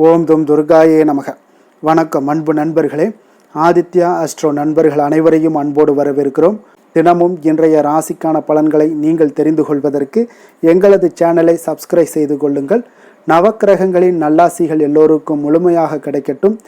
ஓம் தும் துர்காயே நமக. வணக்கம் அன்பு நண்பர்களே. ஆதித்யா அஸ்ட்ரோ நண்பர்கள் அனைவரையும் அன்போடு வரவேற்கிறோம். தினமும் இன்றைய ராசிக்கான பலன்களை நீங்கள் தெரிந்து கொள்வதற்கு எங்களது சேனலை சப்ஸ்கிரைப் செய்து கொள்ளுங்கள். நவக்கிரகங்களின் நல்லாசிகள் எல்லோருக்கும் முழுமையாக கிடைக்கட்டும்.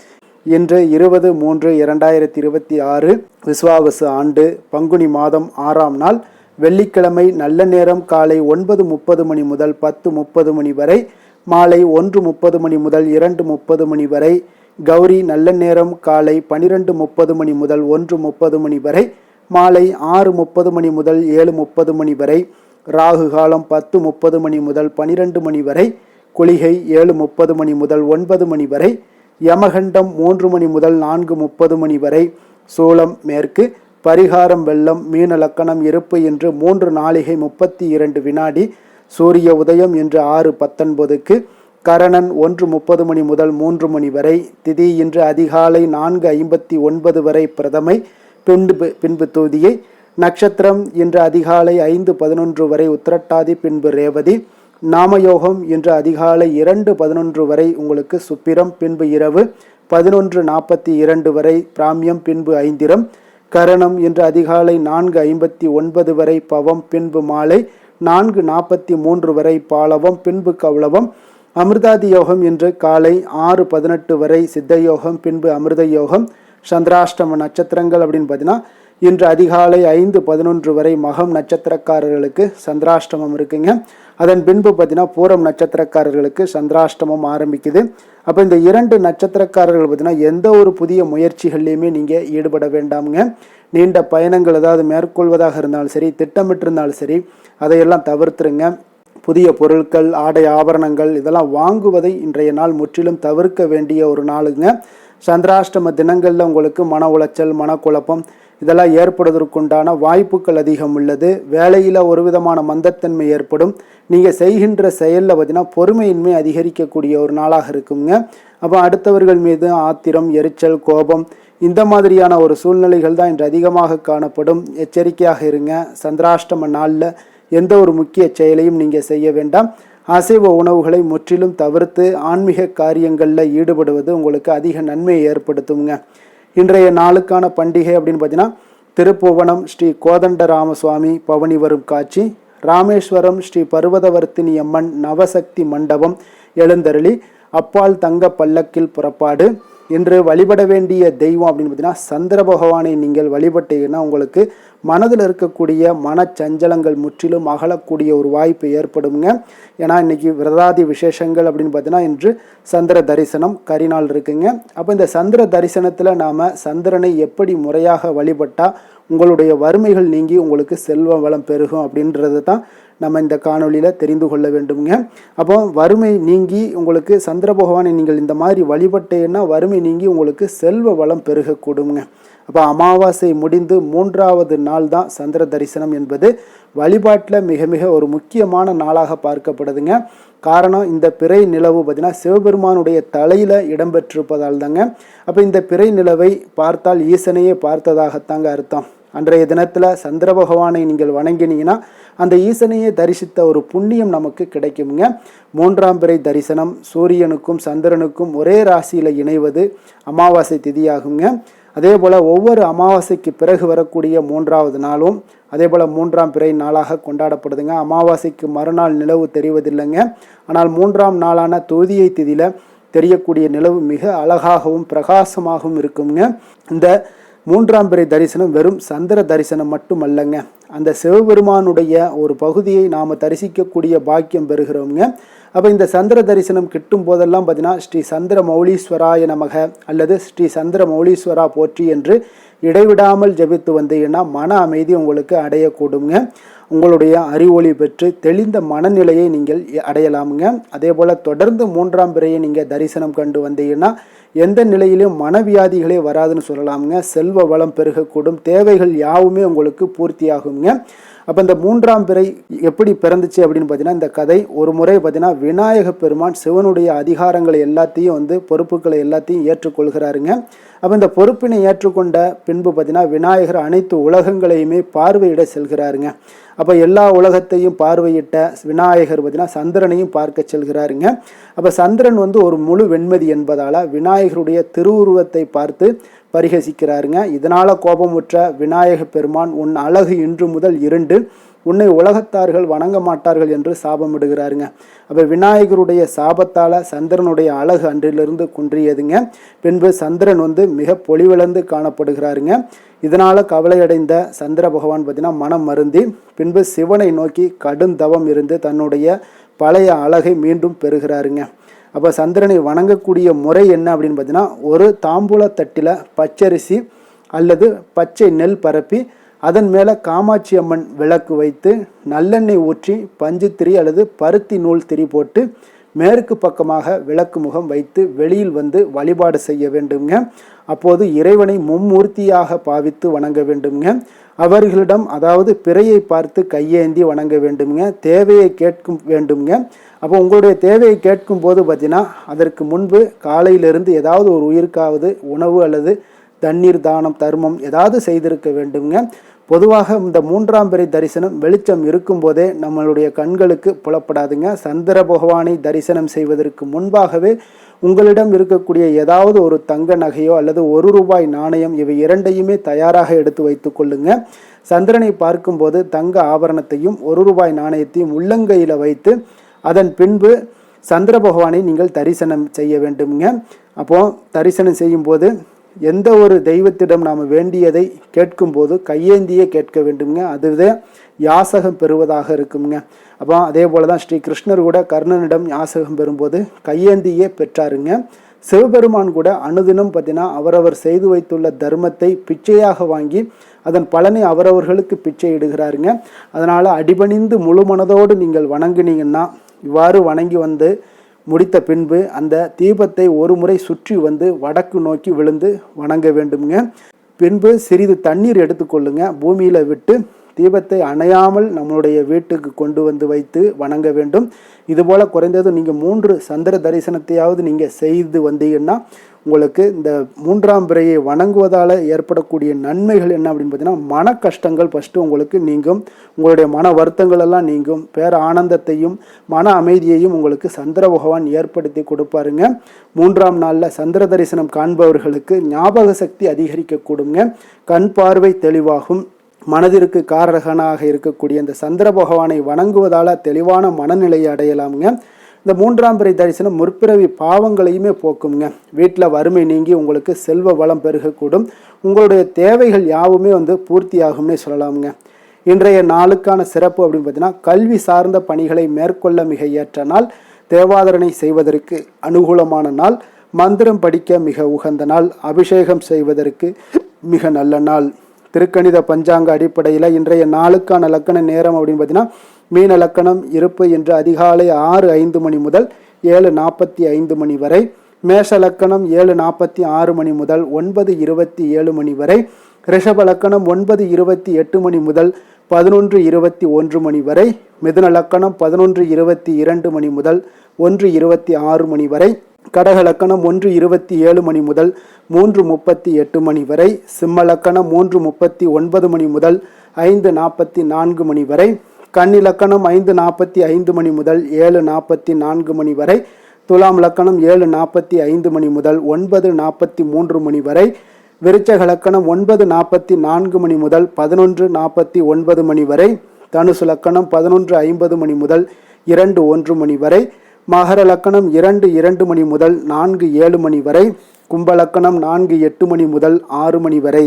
இன்று 20/3/2026 விஸ்வாவசு ஆண்டு பங்குனி மாதம் 6ஆம் நாள் வெள்ளிக்கிழமை. நல்ல நேரம் காலை 9:30 மணி முதல் 10:30 மணி வரை, மாலை 1:30 மணி முதல் 2:30 மணி வரை. கௌரி நல்ல நேரம் காலை 12:30 மணி முதல் 1:30 மணி வரை, மாலை 6:30 மணி முதல் 7:30 மணி வரை. ராகு காலம் 10:30 மணி முதல் 12 மணி வரை. குளிகை 7:30 மணி முதல் 9 மணி வரை. யமகண்டம் 3 மணி முதல் 4:30 மணி வரை. சூலம் மேற்கு. பரிகாரம் வெள்ளம். மீன லக்கணம் இருப்பு என்று 3 நாழிகை 32 வினாடி. சூரிய உதயம் இன்று 6:19க்கு. கரணன் 1:30 மணி முதல் 3 மணி வரை. திதி இன்று அதிகாலை 4:59 வரை பிரதமை, பின்பு தூதியை. நட்சத்திரம் இன்று அதிகாலை 5:11 வரை உத்திரட்டாதி, பின்பு ரேவதி. நாமயோகம் இன்று அதிகாலை 2:11 வரை உங்களுக்கு சுப்பிரம், பின்பு இரவு 11:42 வரை பிராமியம், பின்பு ஐந்திரம். கரணம் இன்று அதிகாலை 4:59 வரை பவம், பின்பு மாலை 4:43 வரை பாலவம், பின்பு கௌளவம். அமிர்தாதி யோகம் இன்று காலை 6:18 வரை சித்த யோகம், பின்பு அமிர்த யோகம். சந்திராஷ்டம நட்சத்திரங்கள் அப்படின்னு பார்த்தீங்கன்னா இன்று அதிகாலை 5:11 வரை மகம் நட்சத்திரக்காரர்களுக்கு சந்திராஷ்டமம் இருக்குங்க. அதன் பின்பு பார்த்தீங்கன்னா பூரம் நட்சத்திரக்காரர்களுக்கு சந்திராஷ்டமம் ஆரம்பிக்குது. அப்போ இந்த 2 நட்சத்திரக்காரர்கள் பார்த்தீங்கன்னா எந்த ஒரு புதிய முயற்சிகள்லையுமே நீங்கள் ஈடுபட வேண்டாமுங்க. நீண்ட பயணங்கள் ஏதாவது மேற்கொள்வதாக இருந்தாலும் சரி, திட்டமிட்டிருந்தாலும் சரி, அதையெல்லாம் தவிர்த்துருங்க. புதிய பொருட்கள், ஆடை ஆபரணங்கள் இதெல்லாம் வாங்குவதை இன்றைய நாள் முற்றிலும் தவிர்க்க வேண்டிய ஒரு நாளுங்க. சந்திராஷ்டம தினங்களில் உங்களுக்கு மன உளைச்சல், மனக்குழப்பம் இதெல்லாம் ஏற்படுவதற்குண்டான வாய்ப்புகள் அதிகம் உள்ளது. வேலையில் ஒரு விதமான மந்தத்தன்மை ஏற்படும். நீங்கள் செய்கின்ற செயலில் பார்த்தீங்கன்னா பொறுமையின்மை அதிகரிக்கக்கூடிய ஒரு நாளாக இருக்குங்க. அப்போ அடுத்தவர்கள் மீது ஆத்திரம், எரிச்சல், கோபம் இந்த மாதிரியான ஒரு சூழ்நிலைகள் தான் இன்று அதிகமாக காணப்படும். எச்சரிக்கையாக இருங்க. சந்திராஷ்டம நாளில் எந்த ஒரு முக்கிய செயலையும் நீங்கள் செய்ய வேண்டாம். அசைவ உணவுகளை முற்றிலும் தவிர்த்து ஆன்மீக காரியங்களில் ஈடுபடுவது உங்களுக்கு அதிக நன்மையை ஏற்படுத்துங்க. இன்றைய நாளுக்கான பண்டிகை அப்படின்னு பார்த்தீங்கன்னா திருப்புவனம் ஸ்ரீ கோதண்டராமசுவாமி பவனி வரும் காட்சி, ராமேஸ்வரம் ஸ்ரீ பர்வதவர்த்தினி அம்மன் நவசக்தி மண்டபம் எழுந்தருளி, அப்பால் தங்க பல்லக்கில் புறப்பாடு. இன்று வழிபட வேண்டிய தெய்வம் அப்படின்னு பார்த்தீங்கன்னா சந்திர பகவானை நீங்கள் வழிபட்டீங்கன்னா உங்களுக்கு மனதில் இருக்கக்கூடிய மனச்சஞ்சலங்கள் முற்றிலும் அகலக்கூடிய ஒரு வாய்ப்பு ஏற்படுங்க. ஏன்னா இன்னைக்கு விரதாதி விசேஷங்கள் அப்படின்னு பார்த்தீங்கன்னா இன்று சந்திர தரிசனம் கரிநாள் இருக்குங்க. அப்போ இந்த சந்திர தரிசனத்தில் நாம் சந்திரனை எப்படி முறையாக வழிபட்டால் உங்களுடைய வறுமைகள் நீங்கி உங்களுக்கு செல்வ வளம் பெருகும் அப்படின்றது தான் நம்ம இந்த காணொலியில் தெரிந்து கொள்ள வேண்டுங்க. அப்போ வறுமை நீங்கி உங்களுக்கு சந்திர பகவானை நீங்கள் இந்த மாதிரி வழிபட்டேன்னா வறுமை நீங்கி உங்களுக்கு செல்வ வளம் பெருகக்கூடுங்க. அப்போ அமாவாசை முடிந்து 3வது நாள் தான் சந்திர தரிசனம் என்பது வழிபாட்டில் மிக மிக ஒரு முக்கியமான நாளாக பார்க்கப்படுதுங்க. காரணம் இந்த பிறை நிலவு பார்த்தீங்கன்னா சிவபெருமானுடைய தலையில் இடம்பெற்றிருப்பதால் தாங்க. அப்போ இந்த பிறை நிலவை பார்த்தால் ஈசனையே பார்த்ததாகத்தாங்க அர்த்தம். அன்றைய தினத்தில் சந்திர பகவானை நீங்கள் வணங்கினீங்கன்னா அந்த ஈசனையே தரிசித்த ஒரு புண்ணியம் நமக்கு கிடைக்குங்க. 3ஆம் பிறை தரிசனம் சூரியனுக்கும் சந்திரனுக்கும் ஒரே ராசியில் இணைவது அமாவாசை திதியாகுங்க. அதே போல் ஒவ்வொரு அமாவாசைக்கு பிறகு வரக்கூடிய 3வது நாளும் அதே போல் 3ஆம் பிறை நாளாக கொண்டாடப்படுதுங்க. அமாவாசைக்கு மறுநாள் நிலவு தெரிவதில்லைங்க. ஆனால் 3ஆம் நாளான தோதியை திதியில் தெரியக்கூடிய நிலவு மிக அழகாகவும் பிரகாசமாகவும் இருக்குங்க. இந்த 3ஆம் பிறை தரிசனம் வெறும் சந்திர தரிசனம் மட்டுமல்லங்க, அந்த சிவபெருமானுடைய ஒரு பகுதியை நாம் தரிசிக்கக்கூடிய பாக்கியம் பெறுகிறோங்க. அப்போ இந்த சந்திர தரிசனம் கிட்டும் போதெல்லாம் பார்த்தீங்கன்னா ஸ்ரீ சந்திர மௌலீஸ்வராய நமக அல்லது ஸ்ரீ சந்திர மௌலீஸ்வரா போற்றி என்று இடைவிடாமல் ஜபித்து வந்தீங்கன்னா மன அமைதி உங்களுக்கு அடையக்கூடுங்க. உங்களுடைய அறிவொளி பெற்று தெளிந்த மனநிலையை நீங்கள் அடையலாமுங்க. அதே போல் தொடர்ந்து 3ஆம் பிறையை நீங்கள் தரிசனம் கண்டு வந்தீங்கன்னா எந்த நிலையிலும் மனவியாதிகளே வராதுன்னு சொல்லலாமுங்க. செல்வ வளம் பெருகக்கூடும். தேவைகள் யாவுமே உங்களுக்கு பூர்த்தியாகுங்க. அப்போ இந்த மூன்றாம் பிறை எப்படி பிறந்துச்சு அப்படின்னு பார்த்தீங்கன்னா, இந்த கதை ஒரு முறை பார்த்தீங்கன்னா விநாயக பெருமான் சிவனுடைய அதிகாரங்களை எல்லாத்தையும் பொறுப்புகளை எல்லாத்தையும் ஏற்றுக்கொள்கிறாருங்க. அப்போ இந்த பொறுப்பினை ஏற்றுக்கொண்ட பின்பு பார்த்தீங்கன்னா விநாயகர் அனைத்து உலகங்களையுமே பார்வையிட செல்கிறாருங்க. அப்போ எல்லா உலகத்தையும் பார்வையிட்ட விநாயகர் பார்த்தீங்கன்னா சந்திரனையும் பார்க்க செல்கிறாருங்க. அப்போ சந்திரன் ஒரு முழு வெண்மதி என்பதால் விநாயகருடைய திருவுருவத்தை பார்த்து பரிகசிக்கிறாருங்க. இதனால் கோபமுற்ற விநாயக பெருமான், உன் அழகு இன்று முதல் இருண்டு, உன்னை உலகத்தார்கள் வணங்க மாட்டார்கள் என்று சாபமிடுகிறாருங்க. அப்போ விநாயகருடைய சாபத்தால் சந்திரனுடைய அழகு அன்றிலிருந்து குன்றியதுங்க. பின்பு சந்திரன் மிக பொலிவிழந்து காணப்படுகிறாருங்க. இதனால் கவலையடைந்த சந்திர பகவான் பார்த்தீங்கன்னா மனம் மருந்தி பின்பு சிவனை நோக்கி கடுந்தவம் இருந்து தன்னுடைய பழைய அழகை மீண்டும் பெறுகிறாருங்க. அப்போ சந்திரனை வணங்கக்கூடிய முறை என்ன அப்படின்னு பார்த்தீங்கன்னா, ஒரு தாம்பூல தட்டில் பச்சரிசி அல்லது பச்சை நெல் பரப்பி அதன் மேலே காமாட்சி அம்மன் விளக்கு வைத்து நல்லெண்ணெய் ஊற்றி பஞ்சுத்திரி அல்லது பருத்தி நூல் திரி போட்டு மேற்கு பக்கமாக விளக்கு முகம் வைத்து வெளியில் வழிபாடு செய்ய வேண்டுங்க. அப்போது இறைவனை மும்மூர்த்தியாக பாவித்து வணங்க வேண்டுங்க. அவர்களிடம் அதாவது பிறையை பார்த்து கையேந்தி வணங்க வேண்டுங்க. தேவையை கேட்கும் வேண்டுங்க. அப்போ உங்களுடைய தேவையை கேட்கும் போது பார்த்தீங்கன்னா அதற்கு முன்பு காலையிலிருந்து ஏதாவது ஒரு உயிருக்காவது உணவு அல்லது தண்ணீர் தானம் தர்மம் ஏதாவது செய்திருக்க வேண்டுங்க. பொதுவாக இந்த மூன்றாம் பிறை தரிசனம் வெளிச்சம் இருக்கும்போதே நம்மளுடைய கண்களுக்கு புலப்படாதுங்க. சந்திர பகவானை தரிசனம் செய்வதற்கு முன்பாகவே உங்களிடம் இருக்கக்கூடிய ஏதாவது ஒரு தங்க நகையோ அல்லது ₹1 நாணயம் இவை இரண்டையுமே தயாராக எடுத்து வைத்து கொள்ளுங்க. சந்திரனை பார்க்கும்போது தங்க ஆபரணத்தையும் ₹1 நாணயத்தையும் உள்ளங்கையில் வைத்து அதன் பின்பு சந்திர பகவானை நீங்கள் தரிசனம் செய்ய வேண்டுங்க. அப்போ தரிசனம் செய்யும்போது எந்த ஒரு தெய்வத்திடம் நாம் வேண்டியதை கேட்கும்போது கையேந்தியே கேட்க வேண்டுங்க. அதுதான் யாசகம் பெறுவதாக இருக்குங்க. அப்போ அதே போல தான் ஸ்ரீ கிருஷ்ணர் கூட கர்ணனிடம் யாசகம் பெறும்போது கையேந்தியே பெற்றாருங்க. சிவபெருமான் கூட அனுதினம் பார்த்தீங்கன்னா அவரவர் செய்து வைத்துள்ள தர்மத்தை பிச்சையாக வாங்கி அதன் பலனை அவரவர்களுக்கு பிச்சை இடுகிறாருங்க. அதனால் அடிபணிந்து முழு மனதோடு நீங்கள் வணங்கினீங்கன்னா, இவ்வாறு வணங்கி முடித்த பின்பு அந்த தீபத்தை ஒரு முறை சுற்றி வடக்கு நோக்கி விழுந்து வணங்க வேண்டுங்க. பின்பு சிறிது தண்ணீர் எடுத்துக்கொள்ளுங்க. பூமியில் விட்டு தீபத்தை அணையாமல் நம்மளுடைய வீட்டுக்கு கொண்டு வைத்து வணங்க வேண்டும். இதுபோல் குறைந்தது நீங்கள் 3 சந்திர தரிசனத்தையாவது நீங்கள் செய்து வந்தீங்கன்னா உங்களுக்கு இந்த மூன்றாம் பிறையை வணங்குவதால் ஏற்படக்கூடிய நன்மைகள் என்ன அப்படின்னு பார்த்தீங்கன்னா, மன கஷ்டங்கள் ஃபஸ்ட்டு உங்களுக்கு நீங்கும். உங்களுடைய மன வருத்தங்கள் எல்லாம் நீங்கும். பேர ஆனந்தத்தையும் மன அமைதியையும் உங்களுக்கு சந்திர பகவான் ஏற்படுத்தி கொடுப்பாருங்க. 3ஆம் நாளில் சந்திர தரிசனம் காண்பவர்களுக்கு ஞாபக சக்தி அதிகரிக்க கூடுங்க. கண் பார்வை தெளிவாகும். மனதிற்கு காரகனாக இருக்கக்கூடிய இந்த சந்திர பகவானை வணங்குவதால் தெளிவான மனநிலையை அடையலாமுங்க. இந்த மூன்றாம் பிறை தரிசனம் முற்பிறவி பாவங்களையுமே போக்குங்க. வீட்டில் வறுமை நீங்கி உங்களுக்கு செல்வ வளம் பெருகக்கூடும். உங்களுடைய தேவைகள் யாவுமே பூர்த்தியாகும்னே சொல்லலாமுங்க. இன்றைய நாளுக்கான சிறப்பு அப்படின்னு பார்த்தீங்கன்னா, கல்வி சார்ந்த பணிகளை மேற்கொள்ள மிக ஏற்ற நாள், தேவாதரணை செய்வதற்கு அனுகூலமான நாள், மந்திரம் படிக்க மிக உகந்த நாள், அபிஷேகம் செய்வதற்கு மிக நல்ல நாள். திருக்கணித பஞ்சாங்க அடிப்படையில் இன்றைய நாளுக்கான லக்கண நேரம் அப்படின்னு பார்த்தீங்கன்னா, மீன லக்கணம் இருப்பு என்று அதிகாலை 6:05 மணி முதல் 7:45 மணி வரை, மேஷ லக்கணம் 7:46 மணி முதல் 9:27 மணி வரை, ரிஷப லக்கணம் 9:28 மணி முதல் 11:21 மணி வரை, மிதுன லக்கணம் 11:22 மணி முதல் 1:26 மணி வரை, கடக லக்கணம் 1:27 மணி முதல் 3:38 மணி வரை, சிம்ம லக்கணம் 3:39 மணி முதல் 5:44 மணி வரை, கன்னி லக்கணம் 5:45 மணி முதல் 7:44 மணி வரை, துலாம் லக்கணம் 7:45 மணி முதல் 9:43 மணி வரை, விருச்சக லக்கணம் 9:44 மணி முதல் 11:49 மணி வரை, தனுசு லக்கணம் 11:50 மணி முதல் 2:1 மணி வரை, மகர லக்கணம் 2:2 மணி முதல் 4:7 மணி வரை, கும்ப லக்கணம் 4:8 மணி முதல் 6 மணி வரை.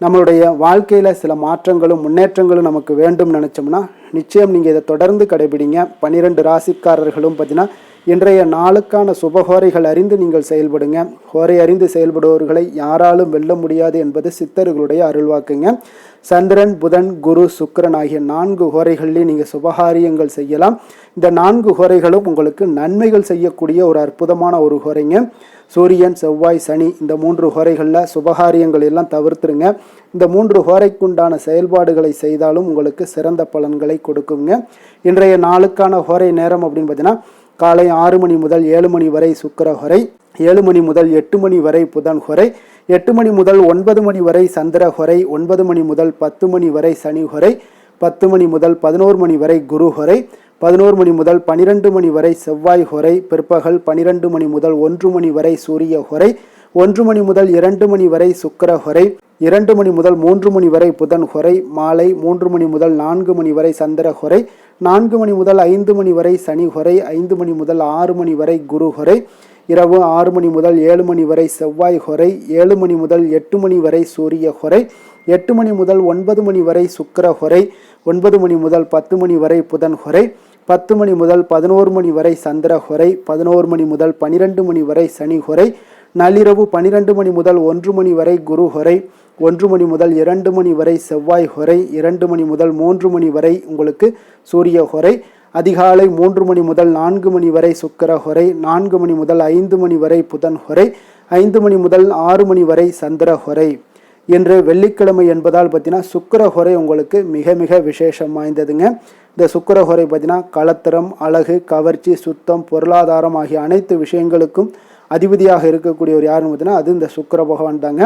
நம்மளுடைய வாழ்க்கையில் சில மாற்றங்களும் முன்னேற்றங்களும் நமக்கு வேண்டும் நினச்சோம்னா நிச்சயம் நீங்கள் இதை தொடர்ந்து கடைபிடிங்க. 12 ராசிக்காரர்களும் பார்த்தீங்கன்னா இன்றைய நாளுக்கான சுபஹோரைகள் அறிந்து நீங்கள் செயல்படுங்க. ஹோரை அறிந்து செயல்படுபவர்களை யாராலும் வெல்ல முடியாது என்பது சித்தர்களுடைய அருள்வாக்குங்க. சந்திரன், புதன், குரு, சுக்கிரன் ஆகிய 4 ஹோரைகள்லேயும் நீங்கள் சுபகாரியங்கள் செய்யலாம். இந்த 4 ஹோரைகளும் உங்களுக்கு நன்மைகள் செய்யக்கூடிய ஒரு அற்புதமான ஒரு ஹோரைங்க. சூரியன், செவ்வாய், சனி இந்த 3 ஹோரைகளில் சுபகாரியங்கள் எல்லாம் தவிர்த்துருங்க. இந்த 3 ஹோரைக்குண்டான செயல்பாடுகளை செய்தாலும் உங்களுக்கு சிறந்த பலன்களை கொடுக்குங்க. இன்றைய நாளுக்கான ஹோரை நேரம் அப்படின்னு பார்த்தீங்கன்னா காலை 6 மணி முதல் 7 மணி வரை சுக்கிர ஹோரை, 7 மணி முதல் 8 மணி வரை புதன் ஹோரை, 8 மணி முதல் 9 மணி வரை சந்திர ஹோரை, 9 மணி முதல் 10 மணி வரை சனி ஹோரை, 10 மணி முதல் 11 மணி வரை குரு ஹோரை, 11 மணி முதல் 12 மணி வரை செவ்வாய் ஹோரை, பிற்பகல் 12 மணி முதல் 1 மணி வரை சூரிய ஹோரை, 1 மணி முதல் 2 மணி வரை சுக்கிர ஹோரை, 2 மணி முதல் 3 மணி வரை புதன் ஹோரை, மாலை 3 மணி முதல் 4 மணி வரை சந்திர ஹோரை, 4 மணி முதல் 5 மணி வரை சனி ஹோரை, 5 மணி முதல் 6 மணி வரை குரு ஹோரை, இரவு 6 மணி முதல் 7 மணி வரை செவ்வாய் ஹோரை, 7 மணி முதல் 8 மணி வரை சூரிய ஹோரை, 8 மணி முதல் 9 மணி வரை சுக்கிர ஹோரை, 9 மணி முதல் 10 மணி வரை புதன் ஹோரை, 10 மணி முதல் 11 மணி வரை சந்திர ஹோரை, 11 மணி முதல் 12 மணி வரை சனி ஹோரை, நள்ளிரவு 12 மணி முதல் 1 மணி வரை குரு ஹோரை, 1 மணி முதல் 2 மணி வரை செவ்வாய் ஹோரை, 2 மணி முதல் 3 மணி வரை உங்களுக்கு சூரிய ஹோரை, அதிகாலை 3 மணி முதல் 4 மணி வரை சுக்கிர ஹோரை, 4 மணி முதல் 5 மணி வரை புதன் ஹோரை, 5 மணி முதல் 6 மணி வரை சந்திர ஹோரை. இன்று வெள்ளிக்கிழமை என்பதால் பார்த்தீங்கன்னா சுக்கிர ஹோரை உங்களுக்கு மிக மிக விசேஷம் வாய்ந்ததுங்க. இந்த சுக்கிர ஹோரை பார்த்தீங்கன்னா கலத்திரம், அழகு, கவர்ச்சி, சுத்தம், பொருளாதாரம் ஆகிய அனைத்து விஷயங்களுக்கும் அதிபதியாக இருக்கக்கூடியவர் யாருன்னு பார்த்தீங்கன்னா அது இந்த சுக்கிர பகவான் தாங்க.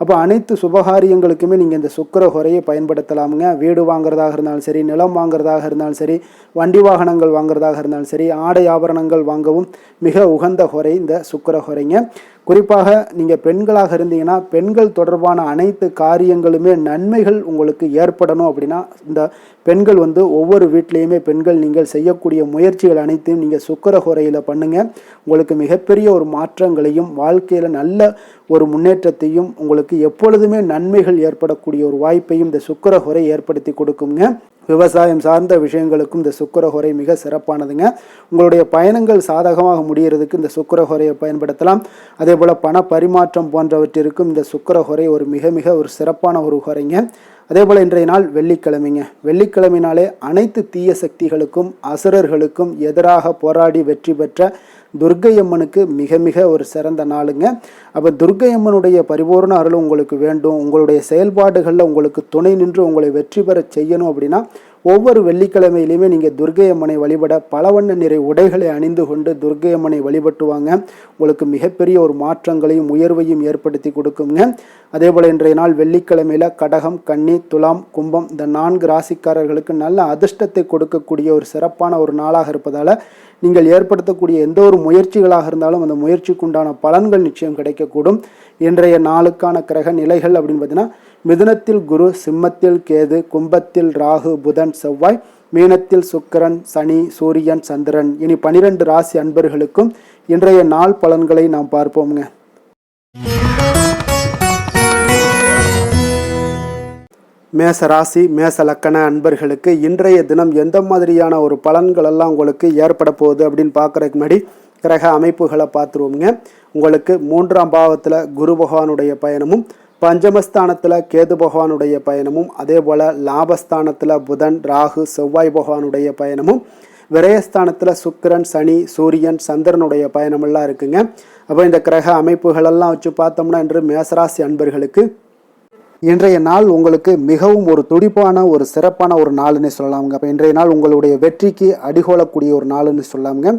அப்போ அனைத்து சுபகாரியங்களுக்குமே நீங்கள் இந்த சுக்கிர ஹோரையை பயன்படுத்தலாமுங்க. வீடு வாங்குறதாக இருந்தாலும் சரி, நிலம் வாங்குறதாக இருந்தாலும் சரி, வண்டி வாகனங்கள் வாங்குறதாக இருந்தாலும் சரி, ஆடை ஆபரணங்கள் வாங்கவும் மிக உகந்த ஹோரை இந்த சுக்கிர ஹோரைங்க. குறிப்பாக நீங்கள் பெண்களாக இருந்தீங்கன்னா பெண்கள் தொடர்பான அனைத்து காரியங்களுமே நன்மைகள் உங்களுக்கு ஏற்படணும் அப்படின்னா இந்த பெண்கள் ஒவ்வொரு வீட்லேயுமே பெண்கள் நீங்கள் செய்யக்கூடிய முயற்சிகள் அனைத்தையும் நீங்கள் சுக்கிர ஹோரையில் பண்ணுங்கள். உங்களுக்கு மிகப்பெரிய ஒரு மாற்றங்களையும் வாழ்க்கையில் நல்ல ஒரு முன்னேற்றத்தையும் உங்களுக்கு எப்பொழுதுமே நன்மைகள் ஏற்படக்கூடிய ஒரு வாய்ப்பையும் இந்த சுக்கிர ஹோரை ஏற்படுத்தி கொடுக்குங்க. விவசாயம் சார்ந்த விஷயங்களுக்கும் இந்த சுக்கிர ஹோரை மிக சிறப்பானதுங்க. உங்களுடைய பயணங்கள் சாதகமாக முடிகிறதுக்கு இந்த சுக்கிர ஹோரையை பயன்படுத்தலாம். அதே போல் பண பரிமாற்றம் போன்றவற்றிற்கும் இந்த சுக்கிர ஹோரை ஒரு மிக மிக ஒரு சிறப்பான ஒரு ஹோரைங்க. அதே போல் இன்றைய நாள் வெள்ளிக்கிழமைங்க. வெள்ளிக்கிழமையினாலே அனைத்து தீய சக்திகளுக்கும் அசுரர்களுக்கும் எதிராக போராடி வெற்றி பெற்ற துர்க்கை அம்மனுக்கு மிக மிக ஒரு சிறந்த நாளுங்க. அப்போ துர்க்கை அம்மனுடைய பரிபூர்ண அருள் உங்களுக்கு வேண்டும், உங்களுடைய செயல்பாடுகளில் உங்களுக்கு துணை நின்று உங்களை வெற்றி பெற செய்யணும் அப்படின்னா ஒவ்வொரு வெள்ளிக்கிழமையிலையுமே நீங்கள் துர்க்கை அம்மனை வழிபட பல வண்ண நிறை உடைகளை அணிந்து கொண்டு துர்க்கை அம்மனை வழிபட்டுவாங்க. உங்களுக்கு மிகப்பெரிய ஒரு மாற்றங்களையும் உயர்வையும் ஏற்படுத்தி கொடுக்குங்க. அதே போல் இன்றைய நாள் வெள்ளிக்கிழமையில் கடகம், கன்னி, துலாம், கும்பம் இந்த 4 ராசிக்காரர்களுக்கு நல்ல அதிர்ஷ்டத்தை கொடுக்கக்கூடிய ஒரு சிறப்பான ஒரு நாளாக இருப்பதால் நீங்கள் ஏற்படுத்தக்கூடிய எந்த ஒரு முயற்சிகளாக இருந்தாலும் அந்த முயற்சிக்குண்டான பலன்கள் நிச்சயம் கிடைக்கக்கூடும். இன்றைய நாளுக்கான கிரக நிலைகள் அப்படின்னு பார்த்தீங்கன்னா மிதுனத்தில் குரு, சிம்மத்தில் கேது, கும்பத்தில் ராகு, புதன், செவ்வாய், மீனத்தில் சுக்கிரன், சனி, சூரியன், சந்திரன். இனி 12 ராசி அன்பர்களுக்கும் இன்றைய நாள் பலன்களை நாம் பார்ப்போம்ங்க. மேச ராசி, மேச லக்கண அன்பர்களுக்கு இன்றைய தினம் எந்த மாதிரியான ஒரு பலன்கள் எல்லாம் உங்களுக்கு ஏற்பட போகுது அப்படின்னு பார்க்குறதுக்கு முன்னாடி கிரக அமைப்புகளை பார்த்துருவோங்க. உங்களுக்கு 3ஆம் பாவத்தில் குரு பகவானுடைய பயணமும், பஞ்சமஸ்தானத்தில் கேது பகவானுடைய பயணமும், அதே போல் லாபஸ்தானத்தில் புதன், ராகு, செவ்வாய் பகவானுடைய பயணமும், விரயஸ்தானத்தில் சுக்கிரன், சனி, சூரியன், சந்திரனுடைய பயணமெல்லாம் இருக்குங்க. அப்போ இந்த கிரக அமைப்புகளெல்லாம் வச்சு பார்த்தோம்னா இன்று மேசராசி அன்பர்களுக்கு இன்றைய நாள் உங்களுக்கு மிகவும் ஒரு துடிப்பான ஒரு சிறப்பான ஒரு நாள்னு சொல்லலாமுங்க. அப்போ இன்றைய நாள் உங்களுடைய வெற்றிக்கு அடிகோலக்கூடிய ஒரு நாள்னு சொல்லலாமுங்க.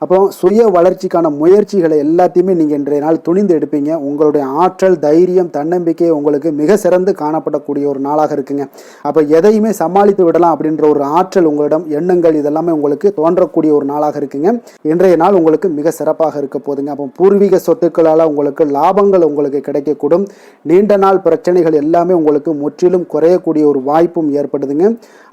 அப்போ சுய வளர்ச்சிக்கான முயற்சிகளை எல்லாத்தையுமே நீங்கள் இன்றைய நாள் துணிந்து எடுப்பீங்க. உங்களுடைய ஆற்றல், தைரியம், தன்னம்பிக்கை உங்களுக்கு மிக சிறந்து காணப்படக்கூடிய ஒரு நாளாக இருக்குங்க. அப்போ எதையுமே சமாளித்து விடலாம் அப்படின்ற ஒரு ஆற்றல் உங்களிடம், எண்ணங்கள் இதெல்லாமே உங்களுக்கு தோன்றக்கூடிய ஒரு நாளாக இருக்குங்க. இன்றைய நாள் உங்களுக்கு மிக சிறப்பாக இருக்க போதுங்க. அப்போ பூர்வீக சொத்துக்களால் உங்களுக்கு லாபங்கள் உங்களுக்கு கிடைக்கக்கூடும். நீண்ட நாள் பிரச்சனைகள் எல்லாமே உங்களுக்கு முற்றிலும் குறையக்கூடிய ஒரு வாய்ப்பும் ஏற்படுதுங்க.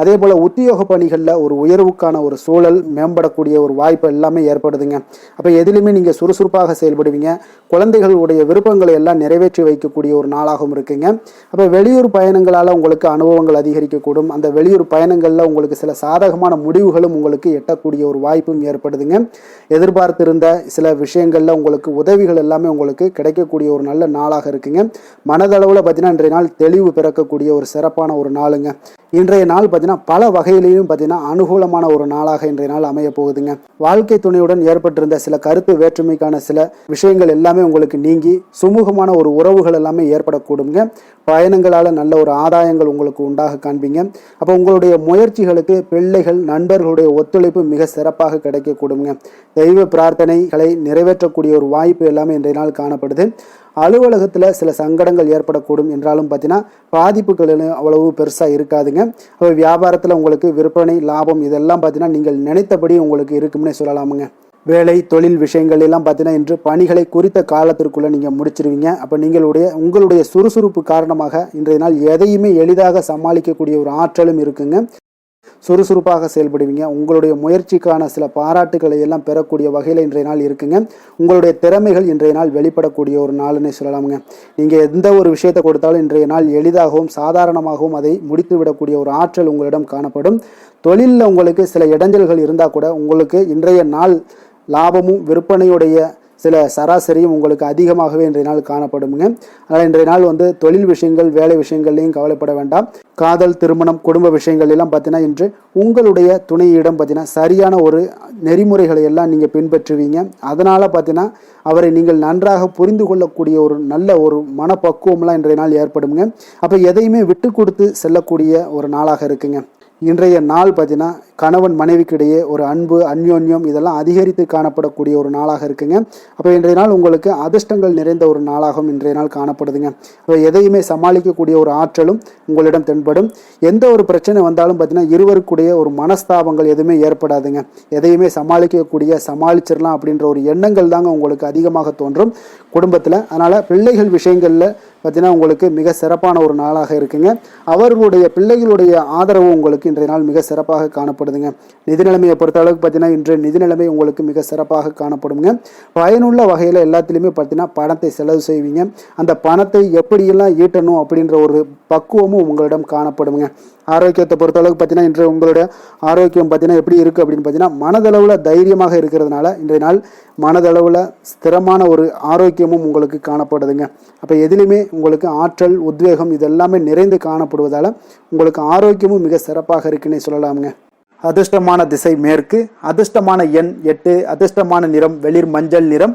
அதே போல் உத்தியோக பணிகளில் ஒரு உயர்வுக்கான ஒரு சூழல், மேம்படக்கூடிய ஒரு வாய்ப்பு எல்லாமே ஏற்படுதுங்க. அப்போ எதிலுமே நீங்கள் சுறுசுறுப்பாக செயல்படுவீங்க. குழந்தைகளுடைய விருப்பங்களை எல்லாம் நிறைவேற்றி வைக்கக்கூடிய ஒரு நாளாகவும் இருக்குங்க. அப்போ வெளியூர் பயணங்களால் உங்களுக்கு அனுபவங்கள் அதிகரிக்கக்கூடும். அந்த வெளியூர் பயணங்களில் உங்களுக்கு சில சாதகமான முடிவுகளும் உங்களுக்கு எட்டக்கூடிய ஒரு வாய்ப்பும் ஏற்படுதுங்க. எதிர்பார்த்திருந்த சில விஷயங்களில் உங்களுக்கு உதவிகள் எல்லாமே உங்களுக்கு கிடைக்கக்கூடிய ஒரு நல்ல நாளாக இருக்குங்க. மனதளவில் பார்த்தீங்கன்னா இன்றைய நாள் தெளிவு பிறக்கக்கூடிய ஒரு சிறப்பான ஒரு நாளுங்க. இன்றைய நாள் பார்த்தீங்கன்னா பல வகையிலையும் பார்த்தீங்கன்னா அனுகூலமான ஒரு நாளாக இன்றைய நாள் அமைய போகுதுங்க. வாழ்க்கை துணையுடன் ஏற்பட்டிருந்த சில கருத்து வேற்றுமைக்கான சில விஷயங்கள் எல்லாமே உங்களுக்கு நீங்கி சுமூகமான ஒரு உறவுகள் எல்லாமே ஏற்படக்கூடுங்க. பயணங்களால் நல்ல ஒரு ஆதாயங்கள் உங்களுக்கு உண்டாக காண்பீங்க. அப்போ உங்களுடைய முயற்சிகளுக்கு பிள்ளைகள் நண்பர்களுடைய ஒத்துழைப்பு மிக சிறப்பாக கிடைக்கக்கூடுங்க. தெய்வ பிரார்த்தனைகளை நிறைவேற்றக்கூடிய ஒரு வாய்ப்பு எல்லாமே இன்றைய நாள் காணப்படுது. அலுவலகத்தில் சில சங்கடங்கள் ஏற்படக்கூடும் என்றாலும் பார்த்தீங்கன்னா பாதிப்புகள் அவ்வளவு பெருசாக இருக்காதுங்க. அப்போ வியாபாரத்தில் உங்களுக்கு விற்பனை லாபம் இதெல்லாம் பார்த்தீங்கன்னா நீங்கள் நினைத்தபடி உங்களுக்கு இருக்கும்னே சொல்லலாமுங்க. வேலை தொழில் விஷயங்கள் எல்லாம் பார்த்தீங்கன்னா இன்று பணிகளை குறித்த காலத்திற்குள்ளே நீங்கள் முடிச்சிருவீங்க. அப்போ உங்களுடைய சுறுசுறுப்பு காரணமாக இன்றைய நாள் எதையுமே எளிதாக சமாளிக்கக்கூடிய ஒரு ஆற்றலும் இருக்குங்க. சுறுசுறுப்பாக செயல்படுவீங்க. உங்களுடைய முயற்சிக்கான சில பாராட்டுகளை எல்லாம் பெறக்கூடிய வகையில் இன்றைய நாள் இருக்குங்க. உங்களுடைய திறமைகள் இன்றைய நாள் வெளிப்படக்கூடிய ஒரு நாள்னே சொல்லலாமுங்க. நீங்கள் எந்த ஒரு விஷயத்தை கொடுத்தாலும் இன்றைய நாள் எளிதாகவும் சாதாரணமாகவும் அதை முடித்து விடக்கூடிய ஒரு ஆற்றல் உங்களிடம் காணப்படும். தொழிலில் உங்களுக்கு சில இடைஞ்சல்கள் இருந்தால் கூட உங்களுக்கு இன்றைய நாள் லாபமும் விற்பனையுடைய சில சராசரியும் உங்களுக்கு அதிகமாகவே இன்றைய நாள் காணப்படுங்க. அதனால் இன்றைய நாள் தொழில் விஷயங்கள் வேலை விஷயங்கள்லையும் கவலைப்பட வேண்டாம். காதல் திருமணம் குடும்ப விஷயங்கள் எல்லாம் பார்த்தீங்கன்னா இன்று உங்களுடைய துணையிடம் பார்த்தீங்கன்னா சரியான ஒரு நெறிமுறைகளை எல்லாம் நீங்கள் பின்பற்றுவீங்க. அதனால் பார்த்தீங்கன்னா அவரை நீங்கள் நன்றாக புரிந்து கொள்ளக்கூடிய ஒரு நல்ல ஒரு மனப்பக்குவம்லாம் இன்றைய நாள் ஏற்படுங்க. அப்போ எதையுமே விட்டு கொடுத்து செல்லக்கூடிய ஒரு நாளாக இருக்குங்க. இன்றைய நாள் பார்த்தீங்கன்னா கணவன் மனைவிக்கு இடையே ஒரு அன்பு அந்யோன்யம் இதெல்லாம் அதிகரித்து காணப்படக்கூடிய ஒரு நாளாக இருக்குங்க. அப்போ இன்றைய நாள் உங்களுக்கு அதிர்ஷ்டங்கள் நிறைந்த ஒரு நாளாகவும் இன்றைய நாள் காணப்படுதுங்க. அப்போ எதையுமே சமாளிக்கக்கூடிய ஒரு ஆற்றலும் உங்களிடம் தென்படும். எந்த ஒரு பிரச்சனை வந்தாலும் பார்த்தீங்கன்னா இருவருக்குடைய ஒரு மனஸ்தாபங்கள் எதுவுமே ஏற்படாதுங்க. எதையுமே சமாளிச்சிடலாம் அப்படின்ற ஒரு எண்ணங்கள் தாங்க உங்களுக்கு அதிகமாக தோன்றும் குடும்பத்தில். அதனால் பிள்ளைகள் விஷயங்களில் பார்த்தீங்கன்னா உங்களுக்கு மிக சிறப்பான ஒரு நாளாக இருக்குங்க. அவர்களுடைய பிள்ளைகளுடைய ஆதரவு உங்களுக்கு இன்றைய நாள் மிக சிறப்பாக காணப்படுதுங்க. நிதி நிலைமையை பொறுத்த அளவுக்கு பார்த்தீங்கன்னா இன்றைய நிதி நிலைமை உங்களுக்கு மிக சிறப்பாக காணப்படுங்க. பயனுள்ள வகையில் எல்லாத்துலேயுமே பார்த்தீங்கன்னா பணத்தை செலவு செய்வீங்க. அந்த பணத்தை எப்படியெல்லாம் ஈட்டணும் அப்படின்ற ஒரு பக்குவமும் உங்களிடம் காணப்படுங்க. ஆரோக்கியத்தை பொறுத்தளவுக்கு பார்த்தீங்கன்னா இன்று உங்களோட ஆரோக்கியம் பார்த்தீங்கன்னா எப்படி இருக்குது அப்படின்னு பார்த்தீங்கன்னா மனதளவில் தைரியமாக இருக்கிறதுனால இன்றைய நாள் மனதளவில் ஸ்திரமான ஒரு ஆரோக்கியமும் உங்களுக்கு காணப்படுதுங்க. அப்போ எதிலுமே உங்களுக்கு ஆற்றல் உத்வேகம் இதெல்லாமே நிறைந்து காணப்படுவதால் உங்களுக்கு ஆரோக்கியமும் மிக சிறப்பாக இருக்குன்னே சொல்லலாமுங்க. அதிர்ஷ்டமான திசை மேற்கு, அதிர்ஷ்டமான எண் 8, அதிர்ஷ்டமான நிறம் வெளிர் மஞ்சள் நிறம்.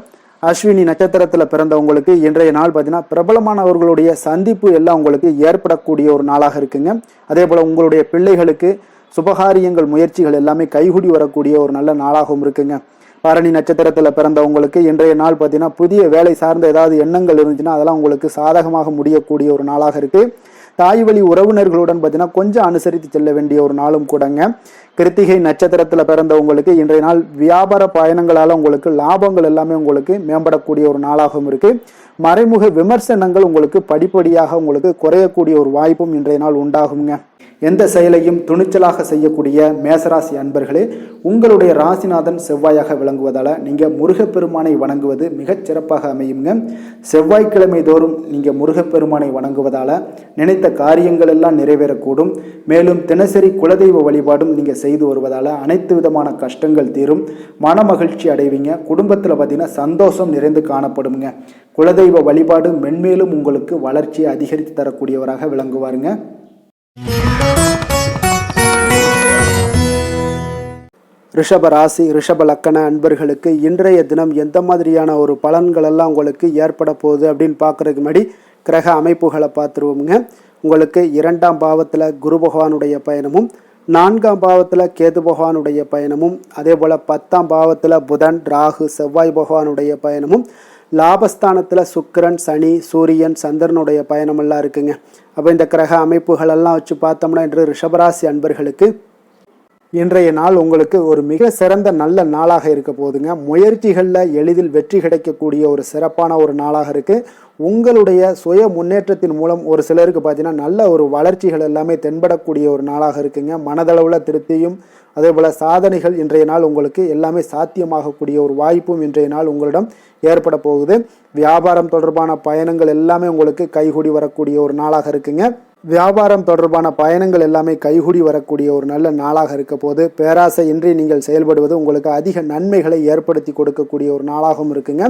அஸ்வினி நட்சத்திரத்தில் பிறந்தவங்களுக்கு இன்றைய நாள் பார்த்தீங்கன்னா பிரபலமானவர்களுடைய சந்திப்பு எல்லாம் உங்களுக்கு ஏற்படக்கூடிய ஒரு நாளாக இருக்குங்க. அதே போல் உங்களுடைய பிள்ளைகளுக்கு சுபகாரியங்கள் முயற்சிகள் எல்லாமே கைகூடி வரக்கூடிய ஒரு நல்ல நாளாகவும் இருக்குங்க. பரணி நட்சத்திரத்தில் பிறந்தவங்களுக்கு இன்றைய நாள் பார்த்தீங்கன்னா புதிய வேலை சார்ந்த ஏதாவது எண்ணங்கள் இருந்துச்சுன்னா அதெல்லாம் உங்களுக்கு சாதகமாக முடியக்கூடிய ஒரு நாளாக இருக்குது. தாய் வழி உறவினர்களுடன் பார்த்தீங்கன்னா கொஞ்சம் அனுசரித்து செல்ல வேண்டிய ஒரு நாளும் கூடங்க. கிருத்திகை நட்சத்திரத்தில் பிறந்தவங்களுக்கு இன்றைய நாள் வியாபார பயணங்களால் உங்களுக்கு லாபங்கள் எல்லாமே உங்களுக்கு மேம்படக்கூடிய ஒரு நாளாகவும் இருக்குது. மறைமுக விமர்சனங்கள் உங்களுக்கு படிப்படியாக உங்களுக்கு குறையக்கூடிய ஒரு வாய்ப்பும் இன்றைய நாள் உண்டாகுங்க. எந்த செயலையும் துணிச்சலாக செய்யக்கூடிய மேசராசி அன்பர்களே, உங்களுடைய ராசிநாதன் செவ்வாயாக விளங்குவதால் நீங்கள் முருகப்பெருமானை வணங்குவது மிகச் சிறப்பாக அமையுங்க. செவ்வாய்க்கிழமை தோறும் நீங்கள் முருகப்பெருமானை வணங்குவதால் நினைத்த காரியங்கள் எல்லாம் நிறைவேறக்கூடும். மேலும் தினசரி குலதெய்வ வழிபாடும் நீங்கள் செய்து வருவதால் அனைத்து விதமான கஷ்டங்கள் தீரும், மன மகிழ்ச்சி அடைவீங்க. குடும்பத்தில் பார்த்தீங்கன்னா சந்தோஷம் நிறைந்து காணப்படுங்க. குலதெய்வ வழிபாடு மென்மேலும் உங்களுக்கு வளர்ச்சியை அதிகரித்து தரக்கூடியவராக விளங்குவாருங்க. ரிஷப ராசி ரிஷப லக்கண அன்பர்களுக்கு இன்றைய தினம் எந்த மாதிரியான ஒரு பலன்கள் எல்லாம் உங்களுக்கு ஏற்பட போகுது அப்படின்னு பார்க்குறதுக்கு முன்னாடி கிரக அமைப்புகளை பார்த்துருவோமுங்க. உங்களுக்கு 2ஆம் பாவத்தில் குரு பகவானுடைய பயணமும், 4ஆம் பாவத்தில் கேது பகவானுடைய பயணமும், அதே போல் 10ஆம் பாவத்தில் புதன் ராகு செவ்வாய் பகவானுடைய பயணமும், லாபஸ்தானத்தில் சுக்கிரன் சனி சூரியன் சந்திரனுடைய பயணமெல்லாம் இருக்குங்க. அப்போ இந்த கிரக அமைப்புகளெல்லாம் வச்சு பார்த்தோம்னா இன்று ரிஷபராசி அன்பர்களுக்கு இன்றைய நாள் உங்களுக்கு ஒரு மிக சிறந்த நல்ல நாளாக இருக்க போகுதுங்க. முயற்சிகளில் எளிதில் வெற்றி கிடைக்கக்கூடிய ஒரு சிறப்பான ஒரு நாளாக இருக்கு. உங்களுடைய சுய முன்னேற்றத்தின் மூலம் ஒரு சிலருக்கு பார்த்தீங்கன்னா நல்ல ஒரு வளர்ச்சிகள் எல்லாமே தென்படக்கூடிய ஒரு நாளாக இருக்குங்க. மனதளவில் திருப்தியும் அதே போல் சாதனைகள் இன்றைய நாள் உங்களுக்கு எல்லாமே சாத்தியமாகக்கூடிய ஒரு வாய்ப்பும் இன்றைய நாள் உங்களிடம் ஏற்பட போகுது. வியாபாரம் தொடர்பான பயணங்கள் எல்லாமே உங்களுக்கு கைகூடி வரக்கூடிய ஒரு நாளாக இருக்குங்க. வியாபாரம் தொடர்பான பயணங்கள் எல்லாமே கைகூடி வரக்கூடிய ஒரு நல்ல நாளாக இருக்க போது பேராசை இன்றி நீங்கள் செயல்படுவது உங்களுக்கு அதிக நன்மைகளை ஏற்படுத்தி கொடுக்கக்கூடிய ஒரு நாளாகவும் இருக்குங்க.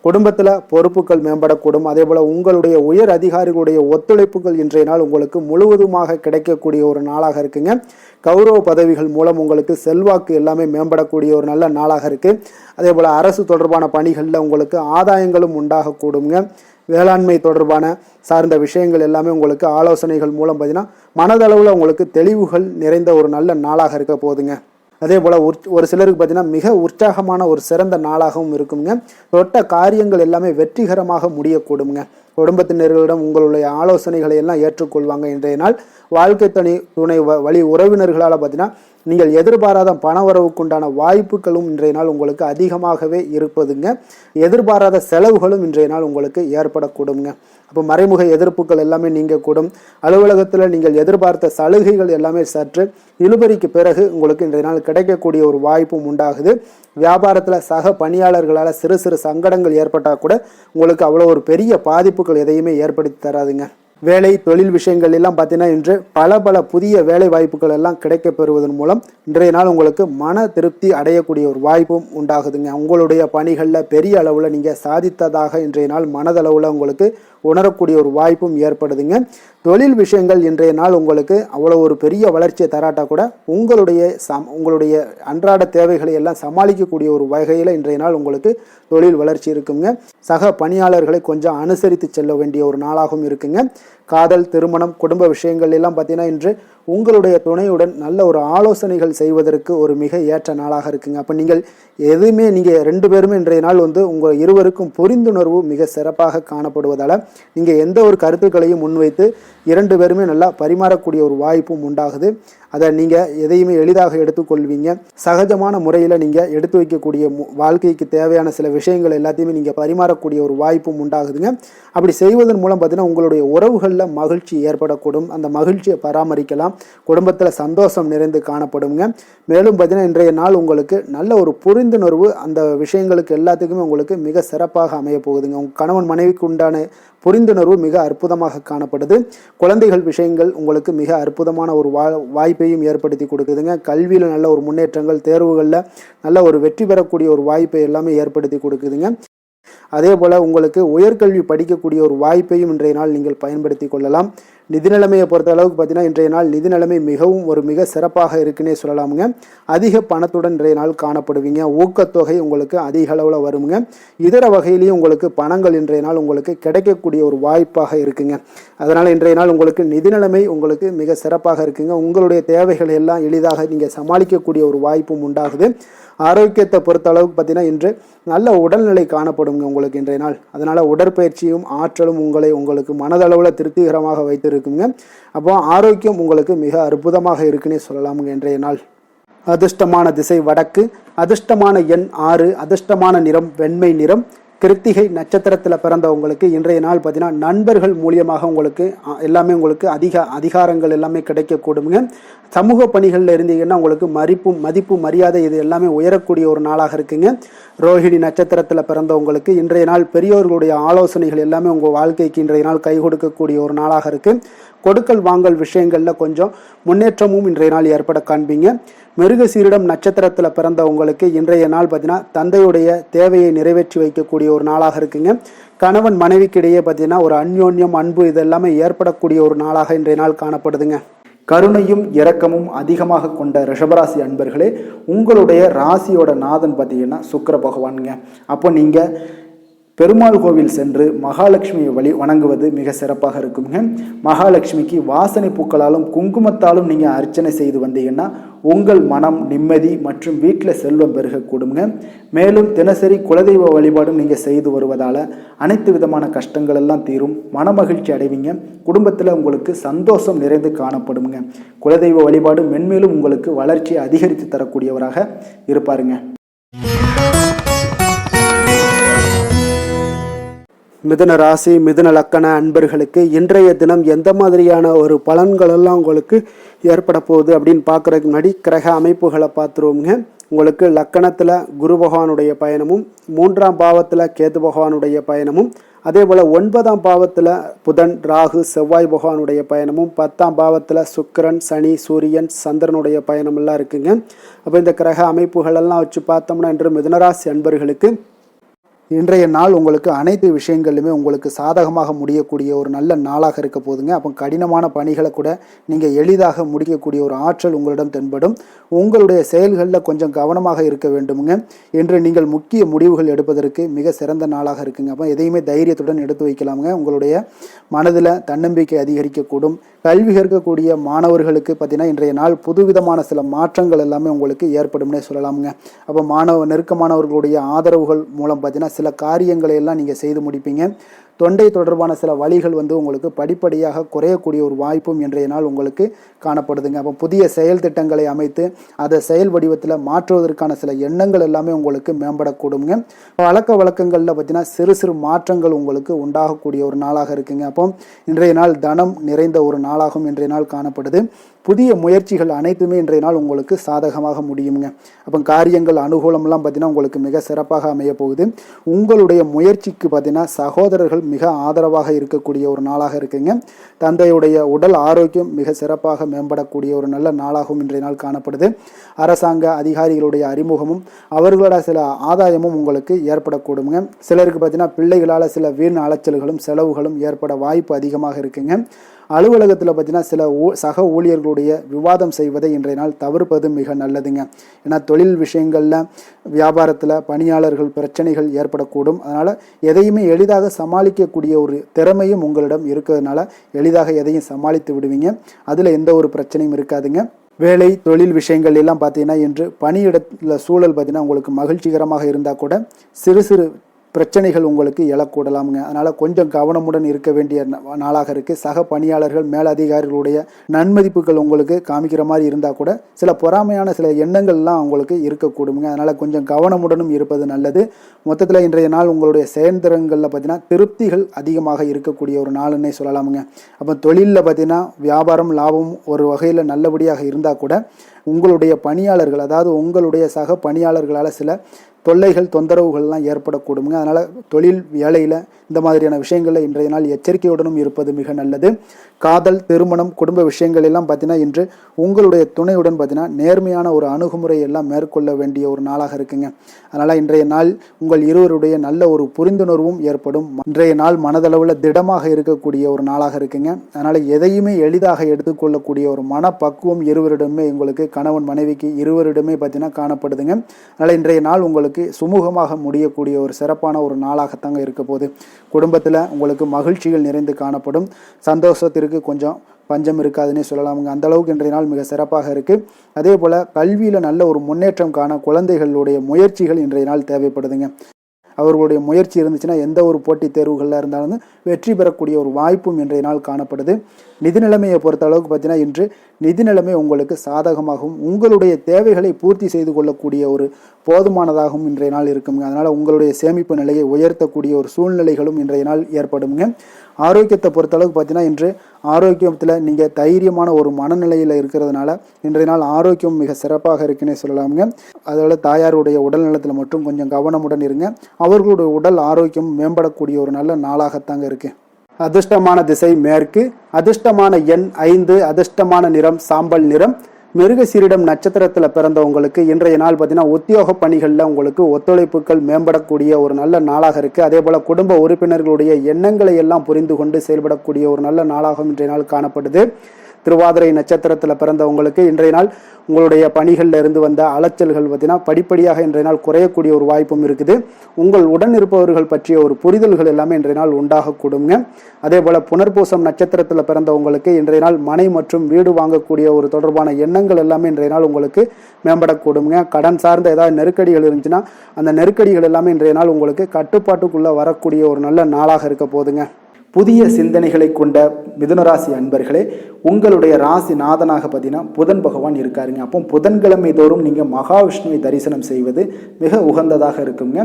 குடும்பத்தில் பொறுப்புகள் மேம்படக்கூடும். அதே போல் உங்களுடைய உயர் அதிகாரிகளுடைய ஒத்துழைப்புகள் இன்றைய நாள் உங்களுக்கு முழுவதுமாக கிடைக்கக்கூடிய ஒரு நாளாக இருக்குங்க. கௌரவ பதவிகள் மூலம் உங்களுக்கு செல்வாக்கு எல்லாமே மேம்படக்கூடிய ஒரு நல்ல நாளாக இருக்கு. அதே போல் அரசு தொடர்பான பணிகளில் உங்களுக்கு ஆதாயங்களும் உண்டாகக்கூடுங்க. வேளாண்மை தொடர்பான சார்ந்த விஷயங்கள் எல்லாமே உங்களுக்கு ஆலோசனைகள் மூலம் பார்த்தீங்கன்னா மனதளவில் உங்களுக்கு தெளிவுகள் நிறைந்த ஒரு நல்ல நாளாக இருக்க போகுதுங்க. அதே போல் ஒரு சிலருக்கு பார்த்தீங்கன்னா மிக உற்சாகமான ஒரு சிறந்த நாளாகவும் இருக்குங்க. தொட்ட காரியங்கள் எல்லாமே வெற்றிகரமாக முடியக்கூடுங்க. குடும்பத்தினர்களிடம் உங்களுடைய ஆலோசனைகளை எல்லாம் ஏற்றுக்கொள்வாங்க. இன்றைய நாள் வாழ்க்கை துணை வழி உறவினர்களால் பார்த்தீங்கன்னா நீங்கள் எதிர்பாராத பண வரவுக்குண்டான வாய்ப்புகளும் இன்றைய நாள் உங்களுக்கு அதிகமாகவே இருப்பதுங்க. எதிர்பாராத செலவுகளும் இன்றைய நாள் உங்களுக்கு ஏற்படக்கூடுங்க. அப்போ மறைமுக எதிர்ப்புகள் எல்லாமே நீங்கக்கூடும். அலுவலகத்தில் நீங்கள் எதிர்பார்த்த சலுகைகள் எல்லாமே சற்று இழுபறிக்கு பிறகு உங்களுக்கு இன்றைய நாள் கிடைக்கக்கூடிய ஒரு வாய்ப்பும் உண்டாகுது. வியாபாரத்தில் சக பணியாளர்களால் சிறு சிறு சங்கடங்கள் ஏற்பட்டால் கூட உங்களுக்கு அவ்வளோ ஒரு பெரிய பாதிப்புகள் எதையுமே ஏற்படுத்தி தராதுங்க. வேலை தொழில் விஷயங்கள் எல்லாம் பார்த்தீங்கன்னா இன்று பல புதிய வேலை வாய்ப்புகள் எல்லாம் கிடைக்க பெறுவதன் மூலம் இன்றைய நாள் உங்களுக்கு மன திருப்தி அடையக்கூடிய ஒரு வாய்ப்பும் உண்டாகுதுங்க. உங்களுடைய பணிகளில் பெரிய அளவில் நீங்கள் சாதித்ததாக இன்றைய நாள் மனதளவில் உங்களுக்கு உணரக்கூடிய ஒரு வாய்ப்பும் ஏற்படுதுங்க. தொழில் விஷயங்கள் இன்றைய நாள் உங்களுக்கு அவ்வளோ ஒரு பெரிய வளர்ச்சியை தராட்டா கூட உங்களுடைய அன்றாட தேவைகளை எல்லாம் சமாளிக்கக்கூடிய ஒரு வகையில் இன்றைய நாள் உங்களுக்கு தொழில் வளர்ச்சி இருக்குங்க. சக பணியாளர்களை கொஞ்சம் அனுசரித்து செல்ல வேண்டிய ஒரு நாளாகவும் இருக்குங்க. காதல், திருமணம், குடும்ப விஷயங்கள் எல்லாம் பார்த்தீங்கன்னா இன்று உங்களுடைய துணையுடன் நல்ல ஒரு ஆலோசனைகள் செய்வதற்கு ஒரு மிக ஏற்ற நாளாக இருக்குங்க. அப்போ நீங்கள் எதுவுமே நீங்கள் 2 பேருமே இன்றைய நாள் உங்கள் இருவருக்கும் புரிந்துணர்வு மிக சிறப்பாக காணப்படுவதால் நீங்கள் எந்த ஒரு கருத்துக்களையும் முன்வைத்து 2 பேருமே நல்லா பரிமாறக்கூடிய ஒரு வாய்ப்பும் உண்டாகுது. அதை நீங்கள் எதையுமே எளிதாக எடுத்துக்கொள்வீங்க. சகஜமான முறையில் நீங்கள் எடுத்து வைக்கக்கூடிய வாழ்க்கைக்கு தேவையான சில விஷயங்கள் எல்லாத்தையுமே நீங்கள் பரிமாறக்கூடிய ஒரு வாய்ப்பும் உண்டாகுதுங்க. அப்படி செய்வதன் மூலம் பார்த்தீங்கன்னா உங்களுடைய உறவுகளில் மகிழ்ச்சி ஏற்படக்கூடும். அந்த மகிழ்ச்சியை பராமரிக்கலாம். குடும்பத்தில் சந்தோஷம் நிறைந்து காணப்படுங்க. மேலும் பார்த்தீங்கன்னா இன்றைய நாள் உங்களுக்கு நல்ல ஒரு புரிந்துணர்வு அந்த விஷயங்களுக்கு எல்லாத்துக்குமே உங்களுக்கு மிக சிறப்பாக அமைய போகுதுங்க. உங்கள் கணவன் மனைவிக்கு உண்டான புரிந்துணர்வு மிக அற்புதமாக காணப்படுது. குழந்தைகள் விஷயங்கள் உங்களுக்கு மிக அற்புதமான ஒரு வாய்ப்பையும் ஏற்படுத்தி கொடுக்குதுங்க. கல்வியில் நல்ல ஒரு முன்னேற்றங்கள், தேர்வுகளில் நல்ல ஒரு வெற்றி பெறக்கூடிய ஒரு வாய்ப்பை எல்லாமே ஏற்படுத்தி கொடுக்குதுங்க. அதே போல் உங்களுக்கு உயர்கல்வி படிக்கக்கூடிய ஒரு வாய்ப்பையும் இன்றைய நாள் நீங்கள் பயன்படுத்தி கொள்ளலாம். நிதி நிலைமையை பொறுத்த அளவுக்கு பார்த்தீங்கன்னா இன்றைய நாள் நிதி நிலைமை மிக சிறப்பாக இருக்குன்னே சொல்லலாமுங்க. அதிக பணத்துடன் இன்றைய நாள் காணப்படுவீங்க. ஊக்கத்தொகை உங்களுக்கு அதிக அளவில் வருங்க. இதர வகையிலையும் உங்களுக்கு பணங்கள் இன்றைய நாள் உங்களுக்கு கிடைக்கக்கூடிய ஒரு வாய்ப்பாக இருக்குங்க. அதனால் இன்றைய நாள் உங்களுக்கு நிதி நிலைமை உங்களுக்கு மிக சிறப்பாக இருக்குங்க. உங்களுடைய தேவைகளை எல்லாம் எளிதாக நீங்கள் சமாளிக்கக்கூடிய ஒரு வாய்ப்பும் உண்டாகுது. ஆரோக்கியத்தை பொறுத்த அளவுக்கு பார்த்தீங்கன்னா இன்று நல்ல உடல்நிலை காணப்படுங்க உங்களுக்கு இன்றைய நாள். அதனால் உடற்பயிற்சியும் ஆற்றலும் உங்களுக்கு மனதளவில் திருப்திகரமாக வைத்திருக்குங்க. அப்போ ஆரோக்கியம் உங்களுக்கு மிக அற்புதமாக இருக்குன்னே சொல்லலாமுங்க இன்றைய நாள். அதிர்ஷ்டமான திசை வடக்கு, அதிர்ஷ்டமான எண் 6, அதிர்ஷ்டமான நிறம் வெண்மை நிறம். கிருத்திகை நட்சத்திரத்தில் பிறந்தவங்களுக்கு இன்றைய நாள் பார்த்தீங்கன்னா நண்பர்கள் மூலியமாக உங்களுக்கு எல்லாமே உங்களுக்கு அதிகாரங்கள் எல்லாமே கிடைக்கக்கூடுங்க. சமூக பணிகளில் இருந்தீங்கன்னா உங்களுக்கு மதிப்பு மரியாதை இது எல்லாமே உயரக்கூடிய ஒரு நாளாக இருக்குங்க. ரோஹிணி நட்சத்திரத்தில் பிறந்தவங்களுக்கு இன்றைய நாள் பெரியோர்களுடைய ஆலோசனைகள் எல்லாமே உங்கள் வாழ்க்கைக்கு இன்றைய நாள் கை கொடுக்கக்கூடிய ஒரு நாளாக இருக்குது. கொடுக்கல் வாங்கல் விஷயங்களில் கொஞ்சம் முன்னேற்றமும் இன்றைய நாள் ஏற்பட காண்பீங்க. மிருகசீரிடம் நட்சத்திரத்தில் பிறந்தவங்களுக்கு இன்றைய நாள் பார்த்தீங்கன்னா தந்தையுடைய தேவையை நிறைவேற்றி வைக்கக்கூடிய ஒரு நாளாக இருக்குங்க. கணவன் மனைவிக்கிடையே பார்த்தீங்கன்னா ஒரு அந்யோன்யம், அன்பு இது எல்லாமே ஏற்படக்கூடிய ஒரு நாளாக இன்றைய நாள் காணப்படுதுங்க. கருணையும் இரக்கமும் அதிகமாக கொண்ட ரிஷபராசி அன்பர்களே, உங்களுடைய ராசியோட நாதன் பார்த்தீங்கன்னா சுக்கிர பகவானுங்க. அப்போ நீங்கள் பெருமாள் கோவில் சென்று மகாலட்சுமியை வணங்குவது மிக சிறப்பாக இருக்குங்க. மகாலட்சுமிக்கு வாசனை பூக்களாலும் குங்குமத்தாலும் நீங்கள் அர்ச்சனை செய்து வந்தீங்கன்னா உங்கள் மனம் நிம்மதி மற்றும் வீட்டில் செல்வம் பெருகக்கூடுங்க. மேலும் தினசரி குலதெய்வ வழிபாடும் நீங்கள் செய்து வருவதால் அனைத்து விதமான கஷ்டங்கள் எல்லாம் தீரும், மனமகிழ்ச்சி அடைவீங்க, குடும்பத்தில் உங்களுக்கு சந்தோஷம் நிறைந்து காணப்படுங்க. குலதெய்வ வழிபாடு மென்மேலும் உங்களுக்கு வளர்ச்சியை அதிகரித்து தரக்கூடியவராக இருப்பாருங்க. மிதுன ராசி மிதுன லக்கண அன்பர்களுக்கு இன்றைய தினம் எந்த மாதிரியான ஒரு பலன்கள் எல்லாம் உங்களுக்கு ஏற்பட போகுது அப்படின்னு பார்க்குறதுக்கு முன்னாடி கிரக அமைப்புகளை பார்த்துருவோங்க. உங்களுக்கு லக்கணத்தில் குரு பகவானுடைய பயணமும், 3ஆம் பாவத்தில் கேது பகவானுடைய பயணமும், அதே போல் 9ஆம் பாவத்தில் புதன் ராகு செவ்வாய் பகவானுடைய பயணமும், 10ஆம் பாவத்தில் சுக்கிரன் சனி சூரியன் சந்திரனுடைய பயணமெல்லாம் இருக்குங்க. அப்போ இந்த கிரக அமைப்புகளெல்லாம் வச்சு பார்த்தோம்னா இன்று மிதுனராசி அன்பர்களுக்கு இன்றைய நாள் உங்களுக்கு அனைத்து விஷயங்களிலுமே உங்களுக்கு சாதகமாக முடியக்கூடிய ஒரு நல்ல நாளாக இருக்க போதுங்க. அப்போ கடினமான பணிகளை கூட நீங்கள் எளிதாக முடிக்கக்கூடிய ஒரு ஆற்றல் உங்களிடம் தென்படும். உங்களுடைய செயல்களில் கொஞ்சம் கவனமாக இருக்க வேண்டுமுங்க. இன்று நீங்கள் முக்கிய முடிவுகள் எடுப்பதற்கு மிக சிறந்த நாளாக இருக்குங்க. அப்போ எதையுமே தைரியத்துடன் எடுத்து வைக்கலாமுங்க. உங்களுடைய மனதில் தன்னம்பிக்கை அதிகரிக்கக்கூடும். கல்வி கற்கக்கூடிய மாணவர்களுக்கு பார்த்தீங்கன்னா இன்றைய நாள் புதுவிதமான சில மாற்றங்கள் எல்லாமே உங்களுக்கு ஏற்படும்னே சொல்லலாமுங்க. அப்போ நெருக்கமானவர்களுடைய ஆதரவுகள் மூலம் பார்த்தீங்கன்னா சில காரியங்களை எல்லாம் நீங்கள் செய்து முடிப்பீங்க. தொண்டை தொடர்பான சில வழிகள் உங்களுக்கு படிப்படியாக குறையக்கூடிய ஒரு வாய்ப்பும் இன்றைய நாள் உங்களுக்கு காணப்படுதுங்க. அப்போ புதிய செயல் திட்டங்களை அமைத்து அதை செயல் வடிவத்தில் மாற்றுவதற்கான சில எண்ணங்கள் எல்லாமே உங்களுக்கு மேம்படக்கூடுங்க. பழக்க வழக்கங்களில் பார்த்தீங்கன்னா சிறு சிறு மாற்றங்கள் உங்களுக்கு உண்டாகக்கூடிய ஒரு நாளாக இருக்குங்க. அப்போ இன்றைய நாள் தனம் நிறைந்த ஒரு நாளாகவும் இன்றைய நாள் காணப்படுது. புதிய முயற்சிகள் அனைத்துமே இன்றைய நாள் உங்களுக்கு சாதகமாக முடியுங்க. அப்போ காரியங்கள் அனுகூலம்லாம் பார்த்தீங்கன்னா உங்களுக்கு மிக சிறப்பாக அமைய போகுது. உங்களுடைய முயற்சிக்கு பார்த்தீங்கன்னா சகோதரர்கள் மிக ஆதரவாக இருக்கக்கூடிய ஒரு நாளாக இருக்குங்க. தந்தையுடைய உடல் ஆரோக்கியம் மிக சிறப்பாக மேம்படக்கூடிய ஒரு நல்ல நாளாகவும் இன்றைய நாள் காணப்படுது. அரசாங்க அதிகாரிகளுடைய அறிமுகமும் அவர்களோட சில ஆதாயமும் உங்களுக்கு ஏற்படக்கூடுங்க. சிலருக்கு பார்த்தீங்கன்னா பிள்ளைகளால் சில வீண் அலைச்சல்களும் செலவுகளும் ஏற்பட வாய்ப்பு அதிகமாக இருக்குங்க. அலுவலகத்தில் பார்த்தீங்கன்னா சில சக ஊழியர்களுடைய விவாதம் செய்வதை இன்றைய நாள் தவிர்ப்பது மிக நல்லதுங்க. ஏன்னா தொழில் விஷயங்களில் வியாபாரத்தில் பணியாளர்கள் பிரச்சனைகள் ஏற்படக்கூடும். அதனால் எதையுமே எளிதாக சமாளிக்கக்கூடிய ஒரு திறமையும் உங்களிடம் இருக்கிறதுனால எளிதாக எதையும் சமாளித்து விடுவீங்க. அதில் எந்த ஒரு பிரச்சனையும் இருக்காதுங்க. வேலை தொழில் விஷயங்கள் எல்லாம் பார்த்தீங்கன்னா இன்று பணியிடத்தில் சூழல் பார்த்தீங்கன்னா உங்களுக்கு மகிழ்ச்சிகரமாக இருந்தால் கூட சிறு சிறு பிரச்சனைகள் உங்களுக்கு எழக்கூடலாமுங்க. அதனால் கொஞ்சம் கவனமுடன் இருக்க வேண்டிய நாளாக இருக்குது. சக பணியாளர்கள் மேலதிகாரிகளுடைய நன்மதிப்புகள் உங்களுக்கு காமிக்கிற மாதிரி இருந்தால் கூட சில பொறாமையான சில எண்ணங்கள்லாம் உங்களுக்கு இருக்கக்கூடுங்க. அதனால் கொஞ்சம் கவனமுடனும் இருப்பது நல்லது. மொத்தத்தில் இன்றைய நாள் உங்களுடைய செயல்திறன்களில் பார்த்தீங்கன்னா திருப்திகள் அதிகமாக இருக்கக்கூடிய ஒரு நாளுன்னே சொல்லலாமுங்க. அப்போ தொழிலில் பார்த்தீங்கன்னா வியாபாரம் லாபம் ஒரு வகையில் நல்லபடியாக இருந்தால் கூட உங்களுடைய பணியாளர்கள் அதாவது உங்களுடைய சக பணியாளர்களால் சில தொல்லைகள் தொந்தரவுகள்லாம் ஏற்படக்கூடுங்க. அதனால் தொழில் வேலையில் இந்த மாதிரியான விஷயங்களில் இன்றைய நாள் எச்சரிக்கையுடனும் இருப்பது மிக நல்லது. காதல் திருமணம் குடும்ப விஷயங்கள் எல்லாம் பார்த்தீங்கன்னா இன்று உங்களுடைய துணையுடன் பார்த்தீங்கன்னா நேர்மையான ஒரு அணுகுமுறை எல்லாம் மேற்கொள்ள வேண்டிய ஒரு நாளாக இருக்குங்க. அதனால் இன்றைய நாள் உங்கள் இருவருடைய நல்ல ஒரு புரிந்துணர்வும் ஏற்படும். இன்றைய நாள் மனதளவில் திடமாக இருக்கக்கூடிய ஒரு நாளாக இருக்குங்க. அதனால் எதையுமே எளிதாக எடுத்துக்கொள்ளக்கூடிய ஒரு மனப்பக்குவம் இருவரிடமே உங்களுக்கு கணவன் மனைவிக்கு இருவரிடமே பார்த்தீங்கன்னா காணப்படுதுங்க. அதனால் இன்றைய நாள் உங்களுக்கு சுமூகமாக முடியக்கூடிய ஒரு சிறப்பான ஒரு நாளாகத்தாங்க இருக்க போகுது. குடும்பத்தில் உங்களுக்கு மகிழ்ச்சிகள் நிறைந்து காணப்படும். சந்தோஷத்திற்கு கொஞ்சம் பஞ்சம் இருக்காதுன்னே சொல்லலாமுங்க. அந்த அளவுக்கு இன்றைய நாள் மிக சிறப்பாக இருக்குது. அதே போல் கல்வியில் நல்ல ஒரு முன்னேற்றம் காண குழந்தைகளுடைய முயற்சிகள் இன்றைய நாள் தேவைப்படுதுங்க. அவர்களுடைய முயற்சி இருந்துச்சுன்னா எந்த ஒரு போட்டித் தேர்வுகளில் இருந்தாலும் வெற்றி பெறக்கூடிய ஒரு வாய்ப்பும் இன்றைய நாள் காணப்படுது. நிதி நிலைமையை பொறுத்த அளவுக்கு பார்த்தீங்கன்னா இன்று நிதி நிலைமை உங்களுக்கு சாதகமாகவும் உங்களுடைய தேவைகளை பூர்த்தி செய்து கொள்ளக்கூடிய ஒரு போதுமானதாகவும் இன்றைய நாள் இருக்குங்க. அதனால் உங்களுடைய சேமிப்பு நிலையை உயர்த்தக்கூடிய ஒரு சூழ்நிலைகளும் இன்றைய நாள் ஏற்படுங்க. ஆரோக்கியத்தை பொறுத்தளவுக்கு பார்த்தீங்கன்னா இன்று ஆரோக்கியத்தில் நீங்கள் தைரியமான ஒரு மனநிலையில் இருக்கிறதுனால இன்றைய நாள் ஆரோக்கியம் மிக சிறப்பாக இருக்குன்னே சொல்லலாமுங்க. அதோட தாயாருடைய உடல் நலத்தில் மட்டும் கொஞ்சம் கவனமுடன் இருங்க. அவர்களுடைய உடல் ஆரோக்கியம் மேம்படக்கூடிய ஒரு நல்ல நாளாகத்தாங்க இருக்குது. அதிர்ஷ்டமான திசை மேற்கு, அதிர்ஷ்டமான எண் 5, அதிர்ஷ்டமான நிறம் சாம்பல் நிறம். மிருகசீரிடம் நட்சத்திரத்தில் பிறந்தவங்களுக்கு இன்றைய நாள் பார்த்தீங்கன்னா உத்தியோக பணிகளில் உங்களுக்கு ஒத்துழைப்புகள் மேம்படக்கூடிய ஒரு நல்ல நாளாக இருக்குது. அதே போல் குடும்ப உறுப்பினர்களுடைய எண்ணங்களை எல்லாம் புரிந்து கொண்டு செயல்படக்கூடிய ஒரு நல்ல நாளாகவும் இன்றைய நாள் காணப்படுது. திருவாதிரை நட்சத்திரத்தில் பிறந்தவங்களுக்கு இன்றைய நாள் உங்களுடைய பணிகளில் இருந்து வந்த அலைச்சல்கள் பார்த்தீங்கன்னா படிப்படியாக இன்றைய நாள் குறையக்கூடிய ஒரு வாய்ப்பும் இருக்குது. உங்கள் உடன் இருப்பவர்கள் பற்றிய ஒரு புரிதல்கள் எல்லாமே இன்றைய நாள் உண்டாகக்கூடுங்க. அதே போல புனர்பூசம் நட்சத்திரத்தில் பிறந்தவங்களுக்கு இன்றைய நாள் மனை மற்றும் வீடு வாங்கக்கூடிய ஒரு தொடர்பான எண்ணங்கள் எல்லாமே இன்றைய நாள் உங்களுக்கு மேம்படக்கூடுங்க. கடன் சார்ந்த ஏதாவது நெருக்கடிகள் இருந்துச்சுன்னா அந்த நெருக்கடிகள் எல்லாமே இன்றைய நாள் உங்களுக்கு கட்டுப்பாட்டுக்குள்ள வரக்கூடிய ஒரு நல்ல நாளாக இருக்க போதுங்க. புதிய சிந்தனைகளை கொண்ட மிதுனராசி அன்பர்களே, உங்களுடைய ராசி நாதனாக பார்த்தீங்கன்னா புதன் பகவான் இருக்காருங்க. அப்போ புதன்கிழமை தோறும் நீங்கள் மகாவிஷ்ணுவை தரிசனம் செய்வது மிக உகந்ததாக இருக்குங்க.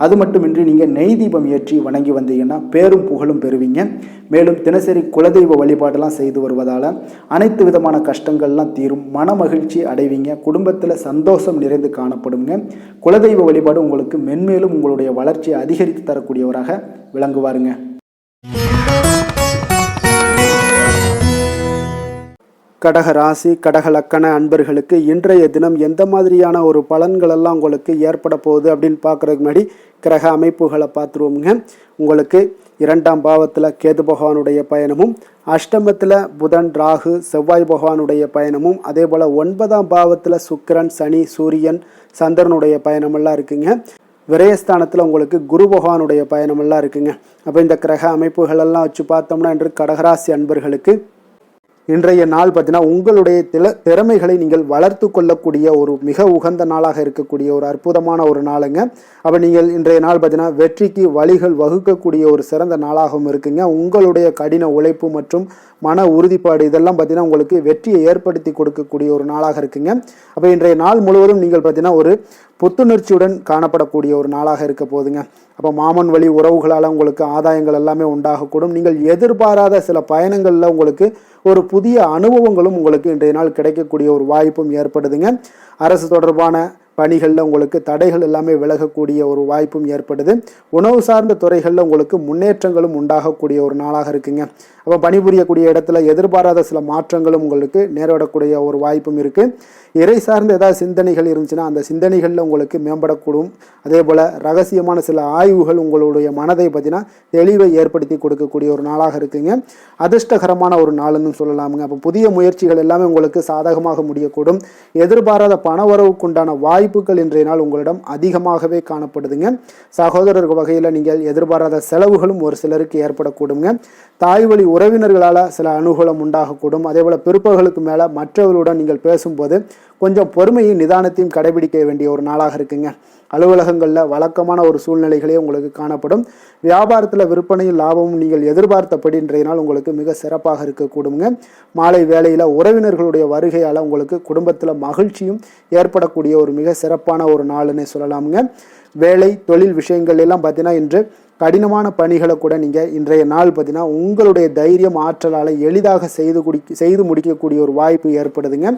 அது மட்டுமின்றி நீங்கள் நெய் தீபம் ஏற்றி வணங்கி வந்தீங்கன்னா பேரும் புகழும் பெறுவீங்க. மேலும் தினசரி குலதெய்வ வழிபாடெல்லாம் செய்து வருவதால் அனைத்து விதமான கஷ்டங்கள்லாம் தீரும், மன மகிழ்ச்சி அடைவீங்க, குடும்பத்தில் சந்தோஷம் நிறைந்து காணப்படுங்க. குலதெய்வ வழிபாடு உங்களுக்கு மென்மேலும் உங்களுடைய வளர்ச்சியை அதிகரித்து தரக்கூடியவராக விளங்குவாருங்க. கடக ராசி கடக லக்கண அன்பர்களுக்கு இன்றைய தினம் எந்த மாதிரியான ஒரு பலன்கள் எல்லாம் உங்களுக்கு ஏற்பட போகுது அப்படின்னு பார்க்குறதுக்கு முன்னாடி கிரக அமைப்புகளை பார்த்துருவோங்க. உங்களுக்கு 2ஆம் பாவத்தில் கேது பகவானுடைய பயணமும், அஷ்டமத்தில் புதன் ராகு செவ்வாய் பகவானுடைய பயணமும், அதே போல் 9ஆம் பாவத்தில் சுக்கிரன் சனி சூரியன் சந்திரனுடைய பயணமெல்லாம் இருக்குங்க. விரயஸ்தானத்தில் உங்களுக்கு குரு பகவானுடைய பயணமெல்லாம் இருக்குங்க. அப்போ இந்த கிரக அமைப்புகளெல்லாம் வச்சு பார்த்தோம்னா இன்று கடகராசி அன்பர்களுக்கு இன்றைய நாள் பார்த்தீங்கன்னா உங்களுடைய திறமைகளை நீங்கள் வளர்த்து கொள்ளக்கூடிய ஒரு மிக உகந்த நாளாக இருக்கக்கூடிய ஒரு அற்புதமான ஒரு நாளுங்க. அப்போ நீங்கள் இன்றைய நாள் பார்த்தீங்கன்னா வெற்றிக்கு வழிகள் வகுக்கக்கூடிய ஒரு சிறந்த நாளாகவும் இருக்குங்க. உங்களுடைய கடின உழைப்பு மற்றும் மன உறுதிப்பாடு இதெல்லாம் பார்த்தீங்கன்னா உங்களுக்கு வெற்றியை ஏற்படுத்தி கொடுக்கக்கூடிய ஒரு நாளாக இருக்குங்க. அப்போ இன்றைய நாள் முழுவதும் நீங்கள் பார்த்தீங்கன்னா ஒரு புத்துணர்ச்சியுடன் காணப்படக்கூடிய ஒரு நாளாக இருக்க போதுங்க. அப்போ மாமன் வழி உறவுகளால் உங்களுக்கு ஆதாயங்கள் எல்லாமே உண்டாகக்கூடும். நீங்கள் எதிர்பாராத சில பயணங்களில் உங்களுக்கு ஒரு புதிய அனுபவங்களும் உங்களுக்கு இன்றைய நாள் கிடைக்கக்கூடிய ஒரு வாய்ப்பும் ஏற்படுதுங்க. அரசு தொடர்பான பணிகளில் உங்களுக்கு தடைகள் எல்லாமே விலகக்கூடிய ஒரு வாய்ப்பும் ஏற்படுது. உணவு சார்ந்த துறைகளில் உங்களுக்கு முன்னேற்றங்களும் உண்டாகக்கூடிய ஒரு நாளாக இருக்குங்க. அப்போ பணிபுரியக்கூடிய இடத்துல எதிர்பாராத சில மாற்றங்களும் உங்களுக்கு நேரிடக்கூடிய ஒரு வாய்ப்பும் இருக்குது. இறை சார்ந்த ஏதாவது சிந்தனைகள் இருந்துச்சுன்னா அந்த சிந்தனைகளில் உங்களுக்கு மேம்படக்கூடும். அதே போல் ரகசியமான சில ஆய்வுகள் உங்களுடைய மனதை பார்த்தீங்கன்னா தெளிவை ஏற்படுத்தி கொடுக்கக்கூடிய ஒரு நாளாக இருக்குங்க. அதிர்ஷ்டகரமான ஒரு நாளுன்னு சொல்லலாமுங்க. அப்போ புதிய முயற்சிகள் எல்லாமே உங்களுக்கு சாதகமாக முடியக்கூடும். எதிர்பாராத பணவரவுக்குண்டான வாய்ப்புகள் இன்றைய நாள் உங்களிடம் அதிகமாகவே காணப்படுதுங்க. சகோதரர் வகையில் நீங்கள் எதிர்பாராத செலவுகளும் ஒரு சிலருக்கு ஏற்படக்கூடுங்க. தாய் வழி உறவினர்களால் சில அனுகூலம் உண்டாகக்கூடும். அதே போல் பிற்பகலுக்கு மேலே மற்றவர்களுடன் நீங்கள் பேசும்போது கொஞ்சம் பொறுமையும் நிதானத்தையும் கடைபிடிக்க வேண்டிய ஒரு நாளாக இருக்குங்க. அலுவலகங்களில் வழக்கமான ஒரு சூழ்நிலைகளே உங்களுக்கு காணப்படும். வியாபாரத்தில் விற்பனையும் லாபமும் நீங்கள் எதிர்பார்த்தபடி இன்றைய நாள் உங்களுக்கு மிக சிறப்பாக இருக்கக்கூடுங்க. மாலை வேளையில் உறவினர்களுடைய வருகையால் உங்களுக்கு குடும்பத்தில் மகிழ்ச்சியும் ஏற்படக்கூடிய ஒரு மிக சிறப்பான ஒரு நாளுன்னு சொல்லலாமுங்க. வேலை தொழில் விஷயங்கள் எல்லாம் பார்த்தீங்கன்னா இன்று கடினமான பணிகளை கூட நீங்கள் இன்றைய நாள் பார்த்தீங்கன்னா உங்களுடைய தைரியம் ஆற்றலால் எளிதாக செய்து முடிக்கக்கூடிய ஒரு வாய்ப்பு ஏற்படுதுங்க.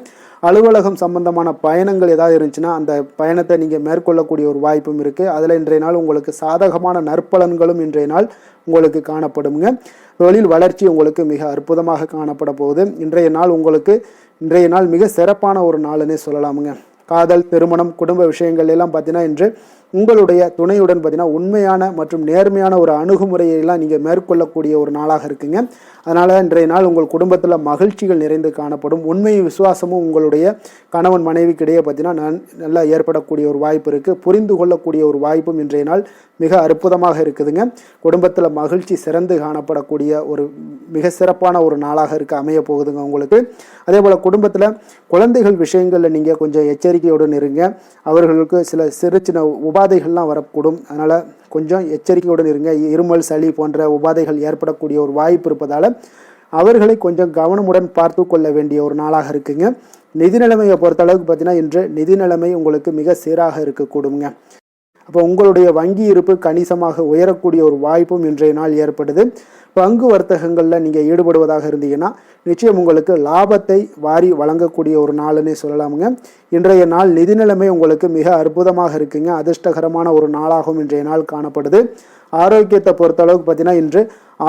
அலுவலகம் சம்பந்தமான பயணங்கள் ஏதாவது இருந்துச்சுன்னா அந்த பயணத்தை நீங்கள் மேற்கொள்ளக்கூடிய ஒரு வாய்ப்பும் இருக்குது. அதில் இன்றைய நாள் உங்களுக்கு சாதகமான நற்பலன்களும் இன்றைய நாள் உங்களுக்கு காணப்படுங்க. தொழில் வளர்ச்சி உங்களுக்கு மிக அற்புதமாக காணப்பட போகுது. இன்றைய நாள் மிக சிறப்பான ஒரு நாளுன்னே சொல்லலாமுங்க. காதல் திருமணம் குடும்ப விஷயங்கள் எல்லாம் பார்த்தீங்கன்னா இன்று உங்களுடைய துணையுடன் பார்த்தீங்கன்னா உண்மையான மற்றும் நேர்மையான ஒரு அணுகுமுறையெல்லாம் நீங்கள் மேற்கொள்ளக்கூடிய ஒரு நாளாக இருக்குங்க. அதனால் இன்றைய நாள் உங்கள் குடும்பத்தில் மகிழ்ச்சிகள் நிறைந்து காணப்படும். உண்மை விசுவாசமும் உங்களுடைய கணவன் மனைவிக்கிடையே பார்த்தீங்கன்னா நல்லா ஏற்படக்கூடிய ஒரு வாய்ப்பு இருக்குது. புரிந்து கொள்ளக்கூடிய ஒரு வாய்ப்பும் இன்றைய நாள் மிக அற்புதமாக இருக்குதுங்க. குடும்பத்தில் மகிழ்ச்சி சிறந்து காணப்படக்கூடிய ஒரு மிக சிறப்பான ஒரு நாளாக அமைய போகுதுங்க உங்களுக்கு. அதே போல் குடும்பத்தில் குழந்தைகள் விஷயங்களில் நீங்கள் கொஞ்சம் எச்சரிக்கையுடன் இருங்க. அவர்களுக்கு சில சிறு சின்ன உபாதைகள்லாம் வரக்கூடும். அதனால் கொஞ்சம் எச்சரிக்கையுடன் இருங்க. இருமல் சளி போன்ற உபாதைகள் ஏற்படக்கூடிய ஒரு வாய்ப்பு இருப்பதால் அவர்களை கொஞ்சம் கவனமுடன் பார்த்து கொள்ள வேண்டிய ஒரு நாளாக இருக்குங்க. நிதி நிலைமையை பொறுத்தளவுக்கு பார்த்தீங்கன்னா இன்று நிதி நிலைமை உங்களுக்கு மிக சீராக இருக்கக்கூடுங்க. அப்போ உங்களுடைய வங்கி இருப்பு கணிசமாக உயரக்கூடிய ஒரு வாய்ப்பும் இன்றைய நாள் ஏற்படுது. பங்கு வர்த்தகங்களில் நீங்கள் ஈடுபடுவதாக இருந்தீங்கன்னா நிச்சயம் உங்களுக்கு லாபத்தை வாரி வழங்கக்கூடிய ஒரு நாளுன்னே சொல்லலாமுங்க. இன்றைய நாள் நிதி நிலைமை உங்களுக்கு மிக அற்புதமாக இருக்குங்க. அதிர்ஷ்டகரமான ஒரு நாளாகவும் இன்றைய நாள் காணப்படுது. ஆரோக்கியத்தை பொறுத்த அளவுக்கு பார்த்தீங்கன்னா இன்று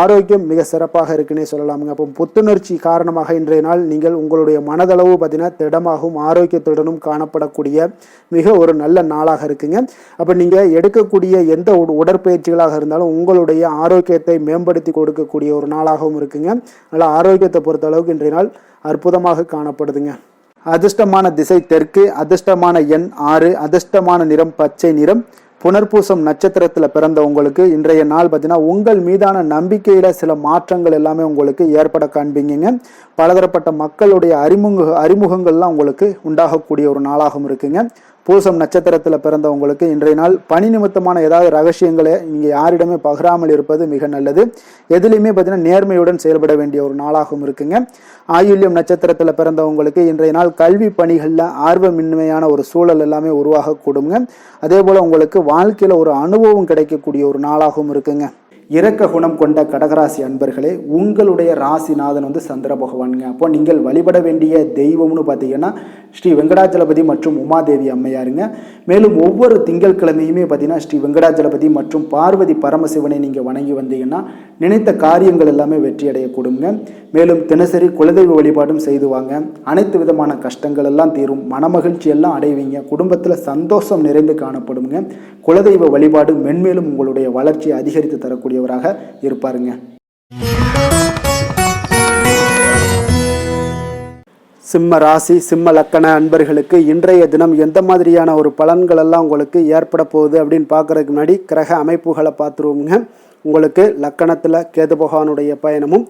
ஆரோக்கியம் மிக சிறப்பாக இருக்குன்னே சொல்லலாமுங்க. அப்போ புத்துணர்ச்சி காரணமாக இன்றைய நாள் நீங்கள் உங்களுடைய மனதளவு பார்த்தீங்கன்னா திடமாகவும் ஆரோக்கியத்துடனும் காணப்படக்கூடிய மிக ஒரு நல்ல நாளாக இருக்குங்க. அப்போ நீங்கள் எடுக்கக்கூடிய எந்த உடற்பயிற்சிகளாக இருந்தாலும் உங்களுடைய ஆரோக்கியத்தை மேம்படுத்தி கொடுக்கக்கூடிய ஒரு நாளாகவும் இருக்குங்க. அதனால் ஆரோக்கியத்தை பொறுத்த அளவுக்கு இன்றைய நாள் அற்புதமாக காணப்படுதுங்க. அதிர்ஷ்டமான திசை தெற்கு, அதிர்ஷ்டமான எண் 6, அதிர்ஷ்டமான நிறம் பச்சை நிறம். புனர்பூசம் நட்சத்திரத்தில் பிறந்த உங்களுக்கு இன்றைய நாள் பார்த்தீங்கன்னா உங்கள் மீதான நம்பிக்கையில சில மாற்றங்கள் எல்லாமே உங்களுக்கு ஏற்பட காண்பீங்க. பலதரப்பட்ட மக்களுடைய அறிமுகங்கள்லாம் உங்களுக்கு உண்டாகக்கூடிய ஒரு நாளாகவும் இருக்குங்க. பூசம் நட்சத்திரத்தில் பிறந்த உங்களுக்கு இன்றைய நாள் பணி நிமித்தமான ஏதாவது ரகசியங்களை நீங்கள் யாரிடமே பகிராமல் இருப்பது மிக நல்லது. எதுலையுமே பார்த்தீங்கன்னா நேர்மையுடன் செயல்பட வேண்டிய ஒரு நாளாகவும் இருக்குங்க. ஆயுள்யம் நட்சத்திரத்தில் பிறந்தவங்களுக்கு இன்றைய நாள் கல்வி பணிகளில் ஆர்வமின்மையான ஒரு சூழல் எல்லாமே உருவாக கூடுங்க. அதே போல் உங்களுக்கு வாழ்க்கையில் ஒரு அனுபவம் கிடைக்கக்கூடிய ஒரு நாளாகவும் இருக்குங்க. இரக்க குணம் கொண்ட கடகராசி அன்பர்களே, உங்களுடைய ராசிநாதன் சந்திர பகவானுங்க. அப்போ நீங்கள் வழிபட வேண்டிய தெய்வம்னு பார்த்தீங்கன்னா ஸ்ரீ வெங்கடாஜலபதி மற்றும் உமாதேவி அம்மையாருங்க. மேலும் ஒவ்வொரு திங்கட்கிழமையுமே பார்த்தீங்கன்னா ஸ்ரீ வெங்கடாஜலபதி மற்றும் பார்வதி பரமசிவனை நீங்கள் வணங்கி வந்தீங்கன்னா நினைத்த காரியங்கள் எல்லாமே வெற்றி அடையக்கூடுங்க. மேலும் தினசரி குலதெய்வ வழிபாடும் செய்து வாங்க. அனைத்து விதமான கஷ்டங்கள் எல்லாம் தீரும், மனமகிழ்ச்சி எல்லாம் அடைவீங்க. குடும்பத்தில் சந்தோஷம் நிறைந்து காணப்படுங்க. குலதெய்வ வழிபாடு மென்மேலும் உங்களுடைய வளர்ச்சியை அதிகரித்து தரக்கூடியவராக இருப்பாருங்க. சிம்ம ராசி சிம்ம லக்கண அன்பர்களுக்கு இன்றைய தினம் எந்த மாதிரியான ஒரு பலன்கள் எல்லாம் உங்களுக்கு ஏற்பட போகுது அப்படின்னு பார்க்கறதுக்கு முன்னாடி கிரக அமைப்புகளை பார்த்துருவோங்க. உங்களுக்கு லக்கணத்தில் கேது பகவானுடைய பயணமும்,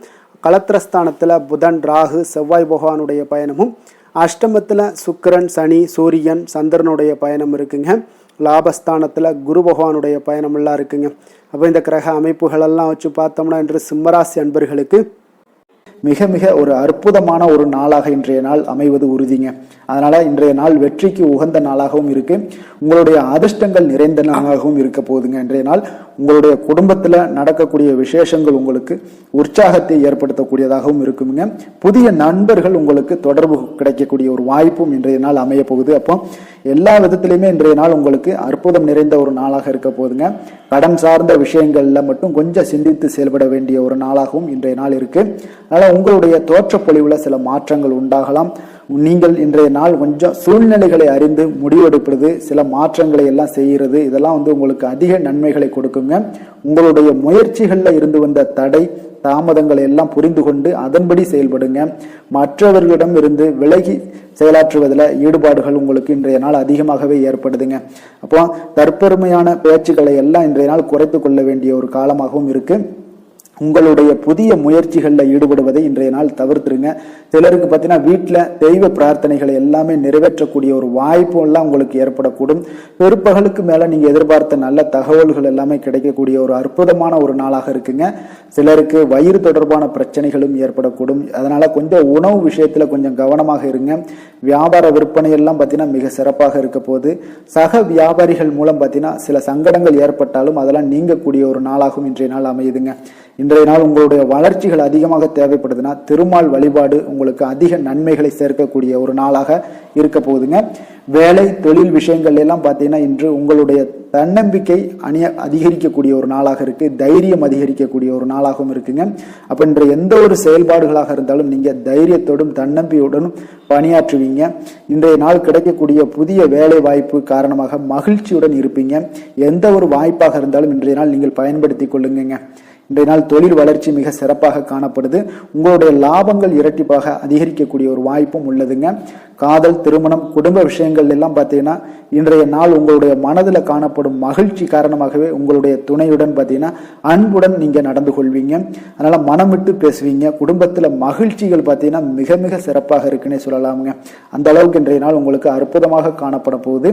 களத்திரஸ்தானத்தில் புதன் ராகு செவ்வாய் பகவானுடைய பயணமும், அஷ்டமத்தில் சுக்கிரன் சனி சூரியன் சந்திரனுடைய பயணம் இருக்குங்க. லாபஸ்தானத்தில் குரு பகவானுடைய பயணமெல்லாம் இருக்குங்க. அப்போ இந்த கிரக அமைப்புகளெல்லாம் வச்சு பார்த்தோம்னா இன்று சிம்மராசி அன்பர்களுக்கு மிக மிக ஒரு அற்புதமான ஒரு நாளாக இன்றைய நாள் அமைவது உறுதிங்க. அதனால இன்றைய நாள் வெற்றிக்கு உகந்த நாளாகவும் இருக்கு. உங்களுடைய அதிர்ஷ்டங்கள் நிறைந்த நாளாகவும் இருக்க போகுதுங்க. இன்றைய நாள் உங்களுடைய குடும்பத்தில் நடக்கக்கூடிய விசேஷங்கள் உங்களுக்கு உற்சாகத்தை ஏற்படுத்தக்கூடியதாகவும் இருக்குங்க. புதிய நண்பர்கள் உங்களுக்கு தொடர்பு கிடைக்கக்கூடிய ஒரு வாய்ப்பும் இன்றைய நாள் அமைய போகுது. அப்போ எல்லா விதத்திலையுமே இன்றைய நாள் உங்களுக்கு அற்புதம் நிறைந்த ஒரு நாளாக இருக்க போகுதுங்க. கடன் சார்ந்த விஷயங்கள்ல மட்டும் கொஞ்சம் சிந்தித்து செயல்பட வேண்டிய ஒரு நாளாகவும் இன்றைய நாள் இருக்கு. அதனால உங்களுடைய தோற்றப்பொழிவுல சில மாற்றங்கள் உண்டாகலாம். நீங்கள் இன்றைய நாள் கொஞ்சம் சூழ்நிலைகளை அறிந்து முடிவெடுப்பது, சில மாற்றங்களை எல்லாம் செய்கிறது, இதெல்லாம் உங்களுக்கு அதிக நன்மைகளை கொடுக்குங்க. உங்களுடைய முயற்சிகள்ல இருந்து வந்த தடை தாமதங்களை எல்லாம் புரிந்து கொண்டு அதன்படி செயல்படுங்க. மற்றவர்களிடம் இருந்து விலகி செயலாற்றுவதில் ஈடுபாடுகள் உங்களுக்கு இன்றைய நாள் அதிகமாகவே ஏற்படுதுங்க. அப்போ தற்பெருமையான பேச்சுக்களை எல்லாம் இன்றைய நாள் குறைத்து கொள்ள வேண்டிய ஒரு காலமாகவும் இருக்கு. உங்களுடைய புதிய முயற்சிகளில் ஈடுபடுவதை இன்றைய நாள் தவிர்த்துருங்க. சிலருக்கு பார்த்தீங்கன்னா வீட்டில் தெய்வ பிரார்த்தனைகளை எல்லாமே நிறைவேற்றக்கூடிய ஒரு வாய்ப்பு எல்லாம் உங்களுக்கு ஏற்படக்கூடும். பிற்பகலுக்கு மேலே நீங்கள் எதிர்பார்த்த நல்ல தகவல்கள் எல்லாமே கிடைக்கக்கூடிய ஒரு அற்புதமான ஒரு நாளாக இருக்குங்க. சிலருக்கு வயிறு தொடர்பான பிரச்சனைகளும் ஏற்படக்கூடும். அதனால கொஞ்சம் உணவு விஷயத்தில் கொஞ்சம் கவனமாக இருங்க. வியாபார விற்பனை எல்லாம் பார்த்தீங்கன்னா மிக சிறப்பாக இருக்க போது. சக வியாபாரிகள் மூலம் பார்த்தீங்கன்னா சில சங்கடங்கள் ஏற்பட்டாலும் அதெல்லாம் நீங்கக்கூடிய ஒரு நாளாகவும் இன்றைய நாள் அமையுதுங்க. இன்றைய நாள் உங்களுடைய வளர்ச்சிகள் அதிகமாக தேவைப்படுதுன்னா திருமால் வழிபாடு உங்களுக்கு அதிக நன்மைகளை சேர்க்கக்கூடிய ஒரு நாளாக இருக்க போகுதுங்க. வேலை தொழில் விஷயங்கள் எல்லாம் பார்த்தீங்கன்னா இன்று உங்களுடைய தன்னம்பிக்கை அதிகரிக்கக்கூடிய ஒரு நாளாக இருக்கு. தைரியம் அதிகரிக்கக்கூடிய ஒரு நாளாகவும் இருக்குங்க. அப்ப இன்று எந்த ஒரு செயல்பாடுகளாக இருந்தாலும் நீங்க தைரியத்தோடும் தன்னம்பிக்கையுடனும் பணியாற்றுவீங்க. இன்றைய நாள் கிடைக்கக்கூடிய புதிய வேலை வாய்ப்பு காரணமாக மகிழ்ச்சியுடன் இருப்பீங்க. எந்த ஒரு வாய்ப்பாக இருந்தாலும் இன்றைய நாள் நீங்கள் பயன்படுத்தி கொள்ளுங்க. இன்றைய நாள் தொழில் வளர்ச்சி மிக சிறப்பாக காணப்படுது. உங்களுடைய லாபங்கள் இரட்டிப்பாக அதிகரிக்கக்கூடிய ஒரு வாய்ப்பும் உள்ளதுங்க. காதல் திருமணம் குடும்ப விஷயங்கள் எல்லாம் பார்த்தீங்கன்னா இன்றைய நாள் உங்களுடைய மனதில் காணப்படும் மகிழ்ச்சி காரணமாகவே உங்களுடைய துணையுடன் பார்த்தீங்கன்னா அன்புடன் நீங்க நடந்து கொள்வீங்க. அதனால மனம் விட்டு பேசுவீங்க. குடும்பத்தில் மகிழ்ச்சிகள் பார்த்தீங்கன்னா மிக மிக சிறப்பாக இருக்குன்னே சொல்லலாமுங்க. அந்த அளவுக்கு இன்றைய நாள் உங்களுக்கு அற்புதமாக காணப்பட போகுது.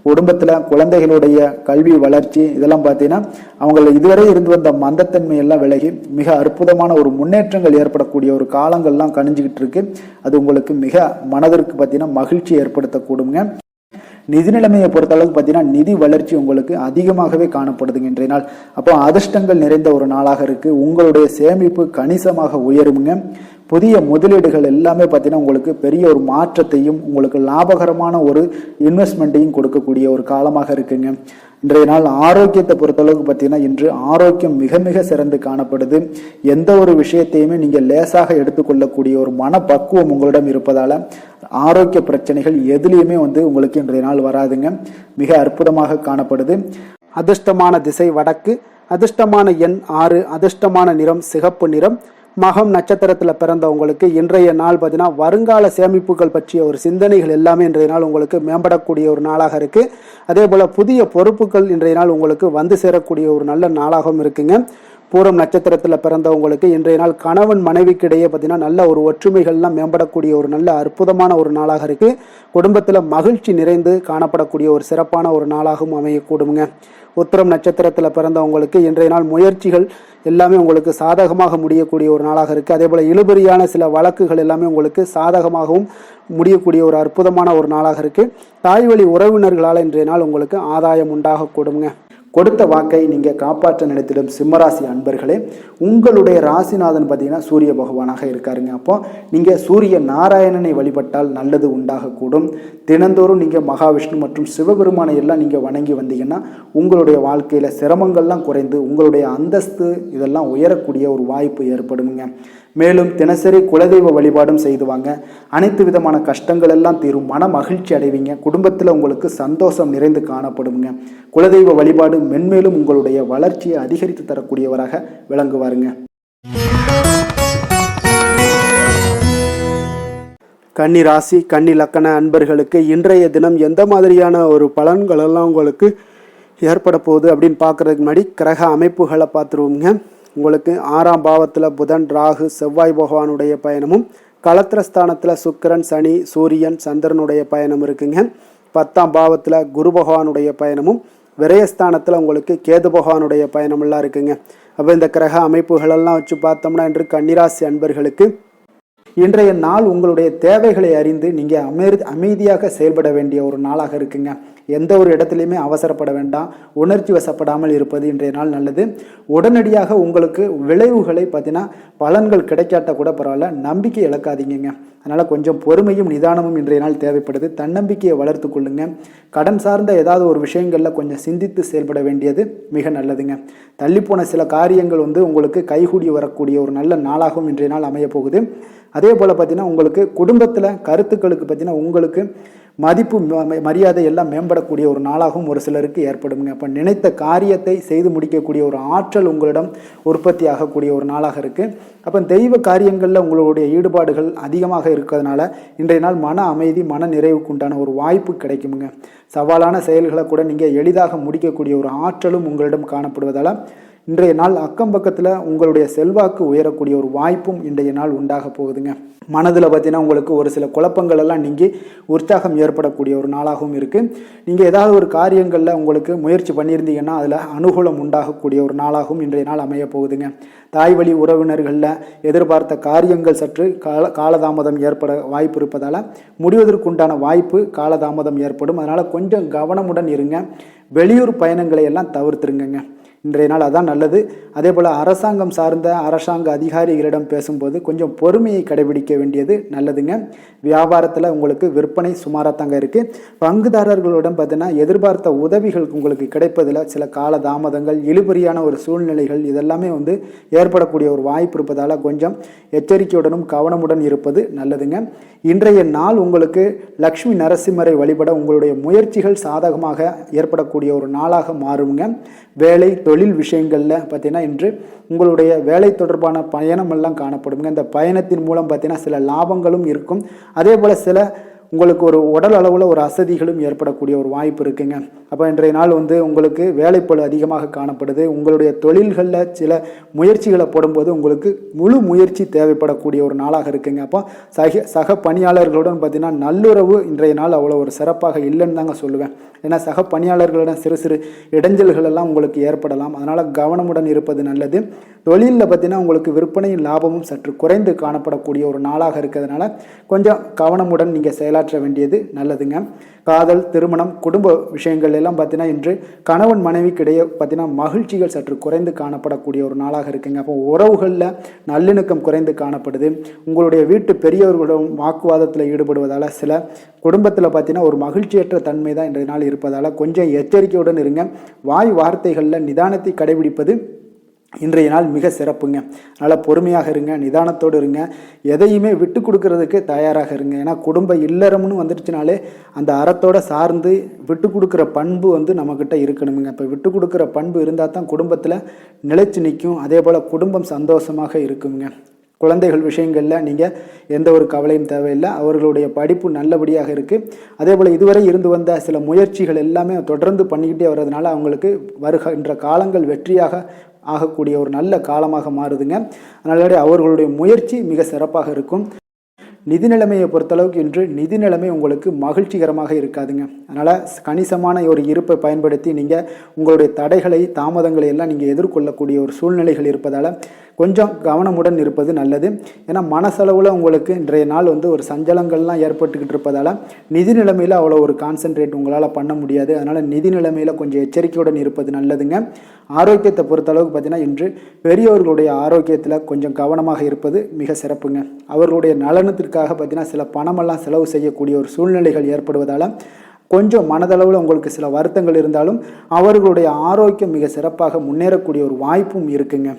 குடும்பத்தில் குழந்தைகளுடைய கல்வி வளர்ச்சி இதெல்லாம் பார்த்தீங்கன்னா அவங்க இதுவரை இருந்து வந்த மந்தத்தன்மை எல்லாம் விலகி மிக அற்புதமான ஒரு முன்னேற்றங்கள் ஏற்படக்கூடிய ஒரு காலங்கள்லாம் கணிஞ்சுக்கிட்டு இருக்கு. அது உங்களுக்கு மிக மனதிற்கு பார்த்தீங்கன்னா மகிழ்ச்சி ஏற்படுத்தக்கூடுங்க. நிதி நிலைமையை பொறுத்த அளவுக்கு பார்த்தீங்கன்னா நிதி வளர்ச்சி உங்களுக்கு அதிகமாகவே காணப்படுதுங்க இன்றைய நாள். அப்போ அதிர்ஷ்டங்கள் நிறைந்த ஒரு நாளாக இருக்கு. உங்களுடைய சேமிப்பு கணிசமாக உயருங்க. புதிய முதலீடுகள் எல்லாமே பார்த்தீங்கன்னா உங்களுக்கு பெரிய ஒரு மாற்றத்தையும் உங்களுக்கு லாபகரமான ஒரு இன்வெஸ்ட்மெண்ட்டையும் கொடுக்கக்கூடிய ஒரு காலமாக இருக்குங்க. இன்றைய நாள் ஆரோக்கியத்தை பொறுத்தளவுக்கு பார்த்தீங்கன்னா இன்று ஆரோக்கியம் மிக மிக சிறந்து காணப்படுது. எந்த ஒரு விஷயத்தையுமே நீங்கள் லேசாக எடுத்துக்கொள்ளக்கூடிய ஒரு மனப்பக்குவம் உங்களிடம் இருப்பதால ஆரோக்கிய பிரச்சனைகள் எதுலேயுமே உங்களுக்கு இன்றைய நாள் வராதுங்க. மிக அற்புதமாக காணப்படுது. அதிர்ஷ்டமான திசை வடக்கு, அதிர்ஷ்டமான எண் 6, அதிர்ஷ்டமான நிறம் சிகப்பு நிறம். மகம் நட்சத்திரத்தில் பிறந்தவங்களுக்கு இன்றைய நாள் பார்த்தீங்கன்னா வருங்கால சேமிப்புகள் பற்றிய ஒரு சிந்தனைகள் எல்லாமே இன்றைய நாள் உங்களுக்கு மேம்படக்கூடிய ஒரு நாளாக இருக்கு. அதே போல புதிய பொறுப்புகள் இன்றைய நாள் உங்களுக்கு வந்து சேரக்கூடிய ஒரு நல்ல நாளாகவும் இருக்குங்க. பூரம் நட்சத்திரத்தில் பிறந்தவங்களுக்கு இன்றைய நாள் கணவன் மனைவிக்கு இடையே பார்த்தீங்கன்னா நல்ல ஒரு ஒற்றுமைகள்லாம் மேம்படக்கூடிய ஒரு நல்ல அற்புதமான ஒரு நாளாக இருக்கு. குடும்பத்தில் மகிழ்ச்சி நிறைந்து காணப்படக்கூடிய ஒரு சிறப்பான ஒரு நாளாகவும் அமையக்கூடுங்க. உத்திரம் நட்சத்திரத்தில் பிறந்தவங்களுக்கு இன்றைய நாள் முயற்சிகள் எல்லாமே உங்களுக்கு சாதகமாக முடியக்கூடிய ஒரு நாளாக இருக்கு. அதே போல இழுபறியான சில வழக்குகள் எல்லாமே உங்களுக்கு சாதகமாகவும் முடியக்கூடிய ஒரு அற்புதமான ஒரு நாளாக இருக்கு. தாய் வழி உறவினர்களால் இன்றைய நாள் உங்களுக்கு ஆதாயம் உண்டாகக்கூடுங்க. கொடுத்த வாக்கை நீங்கள் காப்பாற்ற நினைத்திடும் சிம்மராசி அன்பர்களே, உங்களுடைய ராசிநாதன் பார்த்தீங்கன்னா சூரிய பகவானாக இருக்காருங்க. அப்போ நீங்கள் சூரிய நாராயணனை வழிபட்டால் நல்லது உண்டாகக்கூடும். தினந்தோறும் நீங்கள் மகாவிஷ்ணு மற்றும் சிவபெருமானை எல்லாம் நீங்கள் வணங்கி வந்தீங்கன்னா உங்களுடைய வாழ்க்கையில் சிரமங்கள்லாம் குறைந்து உங்களுடைய அந்தஸ்து இதெல்லாம் உயரக்கூடிய ஒரு வாய்ப்பு ஏற்படுங்க. மேலும் தினசரி குலதெய்வ வழிபாடும் செய்துவாங்க. அனைத்து விதமான கஷ்டங்கள் எல்லாம் தீரும். மன மகிழ்ச்சி அடைவீங்க. குடும்பத்தில் உங்களுக்கு சந்தோஷம் நிறைந்து காணப்படுங்க. குலதெய்வ வழிபாடு மென்மேலும் உங்களுடைய வளர்ச்சியை அதிகரித்து தரக்கூடியவராக விளங்குவாருங்க. கன்னி ராசி கன்னி லக்கண அன்பர்களுக்கு இன்றைய தினம் எந்த மாதிரியான ஒரு பலன்கள் எல்லாம் உங்களுக்கு ஏற்பட போகுது அப்படின்னு பார்க்கறதுக்கு முன்னாடி கிரக அமைப்புகளை பார்த்துருவோங்க. உங்களுக்கு 6ஆம் பாவத்தில் புதன், ராகு, செவ்வாய் பகவானுடைய பயணமும், களத்திரஸ்தானத்தில் சுக்கிரன், சனி, சூரியன், சந்திரனுடைய பயணம் இருக்குங்க. 10ஆம் பாவத்தில் குரு பகவானுடைய பயணமும், விரயஸ்தானத்தில் உங்களுக்கு கேது பகவானுடைய பயணமெல்லாம் இருக்குங்க. அப்போ இந்த கிரக அமைப்புகளெல்லாம் வச்சு பார்த்தோம்னா இன்று கன்னிராசி அன்பர்களுக்கு இன்றைய நாள் உங்களுடைய தேவைகளை அறிந்து நீங்கள் அமைதியாக செயல்பட வேண்டிய ஒரு நாளாக இருக்குங்க. எந்த ஒரு இடத்துலையுமே அவசரப்பட வேண்டாம். உணர்ச்சி வசப்படாமல் இருப்பது இன்றைய நாள் நல்லது. உடனடியாக உங்களுக்கு விளைவுகளை பார்த்தீங்கன்னா பலன்கள் கிடைக்காட்ட கூட பரவாயில்ல, நம்பிக்கை இழக்காதீங்க. அதனால் கொஞ்சம் பொறுமையும் நிதானமும் இன்றைய நாள் தேவைப்படுது. தன்னம்பிக்கையை வளர்த்து கொள்ளுங்க. கடன் சார்ந்த ஏதாவது ஒரு விஷயங்களில் கொஞ்சம் சிந்தித்து செயல்பட வேண்டியது மிக நல்லதுங்க. தள்ளிப்போன சில காரியங்கள் உங்களுக்கு கைகூடி வரக்கூடிய ஒரு நல்ல நாளாகவும் இன்றைய நாள் அமைய போகுது. அதே போல் பார்த்தீங்கன்னா உங்களுக்கு குடும்பத்தில் கருத்துக்களுக்கு பார்த்தீங்கன்னா உங்களுக்கு மதிப்பு மரியாதை எல்லாம் மேம்படக்கூடிய ஒரு நாளாகவும் ஒரு சிலருக்கு ஏற்படுங்க. அப்போ நினைத்த காரியத்தை செய்து முடிக்கக்கூடிய ஒரு ஆற்றல் உங்களிடம் உற்பத்தி ஆகக்கூடிய ஒரு நாளாக இருக்குது. அப்போ தெய்வ காரியங்களில் உங்களுடைய ஈடுபாடுகள் அதிகமாக இருக்கிறதுனால இன்றைய நாள் மன அமைதி, மன நிறைவுக்கு உண்டான ஒரு வாய்ப்பு கிடைக்குமுங்க. சவாலான செயல்களை கூட நீங்கள் எளிதாக முடிக்கக்கூடிய ஒரு ஆற்றலும் உங்களிடம் காணப்படுவதால் இன்றைய நாள் அக்கம் பக்கத்தில் உங்களுடைய செல்வாக்கு உயரக்கூடிய ஒரு வாய்ப்பும் இன்றைய நாள் உண்டாக போகுதுங்க. மனதில் பார்த்தீங்கன்னா உங்களுக்கு ஒரு சில குழப்பங்கள் எல்லாம் நீங்கி உற்சாகம் ஏற்படக்கூடிய ஒரு நாளாகவும் இருக்குது. நீங்கள் ஏதாவது ஒரு காரியங்களில் உங்களுக்கு முயற்சி பண்ணியிருந்தீங்கன்னா அதில் அனுகூலம் உண்டாகக்கூடிய ஒரு நாளாகவும் இன்றைய நாள் அமைய போகுதுங்க. தாய் வழி உறவினர்களில் எதிர்பார்த்த காரியங்கள் சற்று காலதாமதம் ஏற்பட வாய்ப்பு இருப்பதால் முடிவதற்குண்டான வாய்ப்பு காலதாமதம் ஏற்படும். அதனால் கொஞ்சம் கவனமுடன் இருங்க. வெளியூர் பயணங்களை எல்லாம் தவிர்த்துருங்க. இன்றைய நாள் அதான் நல்லது. அதே போல் அரசாங்கம் சார்ந்த அரசாங்க அதிகாரிகளிடம் பேசும்போது கொஞ்சம் பொறுமையை கடைபிடிக்க வேண்டியது நல்லதுங்க. வியாபாரத்தில் உங்களுக்கு விற்பனை சுமாராக தாங்க இருக்குது. பங்குதாரர்களிடம் பார்த்தீங்கன்னா எதிர்பார்த்த உதவிகள் உங்களுக்கு கிடைப்பதில் சில கால தாமதங்கள், இழுபறியான ஒரு சூழ்நிலைகள் இதெல்லாமே ஏற்படக்கூடிய ஒரு வாய்ப்பு இருப்பதால் கொஞ்சம் எச்சரிக்கையுடனும் கவனமுடன் இருப்பது நல்லதுங்க. இன்றைய நாள் உங்களுக்கு லக்ஷ்மி நரசிம்மரை வழிபட உங்களுடைய முயற்சிகள் சாதகமாக ஏற்படக்கூடிய ஒரு நாளாக மாறுங்க. வேலை தொழில் விஷயங்களில் பார்த்தீங்கன்னா இன்று உங்களுடைய வேலை தொடர்பான பயணம் எல்லாம் காணப்படுங்க. இந்த பயணத்தின் மூலம் பார்த்தீங்கன்னா சில லாபங்களும் இருக்கும். அதே போல் சில உங்களுக்கு ஒரு உடல் அளவில் ஒரு அசதிகளும் ஏற்படக்கூடிய ஒரு வாய்ப்பு இருக்குங்க. அப்போ இன்றைய நாள் உங்களுக்கு வேலைப்பளு அதிகமாக காணப்படுது. உங்களுடைய தொழில்களில் சில முயற்சிகளை போடும்போது உங்களுக்கு முழு முயற்சி தேவைப்படக்கூடிய ஒரு நாளாக இருக்குங்க. அப்போ சக பணியாளர்களுடன் பார்த்தீங்கன்னா நல்லுறவு இன்றைய நாள் அவ்வளோ ஒரு சிறப்பாக இல்லைன்னு தாங்க சொல்லுவேன். ஏன்னா சக பணியாளர்களிடம் சிறு சிறு இடைஞ்சல்கள் எல்லாம் உங்களுக்கு ஏற்படலாம். அதனால் கவனமுடன் இருப்பது நல்லது. தொழிலில் பார்த்தீங்கன்னா உங்களுக்கு விற்பனையும் லாபமும் சற்று குறைந்து காணப்படக்கூடிய ஒரு நாளாக இருக்கிறதுனால கொஞ்சம் கவனமுடன் நீங்கள் செயலாற்ற செயலாற்ற வேண்டியது நல்லதுங்க. காதல், திருமணம், குடும்ப விஷயங்கள் எல்லாம் பார்த்தீங்கன்னா இன்று கணவன் மனைவிக்கிடையே பார்த்தீங்கன்னா மகிழ்ச்சிகள் சற்று குறைந்து காணப்படக்கூடிய ஒரு நாளாக இருக்குங்க. அப்போ உறவுகளில் நல்லிணக்கம் குறைந்து காணப்படுது. உங்களுடைய வீட்டு பெரியவர்களிடம் வாக்குவாதத்தில் ஈடுபடுவதால் சில குடும்பத்தில் பார்த்தீங்கன்னா ஒரு மகிழ்ச்சியற்ற தன்மை தான் இன்றைய நாள் இருப்பதால் கொஞ்சம் எச்சரிக்கையுடன் இருங்க. வாய் வார்த்தைகளில் நிதானத்தை கடைபிடிப்பது இன்றைய நாள் மிக சிறப்புங்க. அதனால் பொறுமையாக இருங்க, நிதானத்தோடு இருங்க, எதையுமே விட்டு கொடுக்கறதுக்கு தயாராக இருங்க. ஏன்னா குடும்ப இல்லறம்னு வந்துடுச்சுனாலே அந்த அறத்தோடு சார்ந்து விட்டு கொடுக்குற பண்பு நம்மக்கிட்ட இருக்கணுமுங்க. இப்போ விட்டு கொடுக்குற பண்பு இருந்தால் தான் குடும்பத்தில் நிலைச்சு நிற்கும். அதே போல் குடும்பம் சந்தோஷமாக இருக்குங்க. குழந்தைகள் விஷயங்களில் நீங்கள் எந்த ஒரு கவலையும் தேவையில்லை. அவர்களுடைய படிப்பு நல்லபடியாக இருக்குது. அதே போல் இதுவரை இருந்து வந்த சில முயற்சிகள் எல்லாமே தொடர்ந்து பண்ணிக்கிட்டே வர்றதுனால அவங்களுக்கு வருகின்ற காலங்கள் வெற்றியாக ஆகக்கூடிய ஒரு நல்ல காலமாக மாறுதுங்க. அதனால அவர்களுடைய முயற்சி மிக சிறப்பாக இருக்கும். நிதி நிலைமையை பொறுத்தளவுக்கு இன்று நிதி நிலைமை உங்களுக்கு மகிழ்ச்சிகரமாக இருக்காதுங்க. அதனால் கணிசமான ஒரு இருப்பை பயன்படுத்தி நீங்கள் உங்களுடைய தடைகளை, தாமதங்களை எல்லாம் நீங்கள் எதிர்கொள்ளக்கூடிய ஒரு சூழ்நிலைகள் இருப்பதால் கொஞ்சம் கவனமுடன் இருப்பது நல்லது. ஏன்னா மனசளவில் உங்களுக்கு இன்றைய நாள் ஒரு சஞ்சலங்கள்லாம் ஏற்பட்டுக்கிட்டு இருப்பதால் நிதி நிலைமையில் அவ்வளோ ஒரு கான்சன்ட்ரேட் உங்களால் பண்ண முடியாது. அதனால் நிதி நிலைமையில் கொஞ்சம் எச்சரிக்கையுடன் இருப்பது நல்லதுங்க. ஆரோக்கியத்தை பொறுத்தளவுக்கு பார்த்தீங்கன்னா இன்று பெரியவர்களுடைய ஆரோக்கியத்தில் கொஞ்சம் கவனமாக இருப்பது மிக சிறப்புங்க. அவர்களுடைய நலனத்திற்காக பார்த்தீங்கன்னா சில பணமெல்லாம் செலவு செய்யக்கூடிய ஒரு சூழ்நிலைகள் ஏற்படுவதால் கொஞ்சம் மனதளவில் உங்களுக்கு சில வருத்தங்கள் இருந்தாலும் அவர்களுடைய ஆரோக்கியம் மிக சிறப்பாக முன்னேறக்கூடிய ஒரு வாய்ப்பும் இருக்குங்க.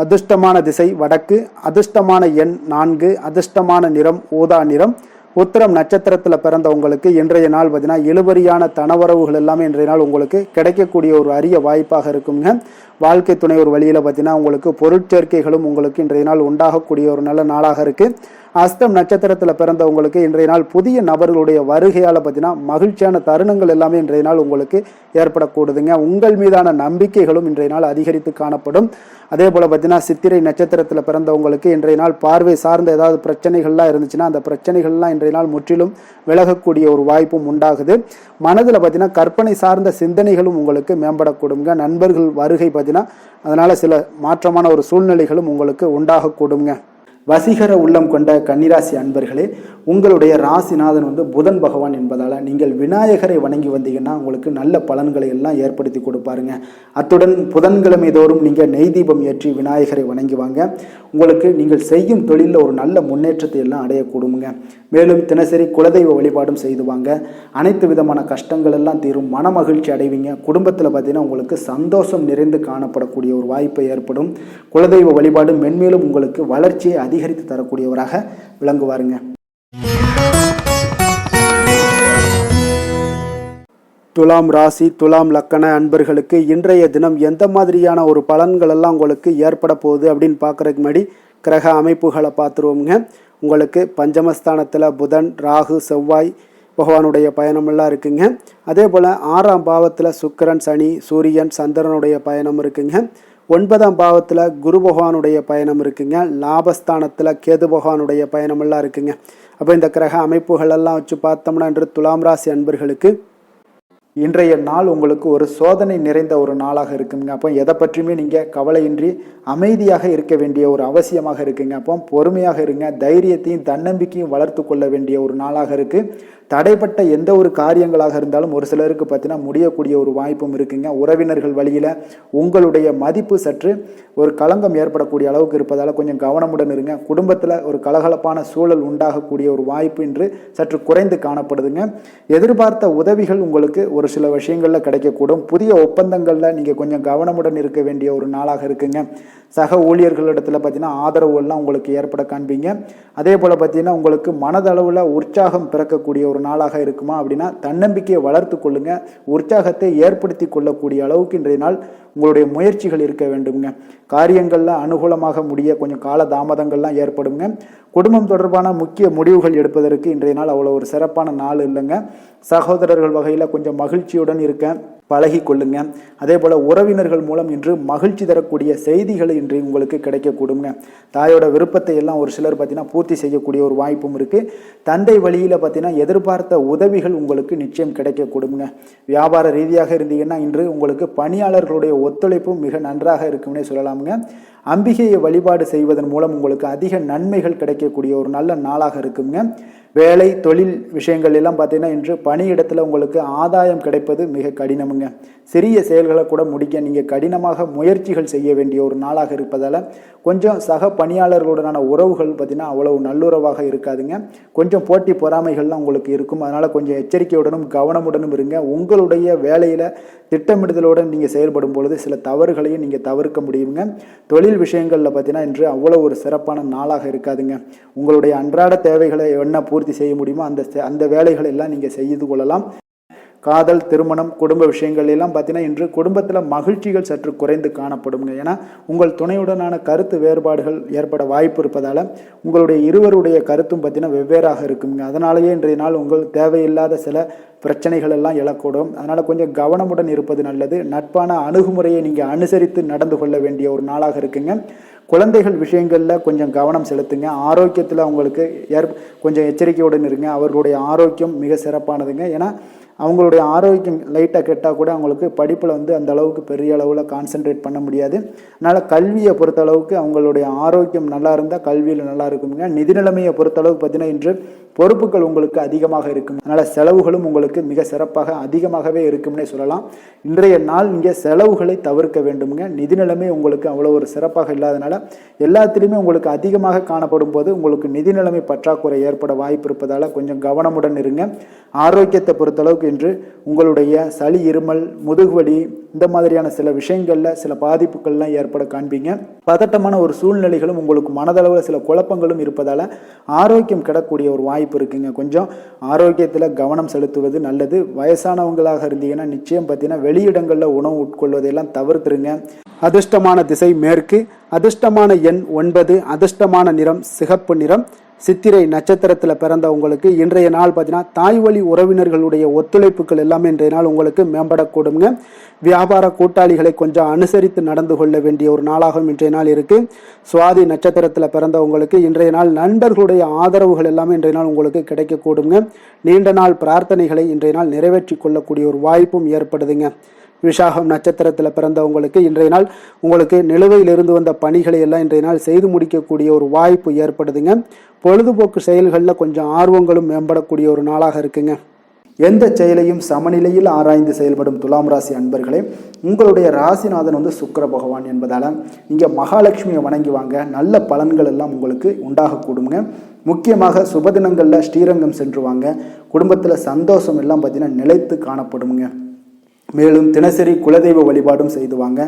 அதிர்ஷ்டமான திசை வடக்கு, அதிர்ஷ்டமான எண் 4, அதிர்ஷ்டமான நிறம் ஊதா நிறம். உத்திரம் நட்சத்திரத்தில் பிறந்தவங்களுக்கு இன்றைய நாள் பார்த்தீங்கன்னா இழுபறியான தனவரவுகள் எல்லாமே இன்றைய நாள் உங்களுக்கு கிடைக்கக்கூடிய ஒரு அரிய வாய்ப்பாக இருக்குங்க. வாழ்க்கை துணை ஒரு வழியில் பார்த்தீங்கன்னா உங்களுக்கு பொருட்சேர்க்கைகளும் உங்களுக்கு இன்றைய நாள் உண்டாகக்கூடிய ஒரு நல்ல நாளாக இருக்குது. அஸ்தம் நட்சத்திரத்தில் பிறந்தவங்களுக்கு இன்றைய நாள் புதிய நபர்களுடைய வருகையால் பார்த்தீங்கன்னா மகிழ்ச்சியான தருணங்கள் எல்லாமே இன்றைய நாள் உங்களுக்கு ஏற்படக்கூடுதுங்க. உங்கள் மீதான நம்பிக்கைகளும் இன்றைய நாள் அதிகரித்து காணப்படும். அதே போல் பார்த்தீங்கன்னா சித்திரை நட்சத்திரத்தில் பிறந்தவங்களுக்கு இன்றைய நாள் பார்வை சார்ந்த ஏதாவது பிரச்சனைகள்லாம் இருந்துச்சுன்னா அந்த பிரச்சனைகள்லாம் இன்றைய நாள் முற்றிலும் விலகக்கூடிய ஒரு வாய்ப்பும் உண்டாகுது. மனதில் பார்த்தீங்கன்னா கற்பனை சார்ந்த சிந்தனைகளும் உங்களுக்கு மேம்படக்கூடுங்க. நண்பர்கள் வருகை பார்த்தீங்கன்னா அதனால் சில மாற்றமான ஒரு சூழ்நிலைகளும் உங்களுக்கு உண்டாகக்கூடுங்க. வசீகர உள்ளம் கொண்ட கன்னிராசி அன்பர்களே, உங்களுடைய ராசிநாதன் புதன் பகவான் என்பதால் நீங்கள் விநாயகரை வணங்கி வந்தீங்கன்னா உங்களுக்கு நல்ல பலன்களை எல்லாம் ஏற்படுத்தி கொடுப்பாருங்க. அத்துடன் புதன்கிழமை தோறும் நீங்கள் நெய் தீபம் ஏற்றி விநாயகரை வணங்கி வாங்க. உங்களுக்கு நீங்கள் செய்யும் தொழிலில் ஒரு நல்ல முன்னேற்றத்தை எல்லாம் அடையக்கூடுங்க. மேலும் தினசரி குலதெய்வ வழிபாடும் செய்து வாங்க. அனைத்து விதமான கஷ்டங்கள் எல்லாம் தீரும், மன மகிழ்ச்சி அடைவீங்க. குடும்பத்தில் பார்த்தீங்கன்னா உங்களுக்கு சந்தோஷம் நிறைந்து காணப்படக்கூடிய ஒரு வாய்ப்பு ஏற்படும். குலதெய்வ வழிபாடு மென்மேலும் உங்களுக்கு வளர்ச்சியை அதிகரித்து தரக்கூடியவராக விளங்குவாருங்க. துலாம் ராசி, துலாம் லக்கண அன்பர்களுக்கு இன்றைய தினம் எந்த மாதிரியான ஒரு பலன்கள் எல்லாம் உங்களுக்கு ஏற்பட போகுது அப்படின்னு பார்க்குறதுக்கு முன்னாடி கிரக அமைப்புகளை பார்த்துருவோங்க. உங்களுக்கு பஞ்சமஸ்தானத்தில் புதன், ராகு, செவ்வாய் பகவானுடைய பயணமெல்லாம் இருக்குங்க. அதே போல் 6ஆம் பாவத்தில் சுக்கிரன், சனி, சூரியன், சந்திரனுடைய பயணம் இருக்குங்க. 9ஆம் பாவத்தில் குரு பகவானுடைய பயணம் இருக்குங்க. லாபஸ்தானத்தில் கேது பகவானுடைய பயணமெல்லாம் இருக்குங்க. அப்போ இந்த கிரக அமைப்புகளெல்லாம் வச்சு பார்த்தோம்னா இன்று துலாம் ராசி அன்பர்களுக்கு இன்றைய நாள் உங்களுக்கு ஒரு சோதனை நிறைந்த ஒரு நாளாக இருக்குங்க. அப்போ எதை பற்றியுமே நீங்கள் கவலையின்றி அமைதியாக இருக்க வேண்டிய ஒரு அவசியமாக இருக்குங்க. அப்போ பொறுமையாக இருங்க. தைரியத்தையும் தன்னம்பிக்கையும் வளர்த்து கொள்ள வேண்டிய ஒரு நாளாக இருக்குது. தடைப்பட்ட எந்த ஒரு காரியங்களாக இருந்தாலும் ஒரு சிலருக்கு பார்த்தீங்கன்னா முடியக்கூடிய ஒரு வாய்ப்பும் இருக்குங்க. உறவினர்கள் வழியில் உங்களுடைய மதிப்பு சற்று ஒரு களங்கம் ஏற்படக்கூடிய அளவுக்கு இருப்பதால் கொஞ்சம் கவனமுடன் இருங்க. குடும்பத்தில் ஒரு கலகலப்பான சூழல் உண்டாகக்கூடிய ஒரு வாய்ப்பு இன்று சற்று குறைந்து காணப்படுதுங்க. எதிர்பார்த்த உதவிகள் உங்களுக்கு ஒரு சில விஷயங்களில் கிடைக்கக்கூடும். புதிய ஒப்பந்தங்களில் நீங்கள் கொஞ்சம் கவனமுடன் இருக்க வேண்டிய ஒரு நாளாக இருக்குங்க. சக ஊழியர்களிடத்தில் பார்த்தீங்கன்னா ஆதரவுகள்லாம் உங்களுக்கு ஏற்பட காண்பீங்க. அதே போல் பார்த்தீங்கன்னா உங்களுக்கு மனதளவில் உற்சாகம் பிறக்கக்கூடிய ஒரு நாளாக இருக்குமா அப்படின்னா தன்னம்பிக்கையை வளர்த்து கொள்ளுங்க. உற்சாகத்தை ஏற்படுத்தி கொள்ளக்கூடிய அளவுக்கு இன்றைய நாள் உங்களுடைய முயற்சிகள் இருக்க வேண்டுங்க. காரியங்களில் அனுகூலமாக முடிய கொஞ்சம் கால தாமதங்கள்லாம் ஏற்படுங்க. குடும்பம் தொடர்பான முக்கிய முடிவுகள் எடுப்பதற்கு இன்றைய நாள் அவ்வளோ ஒரு சிறப்பான நாள் இல்லைங்க. சகோதரர்கள் வகையில் கொஞ்சம் மகிழ்ச்சியுடன் இருக்க பழகி கொள்ளுங்க. அதே போல் உறவினர்கள் மூலம் இன்று மகிழ்ச்சி தரக்கூடிய செய்திகள் இன்று உங்களுக்கு கிடைக்கக்கூடுங்க. தாயோட விருப்பத்தை எல்லாம் ஒரு சிலர் பார்த்தீங்கன்னா பூர்த்தி செய்யக்கூடிய ஒரு வாய்ப்பும் இருக்குது. தந்தை வழியில் பார்த்தீங்கன்னா எதிர்பார்த்த உதவிகள் உங்களுக்கு நிச்சயம் கிடைக்கக்கூடுங்க. வியாபார ரீதியாக இருந்தீங்கன்னா இன்று உங்களுக்கு பணியாளர்களுடைய ஒத்துழைப்பும் மிக நன்றாக இருக்கும்னே சொல்லலாமுங்க. அம்பிகையை வழிபாடு செய்வதன் மூலம் உங்களுக்கு அதிக நன்மைகள் கிடைக்கக்கூடிய ஒரு நல்ல நாளாக இருக்குங்க. வேலை தொழில் விஷயங்கள் எல்லாம் பார்த்தீங்கன்னா இன்று பணியிடத்தில் உங்களுக்கு ஆதாயம் கிடைப்பது மிக கடினமுங்க. சிறிய செயல்களை கூட முடிக்க நீங்கள் கடினமாக முயற்சிகள் செய்ய வேண்டிய ஒரு நாளாக இருப்பதால் கொஞ்சம் சக பணியாளர்களுடனான உறவுகள் பார்த்தீங்கன்னா அவ்வளவு நல்லுறவாக இருக்காதுங்க. கொஞ்சம் போட்டி பொறாமைகள்லாம் உங்களுக்கு இருக்கும். அதனால் கொஞ்சம் எச்சரிக்கையுடனும் கவனமுடனும் இருங்க. உங்களுடைய வேலையில் திட்டமிடுதலுடன் நீங்கள் செயல்படும் பொழுது சில தவறுகளையும் நீங்கள் தவிர்க்க முடியுங்க. தொழில் விஷயங்களில் பார்த்தீங்கன்னா இன்று அவ்வளோ ஒரு சிறப்பான நாளாக இருக்காதுங்க. உங்களுடைய அன்றாட தேவைகளை என்ன பூர்த்தி செய்ய முடியுமோ அந்த வேலைகளை எல்லாம் நீங்கள் செய்து கொள்ளலாம். காதல், திருமணம், குடும்ப விஷயங்கள் எல்லாம் பார்த்தீங்கன்னா இன்று குடும்பத்தில் மகிழ்ச்சிகள் சற்று குறைந்து காணப்படுங்க. ஏன்னா உங்கள் துணையுடனான கருத்து வேறுபாடுகள் ஏற்பட வாய்ப்பு இருப்பதால் உங்களுடைய இருவருடைய கருத்தும் பார்த்தீங்கன்னா வெவ்வேறாக இருக்குங்க. அதனாலேயே இன்றைய நாள் உங்கள் தேவையில்லாத சில பிரச்சனைகள் எல்லாம் எழக்கூடும். அதனால் கொஞ்சம் கவனமுடன் இருப்பது நல்லது. நட்பான அணுகுமுறையை நீங்கள் அனுசரித்து நடந்து கொள்ள வேண்டிய ஒரு நாளாக இருக்குங்க. குழந்தைகள் விஷயங்களில் கொஞ்சம் கவனம் செலுத்துங்க. ஆரோக்கியத்தில் அவங்களுக்கு கொஞ்சம் எச்சரிக்கையுடன் இருங்க. அவர்களுடைய ஆரோக்கியம் மிக சிறப்பானதுங்க. ஏன்னா அவங்களுடைய ஆரோக்கியம் லைட்டாக கெட்டால் கூட அவங்களுக்கு படிப்பில் அந்த அளவுக்கு பெரிய அளவில் கான்சென்ட்ரேட் பண்ண முடியாது. அதனால் கல்வியை பொறுத்த அளவுக்கு அவங்களுடைய ஆரோக்கியம் நல்லா இருந்தால் கல்வியில் நல்லா இருக்குங்க. நிதி நிலைமையை பொறுத்த அளவுக்கு பார்த்தீங்கன்னா இன்று பொறுப்புகள் உங்களுக்கு அதிகமாக இருக்கும். அதனால் செலவுகளும் உங்களுக்கு மிக சிறப்பாக அதிகமாகவே இருக்கும்னே சொல்லலாம். இன்றைய நாள் நீங்கள் செலவுகளை தவிர்க்க வேண்டுமுங்க. நிதி நிலைமை உங்களுக்கு அவ்வளோ ஒரு சிறப்பாக இல்லாதனால எல்லாத்திலையுமே உங்களுக்கு அதிகமாக காணப்படும் போது உங்களுக்கு நிதி நிலைமை பற்றாக்குறை ஏற்பட வாய்ப்பு இருப்பதால் கொஞ்சம் கவனமுடன் இருங்க. ஆரோக்கியத்தை பொறுத்தளவுக்கு இன்று உங்களுடைய சளி, இருமல், முதுகுவலி இந்த மாதிரியான சில விஷயங்களில் சில பாதிப்புகள்லாம் ஏற்பட காண்பீங்க. பதட்டமான ஒரு சூழ்நிலைகளும் உங்களுக்கு மனதளவில் சில குழப்பங்களும் இருப்பதால் ஆரோக்கியம் கிடக்கூடிய ஒரு வாய்ப்பு இருக்குங்க. கொஞ்சம் ஆரோக்கியத்தில் கவனம் செலுத்துவது நல்லது. வயசானவங்களாக இருந்தீங்கன்னா நிச்சயம் பார்த்தீங்கன்னா வெளியிடங்களில் உணவு உட்கொள்வதையெல்லாம் தவிர்த்துருங்க. அதிர்ஷ்டமான திசை மேற்கு, அதிர்ஷ்டமான எண் 9, அதிர்ஷ்டமான நிறம் சிகப்பு நிறம். சித்திரை நட்சத்திரத்தில் பிறந்த உங்களுக்கு இன்றைய நாள் பார்த்தீங்கன்னா தாய் வழி உறவினர்களுடைய ஒத்துழைப்புகள் எல்லாமே இன்றைய நாள் உங்களுக்கு மேம்படக்கூடுங்க. வியாபார கூட்டாளிகளை கொஞ்சம் அனுசரித்து நடந்து கொள்ள வேண்டிய ஒரு நாளாகவும் இன்றைய நாள் இருக்கு. சுவாதி நட்சத்திரத்தில் பிறந்த உங்களுக்கு இன்றைய நாள் நண்பர்களுடைய ஆதரவுகள் எல்லாமே இன்றைய நாள் உங்களுக்கு கிடைக்கக்கூடுங்க. நீண்ட நாள் பிரார்த்தனைகளை இன்றைய நாள் நிறைவேற்றி கொள்ளக்கூடிய ஒரு வாய்ப்பும் ஏற்படுதுங்க. விசாகம் நட்சத்திரத்தில் பிறந்தவங்களுக்கு இன்றைய நாள் உங்களுக்கு நிலுவையிலிருந்து வந்த பணிகளை எல்லாம் இன்றைய நாள் செய்து முடிக்கக்கூடிய ஒரு வாய்ப்பு ஏற்படுதுங்க. பொழுதுபோக்கு செயல்களில் கொஞ்சம் ஆர்வங்களும் மேம்படக்கூடிய ஒரு நாளாக இருக்குங்க. எந்த செயலையும் சமநிலையில் ஆராய்ந்து செயல்படும் துலாம் ராசி அன்பர்களே, உங்களுடைய ராசிநாதன் சுக்கிர பகவான் என்பதால் நீங்கள் மகாலட்சுமியை வணங்கி வாங்க. நல்ல பலன்கள் எல்லாம் உங்களுக்கு உண்டாகக்கூடுங்க. முக்கியமாக சுபதினங்களில் ஸ்ரீரங்கம் சென்று வாங்க. குடும்பத்தில் சந்தோஷம் எல்லாம் பார்த்தீங்கன்னா நிலைத்து காணப்படுங்க. மேலும் தினசரி குலதெய்வ வழிபாடும் செய்துவாங்க.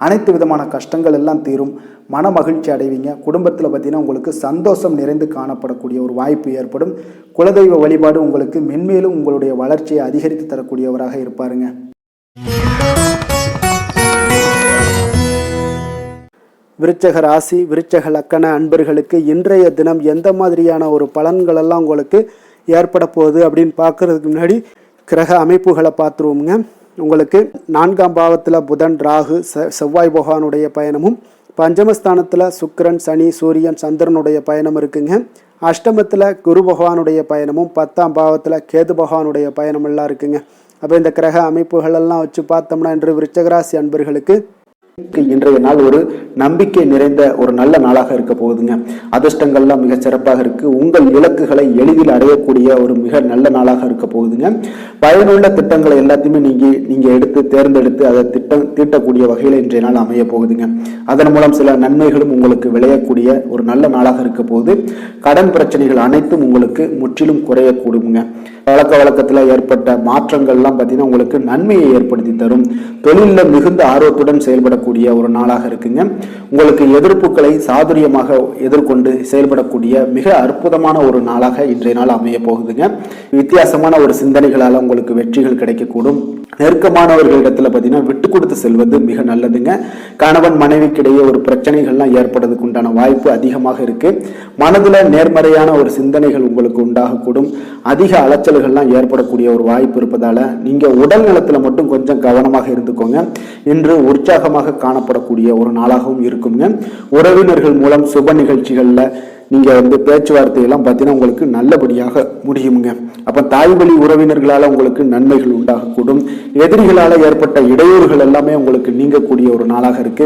அனைத்து விதமான கஷ்டங்கள் எல்லாம் தீரும். மன மகிழ்ச்சி அடைவீங்க. குடும்பத்தில் பார்த்தீங்கன்னா உங்களுக்கு சந்தோஷம் நிறைந்து காணப்படக்கூடிய ஒரு வாய்ப்பு ஏற்படும். குலதெய்வ வழிபாடு உங்களுக்கு மென்மேலும் உங்களுடைய வளர்ச்சியை அதிகரித்து தரக்கூடியவராக இருப்பாருங்க. விருச்சக ராசி, விருச்சக லக்கண அன்பர்களுக்கு இன்றைய தினம் எந்த மாதிரியான ஒரு பலன்கள் எல்லாம் உங்களுக்கு ஏற்பட போகுது அப்படின்னு பார்க்கறதுக்கு முன்னாடி கிரக அமைப்புகளை பார்த்துருவோங்க. உங்களுக்கு 4ஆம் பாவத்தில் புதன், ராகு, செவ்வாய் பகவானுடைய பயணமும், பஞ்சமஸ்தானத்தில் சுக்கிரன், சனி, சூரியன், சந்திரனுடைய பயணம் இருக்குங்க. அஷ்டமத்தில் குரு பகவானுடைய பயணமும், 10ஆம் பாவத்தில் கேது பகவானுடைய பயணம் எல்லாம் இருக்குங்க. அப்போ இந்த கிரக அமைப்புகள் எல்லாம் வச்சு பார்த்தோம்னா இன்று விருச்சகராசி அன்பர்களுக்கு இன்றைய நாள் ஒரு நம்பிக்கை நிறைந்த ஒரு நல்ல நாளாக இருக்க போகுதுங்க. அதிர்ஷ்டங்கள்லாம் மிக சிறப்பாக இருக்கு. உங்கள் இலக்குகளை எளிதில் அடையக்கூடிய ஒரு மிக நல்ல நாளாக இருக்க போகுதுங்க. பயனுள்ள திட்டங்களை எல்லாத்தையுமே நீங்க எடுத்து தேர்ந்தெடுத்து அதை தீட்டக்கூடிய வகையில் இன்றைய நாள் அமைய போகுதுங்க. அதன் மூலம் சில நன்மைகளும் உங்களுக்கு விளையக்கூடிய ஒரு நல்ல நாளாக இருக்க போகுது. கடன் பிரச்சனைகள் அனைத்தும் உங்களுக்கு முற்றிலும் குறையக்கூடுங்க. பழக்க வழக்கத்தில் ஏற்பட்ட மாற்றங்கள்லாம் பார்த்தீங்கன்னா உங்களுக்கு நன்மையை ஏற்படுத்தி தரும். தொழிலில் மிகுந்த ஆர்வத்துடன் செயல்படக்கூடிய ஒரு நாளாக இருக்குங்க. உங்களுக்கு எதிர்ப்புகளை சாதுரியமாக எதிர்கொண்டு செயல்படக்கூடிய மிக அற்புதமான ஒரு நாளாக இன்றைய நாள் அமைய போகுதுங்க. வித்தியாசமான ஒரு சிந்தனைகளால் உங்களுக்கு வெற்றிகள் கிடைக்கக்கூடும். நெருக்கமானவர்களிடத்துல பார்த்தீங்கன்னா விட்டு கொடுத்து செல்வது மிக நல்லதுங்க. கணவன் மனைவிக்கிடையே ஒரு பிரச்சனைகள்லாம் ஏற்படுறதுக்கு உண்டான வாய்ப்பு அதிகமாக இருக்கு. மனதுல நேர்மறையான ஒரு சிந்தனைகள் உங்களுக்கு உண்டாகக்கூடும். அதிக அலைச்சல்கள்லாம் ஏற்படக்கூடிய ஒரு வாய்ப்பு இருப்பதால நீங்க உடல் நலத்துல மட்டும் கொஞ்சம் கவனமாக இருந்துக்கோங்க. இன்று உற்சாகமாக காணப்படக்கூடிய ஒரு நாளாகவும் இருக்குங்க. உறவினர்கள் மூலம் சுப நிகழ்ச்சிகள்ல நீங்கள் பேச்சுவார்த்தையெல்லாம் பார்த்தீங்கன்னா உங்களுக்கு நல்லபடியாக முடியுங்க. அப்போ தாய் வழி உறவினர்களால் உங்களுக்கு நன்மைகள் உண்டாகக்கூடும். எதிரிகளால் ஏற்பட்ட இடையூறுகள் எல்லாமே உங்களுக்கு நீங்கக்கூடிய ஒரு நாளாக இருக்கு.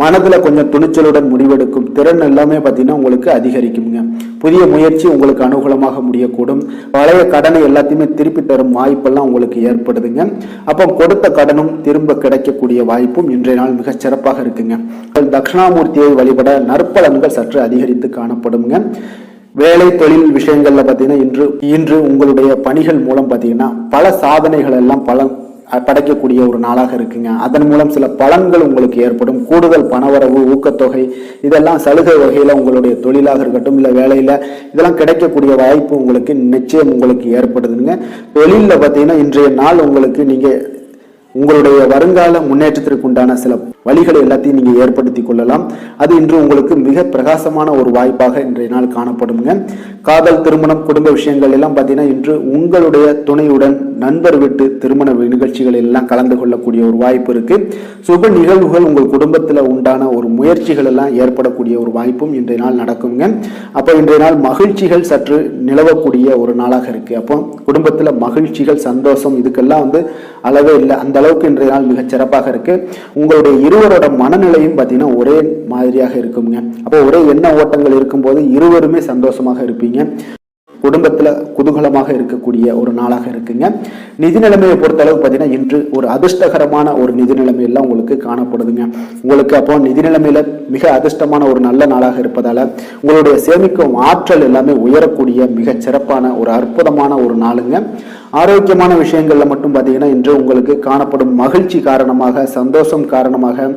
மனதில் கொஞ்சம் துணிச்சலுடன் முடிவெடுக்கும் திறன் எல்லாமே பார்த்தீங்கன்னா உங்களுக்கு அதிகரிக்குங்க. புதிய முயற்சி உங்களுக்கு அனுகூலமாக முடியக்கூடும். பழைய கடனை எல்லாத்தையுமே திருப்பி தரும் வாய்ப்பெல்லாம் உங்களுக்கு ஏற்படுதுங்க. அப்போ கொடுத்த கடனும் திரும்ப கிடைக்கக்கூடிய வாய்ப்பும் இன்றைய நாள் மிக சிறப்பாக இருக்குங்க. தட்சிணாமூர்த்தியை வழிபட நற்பலன்கள் சற்று அதிகரித்து காணப்படுங்க. வேலை தொழில் விஷயங்கள்ல பார்த்தீங்கன்னா இன்று உங்களுடைய பணிகள் மூலம் பார்த்தீங்கன்னா பல சாதனைகள் எல்லாம் படைக்கக்கூடிய ஒரு நாளாக இருக்குங்க. அதன் மூலம் சில பலன்கள் உங்களுக்கு ஏற்படும். கூடுதல் பணவரவு, ஊக்கத்தொகை இதெல்லாம் சலுகை வகையில உங்களுடைய தொழிலாக இருக்கட்டும் இல்லை வேலையில இதெல்லாம் கிடைக்கக்கூடிய வாய்ப்பு உங்களுக்கு நிச்சயம் உங்களுக்கு ஏற்படுதுங்க. தொழிலில் பார்த்தீங்கன்னா இன்றைய நாள் உங்களுக்கு உங்களுடைய வருங்கால முன்னேற்றத்திற்கு உண்டான சில வழிகளை எல்லாத்தையும் நீங்க ஏற்படுத்தி கொள்ளலாம். அது இன்று உங்களுக்கு மிக பிரகாசமான ஒரு வாய்ப்பாக இன்றைய நாள் காணப்படுங்க. காதல், திருமணம், குடும்ப விஷயங்கள் எல்லாம் பார்த்தீங்கன்னா இன்று உங்களுடைய துணையுடன் நண்பர் வீட்டு திருமண நிகழ்ச்சிகள் எல்லாம் கலந்து கொள்ளக்கூடிய ஒரு வாய்ப்பு இருக்கு. சுப நிகழ்வுகள் உங்கள் குடும்பத்தில் உண்டான ஒரு முயற்சிகள் எல்லாம் ஏற்படக்கூடிய ஒரு வாய்ப்பும் இன்றைய நாள் நடக்குங்க. அப்போ இன்றைய நாள் மகிழ்ச்சிகள் சற்று நிலவக்கூடிய ஒரு நாளாக இருக்கு. அப்போ குடும்பத்தில் மகிழ்ச்சிகள், சந்தோஷம் இதுக்கெல்லாம் அளவே இல்லை. அந்த அளவுக்கு இன்றைய நாள் மிகச் சிறப்பாக இருக்கு. உங்களுடைய இருவரோட மனநிலையும் பார்த்தீங்கன்னா ஒரே மாதிரியாக இருக்குங்க. அப்போ ஒரே எண்ண ஓட்டங்கள் இருக்கும்போது இருவருமே சந்தோஷமாக இருப்பீங்க. குடும்பத்துல குதூகலமாக இருக்கக்கூடிய ஒரு நாளாக இருக்குங்க. நிதி நிலைமையை பொறுத்த அளவு பார்த்தீங்கன்னா இன்று ஒரு அதிர்ஷ்டகரமான ஒரு நிதி நிலைமை எல்லாம் உங்களுக்கு காணப்படுதுங்க. உங்களுக்கு அப்போ நிதி நிலைமையில மிக அதிர்ஷ்டமான ஒரு நல்ல நாளாக இருப்பதால உங்களுடைய சேமிக்கும் ஆற்றல் எல்லாமே உயரக்கூடிய மிக சிறப்பான ஒரு அற்புதமான ஒரு நாளுங்க. ஆரோக்கியமான விஷயங்கள்ல மட்டும் பார்த்தீங்கன்னா இன்று உங்களுக்கு காணப்படும் மகிழ்ச்சி காரணமாக, சந்தோஷம் காரணமாக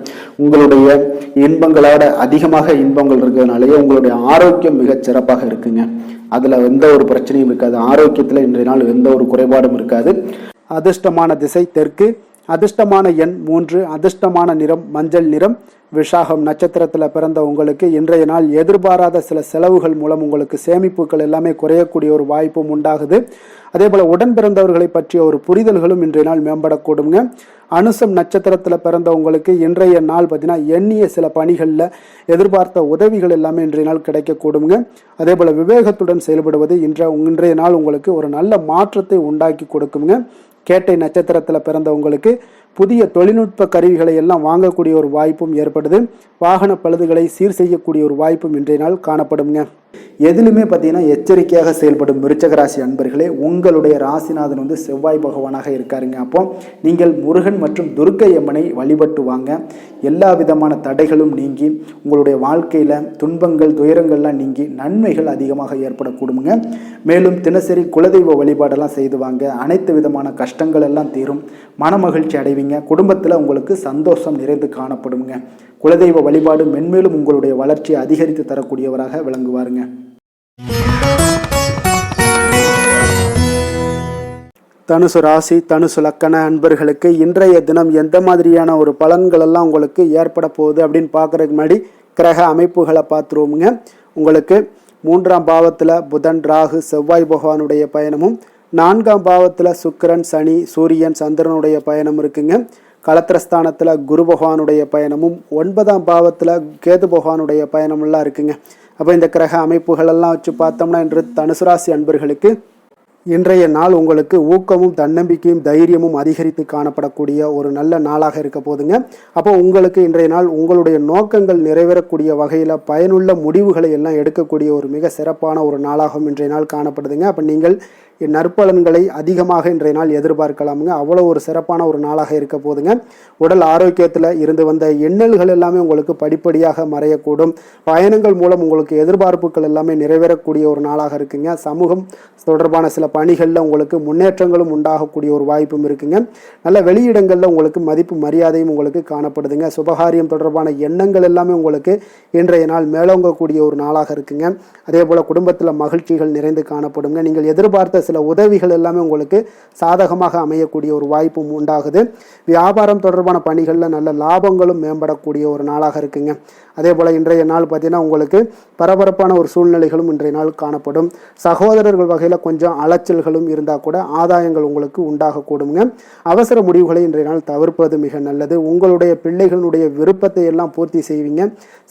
உங்களுடைய இன்பங்களோட அதிகமாக இன்பங்கள் இருக்கிறதுனாலேயே உங்களுடைய ஆரோக்கியம் மிகச் சிறப்பாக இருக்குங்க. அதுல எந்த ஒரு பிரச்சனையும் இருக்காது. ஆரோக்கியத்துல இன்றைய நாள் எந்த ஒரு குறைபாடும் இருக்காது. அதிர்ஷ்டமான திசை தெற்கு, அதிர்ஷ்டமான எண் 3, அதிர்ஷ்டமான நிறம் மஞ்சள் நிறம். விஷாகம் நட்சத்திரத்தில் பிறந்த உங்களுக்கு இன்றைய நாள் எதிர்பாராத சில செலவுகள் மூலம் உங்களுக்கு சேமிப்புகள் எல்லாமே குறையக்கூடிய ஒரு வாய்ப்பும் உண்டாகுது. அதே போல உடன் பிறந்தவர்களை பற்றிய ஒரு புரிதல்களும் இன்றைய நாள் மேம்படக்கூடுங்க. அனுசம் நட்சத்திரத்தில் பிறந்த உங்களுக்கு இன்றைய நாள் பார்த்தீங்கன்னா எண்ணிய சில பணிகளில் எதிர்பார்த்த உதவிகள் எல்லாமே இன்றைய நாள் கிடைக்கக்கூடுங்க. அதே போல விவேகத்துடன் செயல்படுவது இன்றைய நாள் உங்களுக்கு ஒரு நல்ல மாற்றத்தை உண்டாக்கி கொடுக்குங்க. கேட்டை நட்சத்திரத்தில் பிறந்த உங்களுக்கு புதிய தொழில்நுட்ப கருவிகளை எல்லாம் வாங்கக்கூடிய ஒரு வாய்ப்பும் ஏற்படுது. வாகன பழுதுகளை சீர் செய்யக்கூடிய ஒரு வாய்ப்பும் இன்றைய நாள் காணப்படுங்க. எதிலுமே பார்த்தீங்கன்னா எச்சரிக்கையாக செயல்படும் விருச்சக ராசி அன்பர்களே, உங்களுடைய ராசிநாதன் செவ்வாய் பகவானாக இருக்காருங்க. அப்போ நீங்கள் முருகன் மற்றும் துர்க்கை அம்மனை வழிபட்டு வாங்க. எல்லா விதமான தடைகளும் நீங்கி உங்களுடைய வாழ்க்கையில துன்பங்கள், துயரங்கள்லாம் நீங்கி நன்மைகள் அதிகமாக ஏற்படக்கூடுங்க. மேலும் தினசரி குலதெய்வ வழிபாடெல்லாம் செய்து வாங்க. அனைத்து விதமான கஷ்டங்கள் எல்லாம் தீரும். மன மகிழ்ச்சி அடைவீங்க. குடும்பத்தில் உங்களுக்கு சந்தோஷம் நிறைந்து காணப்படுங்க. குலதெய்வ வழிபாடு மென்மேலும் உங்களுடைய வளர்ச்சியை அதிகரித்து தரக்கூடியவராக விளங்குவாருங்க. தனுசு ராசி, தனுசு லக்கண அன்பர்களுக்கு இன்றைய தினம் எந்த மாதிரியான ஒரு பலன்கள் எல்லாம் உங்களுக்கு ஏற்பட போகுது அப்படின்னு பார்க்கறதுக்கு முன்னாடி கிரக அமைப்புகளை பார்த்துருவோமுங்க. உங்களுக்கு 3ஆம் பாவத்தில் புதன், ராகு, செவ்வாய் பகவானுடைய பயணமும், 4ஆம் பாவத்தில் சுக்கிரன், சனி, சூரியன், சந்திரனுடைய பயணம் இருக்குங்க. களத்திரஸ்தானத்தில் குரு பகவானுடைய பயணமும், 9ஆம் பாவத்தில் கேது பகவானுடைய பயணமெல்லாம் இருக்குங்க. அப்போ இந்த கிரக அமைப்புகளெல்லாம் வச்சு பார்த்தோம்னா இன்று தனுசு ராசி அன்பர்களுக்கு இன்றைய நாள் உங்களுக்கு ஊக்கமும் தன்னம்பிக்கையும் தைரியமும் அதிகரித்து காணப்படக்கூடிய ஒரு நல்ல நாளாக இருக்க போதுங்க. அப்போ உங்களுக்கு இன்றைய நாள் உங்களுடைய நோக்கங்கள் நிறைவேறக்கூடிய வகையில் பயனுள்ள முடிவுகளை எல்லாம் எடுக்கக்கூடிய ஒரு மிக சிறப்பான ஒரு நாளாகவும் இன்றைய நாள் காணப்படுதுங்க. அப்போ நீங்கள் நற்பலன்களை அதிகமாக இன்றைய நாள் எதிர்பார்க்கலாமுங்க. அவ்வளோ ஒரு சிறப்பான ஒரு நாளாக இருக்க போதுங்க. உடல் ஆரோக்கியத்தில் இருந்து வந்த எண்ணல்கள் எல்லாமே உங்களுக்கு படிப்படியாக மறையக்கூடும். பயணங்கள் மூலம் உங்களுக்கு எதிர்பார்ப்புகள் எல்லாமே நிறைவேறக்கூடிய ஒரு நாளாக இருக்குங்க. சமூகம் தொடர்பான சில பணிகளில் உங்களுக்கு முன்னேற்றங்களும் உண்டாகக்கூடிய ஒரு வாய்ப்பும் இருக்குங்க. நல்ல வெளியிடங்களில் உங்களுக்கு மதிப்பு மரியாதையும் உங்களுக்கு காணப்படுதுங்க. சுபகாரியம் தொடர்பான எண்ணங்கள் எல்லாமே உங்களுக்கு இன்றைய நாள் மேலோங்கக்கூடிய ஒரு நாளாக இருக்குங்க. அதே போல் குடும்பத்தில் மகிழ்ச்சிகள் நிறைந்து காணப்படுங்க. நீங்கள் எதிர்பார்த்த சில உதவிகள் எல்லாமே உங்களுக்கு சாதகமாக அமையக்கூடிய ஒரு வாய்ப்பும் உண்டாகுது. வியாபாரம் தொடர்பான பணிகளில் நல்ல லாபங்களும் மேம்படக்கூடிய ஒரு நாளாக இருக்குங்க. அதே போல் இன்றைய நாள் பார்த்தீங்கன்னா உங்களுக்கு பரபரப்பான ஒரு சூழ்நிலைகளும் இன்றைய நாள் காணப்படும். சகோதரர்கள் வகையில் கொஞ்சம் அலைச்சல்களும் இருந்தால் கூட ஆதாயங்கள் உங்களுக்கு உண்டாகக்கூடுங்க. அவசர முடிவுகளை இன்றைய நாள் தவிர்ப்பது மிக நல்லது. உங்களுடைய பிள்ளைகளுடைய விருப்பத்தை எல்லாம் பூர்த்தி செய்வீங்க.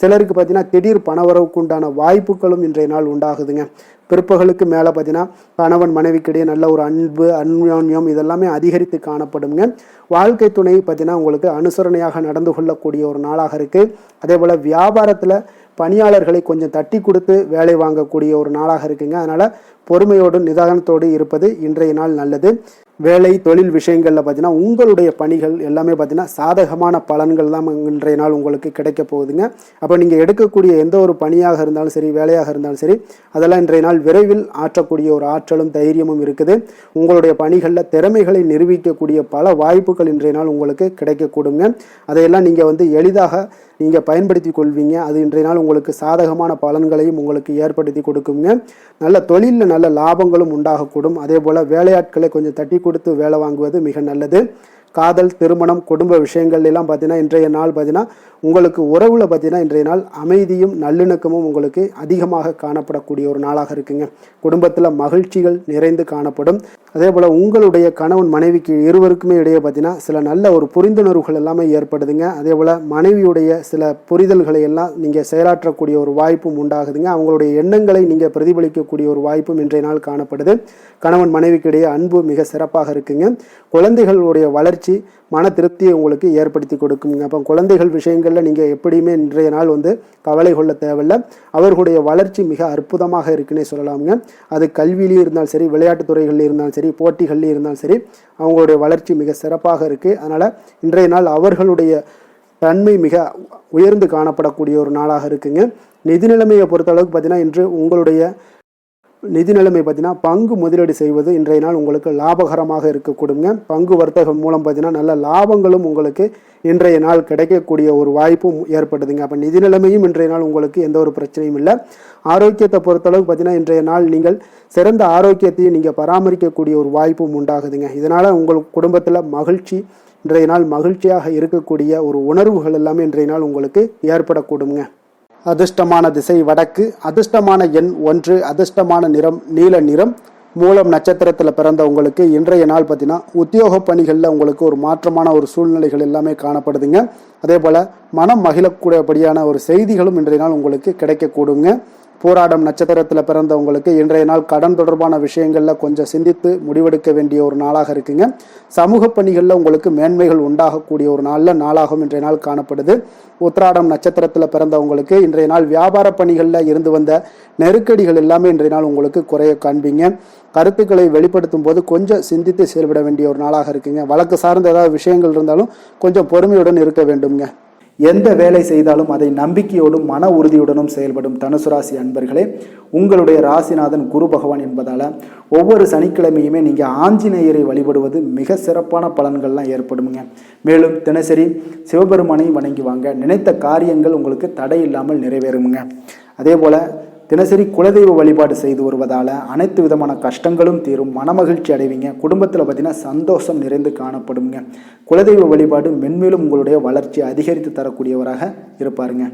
சிலருக்கு பார்த்தீங்கன்னா திடீர் பணவரவுக்கு உண்டான வாய்ப்புகளும் இன்றைய நாள் உண்டாகுதுங்க. பிற்பகலுக்கு மேலே பார்த்தீங்கன்னா கணவன் மனைவிக்கிடையே நல்ல ஒரு அன்பு அந்யோன்யம் இதெல்லாமே அதிகரித்து காணப்படுங்க. வாழ்க்கை துணை பார்த்தீங்கன்னா உங்களுக்கு அனுசரணையாக நடந்து கொள்ளக்கூடிய ஒரு நாளாக இருக்குது. அதே போல் வியாபாரத்தில் பணியாளர்களை கொஞ்சம் தட்டி கொடுத்து வேலை வாங்கக்கூடிய ஒரு நாளாக இருக்குங்க. அதனால் பொறுமையோடு நிதானத்தோடு இருப்பது இன்றைய நாள் நல்லது. வேலை தொழில் விஷயங்களில் பார்த்தீங்கன்னா உங்களுடைய பணிகள் எல்லாமே பார்த்தீங்கன்னா சாதகமான பலன்கள் தான் இன்றைய நாள் உங்களுக்கு கிடைக்க போகுதுங்க. அப்போ நீங்கள் எடுக்கக்கூடிய எந்த ஒரு பணியாக இருந்தாலும் சரி, வேலையாக இருந்தாலும் சரி, அதெல்லாம் இன்றைய நாள் விரைவில் ஆற்றக்கூடிய ஒரு ஆற்றலும் தைரியமும் இருக்குது. உங்களுடைய பணிகளில் திறமைகளை நிரூபிக்கக்கூடிய பல வாய்ப்புகள் இன்றைய நாள் உங்களுக்கு கிடைக்கக்கூடுங்க. அதையெல்லாம் நீங்கள் எளிதாக நீங்கள் பயன்படுத்தி கொள்வீங்க. அது இன்றைய நாள் உங்களுக்கு சாதகமான பலன்களையும் உங்களுக்கு ஏற்படுத்தி கொடுக்குங்க. நல்ல தொழிலில் நல்ல லாபங்களும் உண்டாகக்கூடும். அதே போல் வேலையாட்களை கொஞ்சம் தட்டி கொடுத்து வேலை வாங்குவது மிக நல்லது. காதல், திருமணம், குடும்ப விஷயங்கள் எல்லாம் பார்த்தீங்கன்னா இன்றைய நாள் பார்த்தீங்கன்னா உங்களுக்கு உறவில் பார்த்தீங்கன்னா இன்றைய நாள் அமைதியும் நல்லிணக்கமும் உங்களுக்கு அதிகமாக காணப்படக்கூடிய ஒரு நாளாக இருக்குங்க. குடும்பத்தில் மகிழ்ச்சிகள் நிறைந்து காணப்படும். அதே போல் உங்களுடைய கணவன் மனைவிக்கு இருவருக்குமே இடையே பார்த்தீங்கன்னா சில நல்ல ஒரு புரிந்துணர்வுகள் எல்லாமே ஏற்படுதுங்க. அதே போல் மனைவியுடைய சில புரிதல்களை எல்லாம் நீங்கள் செயலாற்றக்கூடிய ஒரு வாய்ப்பும் உண்டாகுதுங்க. அவங்களுடைய எண்ணங்களை நீங்கள் பிரதிபலிக்கக்கூடிய ஒரு வாய்ப்பும் இன்றைய நாள் காணப்படுது. கணவன் மனைவிக்கு இடையே அன்பு மிக சிறப்பாக இருக்குங்க. குழந்தைகளுடைய வளர்ச்சி மன திருப்தியை உங்களுக்கு ஏற்படுத்தி கொடுக்குங்க. அப்போ குழந்தைகள் விஷயங்களில் நீங்கள் எப்படியுமே இன்றைய நாள் கவலை கொள்ள தேவையில்லை. அவர்களுடைய வளர்ச்சி மிக அற்புதமாக இருக்குன்னே சொல்லலாமுங்க. அது கல்வியிலையும் இருந்தாலும் சரி, விளையாட்டுத் துறைகளில் இருந்தாலும் சரி, போட்டிகள்லையும் இருந்தாலும் சரி, அவங்களுடைய வளர்ச்சி மிக சிறப்பாக இருக்குது. அதனால் இன்றைய நாள் அவர்களுடைய தன்மை மிக உயர்ந்து காணப்படக்கூடிய ஒரு நாளாக இருக்குங்க. நிதி நிலைமையை பொறுத்தளவுக்கு பார்த்தீங்கன்னா இன்று உங்களுடைய நிதி நிலைமை பார்த்தீங்கன்னா பங்கு முதலீடு செய்வது இன்றைய நாள் உங்களுக்கு லாபகரமாக இருக்கக்கூடுங்க. பங்கு வர்த்தகம் மூலம் பார்த்தீங்கன்னா நல்ல லாபங்களும் உங்களுக்கு இன்றைய நாள் கிடைக்கக்கூடிய ஒரு வாய்ப்பும் ஏற்படுதுங்க. அப்போ நிதி நிலைமையும் இன்றைய நாள் உங்களுக்கு எந்த ஒரு பிரச்சனையும் இல்லை. ஆரோக்கியத்தை பொறுத்தளவுக்கு பார்த்தீங்கன்னா இன்றைய நாள் நீங்கள் சிறந்த ஆரோக்கியத்தையும் நீங்கள் பராமரிக்கக்கூடிய ஒரு வாய்ப்பும் உண்டாகுதுங்க. இதனால் உங்கள் குடும்பத்தில் மகிழ்ச்சி இன்றைய நாள் மகிழ்ச்சியாக இருக்கக்கூடிய ஒரு உணர்வுகள் எல்லாமே இன்றைய நாள் உங்களுக்கு ஏற்படக்கூடுங்க. அதிர்ஷ்டமான திசை வடக்கு, அதிர்ஷ்டமான எண் 1, அதிர்ஷ்டமான நிறம் நீல நிறம். மூலம் நட்சத்திரத்தில் பிறந்த உங்களுக்கு இன்றைய நாள் பார்த்தீங்கன்னா உத்தியோக பணிகளில் உங்களுக்கு ஒரு மாற்றமான ஒரு சூழ்நிலைகள் எல்லாமே காணப்படுதுங்க. அதே போல் மனம் மகிழக்கூடியபடியான ஒரு செய்திகளும் இன்றைய நாள் உங்களுக்கு கிடைக்கக்கூடுங்க. போராடம் நட்சத்திரத்தில் பிறந்தவங்களுக்கு இன்றைய நாள் கடன் தொடர்பான விஷயங்களில் கொஞ்சம் சிந்தித்து முடிவெடுக்க வேண்டிய ஒரு நாளாக இருக்குங்க. சமூக பணிகளில் உங்களுக்கு மேன்மைகள் உண்டாகக்கூடிய ஒரு நாளாகவும் இன்றைய நாள் காணப்படுது. உத்திராடம் நட்சத்திரத்தில் பிறந்தவங்களுக்கு இன்றைய நாள் வியாபார பணிகளில் இருந்து வந்த நெருக்கடிகள் எல்லாமே இன்றைய நாள் உங்களுக்கு குறைய காண்பீங்க. கருத்துக்களை வெளிப்படுத்தும் போது கொஞ்சம் சிந்தித்து செயல்பட வேண்டிய ஒரு நாளாக இருக்குங்க. வழக்கு சார்ந்த ஏதாவது விஷயங்கள் இருந்தாலும் கொஞ்சம் பொறுமையுடன் இருக்க வேண்டுங்க. எந்த வேலை செய்தாலும் அதை நம்பிக்கையோடும் மன உறுதியுடனும் செயல்படும் தனுசு ராசி அன்பர்களே, உங்களுடைய ராசிநாதன் குரு பகவான் என்பதால் ஒவ்வொரு சனிக்கிழமையுமே நீங்கள் ஆஞ்சநேயரை வழிபடுவது மிக சிறப்பான பலன்கள்லாம் ஏற்படுங்க. மேலும் தினசரி சிவபெருமானை வணங்கி வாங்க, நினைத்த காரியங்கள் உங்களுக்கு தடை இல்லாமல் நிறைவேறுங்க. அதே போல் தினசரி குலதெய்வ வழிபாடு செய்து வருவதால் அனைத்து விதமான கஷ்டங்களும் தீரும், மனமகிழ்ச்சி அடைவீங்க. குடும்பத்தில் பார்த்தீங்கன்னா சந்தோஷம் நிறைந்து காணப்படுங்க. குலதெய்வ வழிபாடு மென்மேலும் உங்களுடைய வளர்ச்சி அதிகரித்து தரக்கூடியவராக இருப்பாருங்க.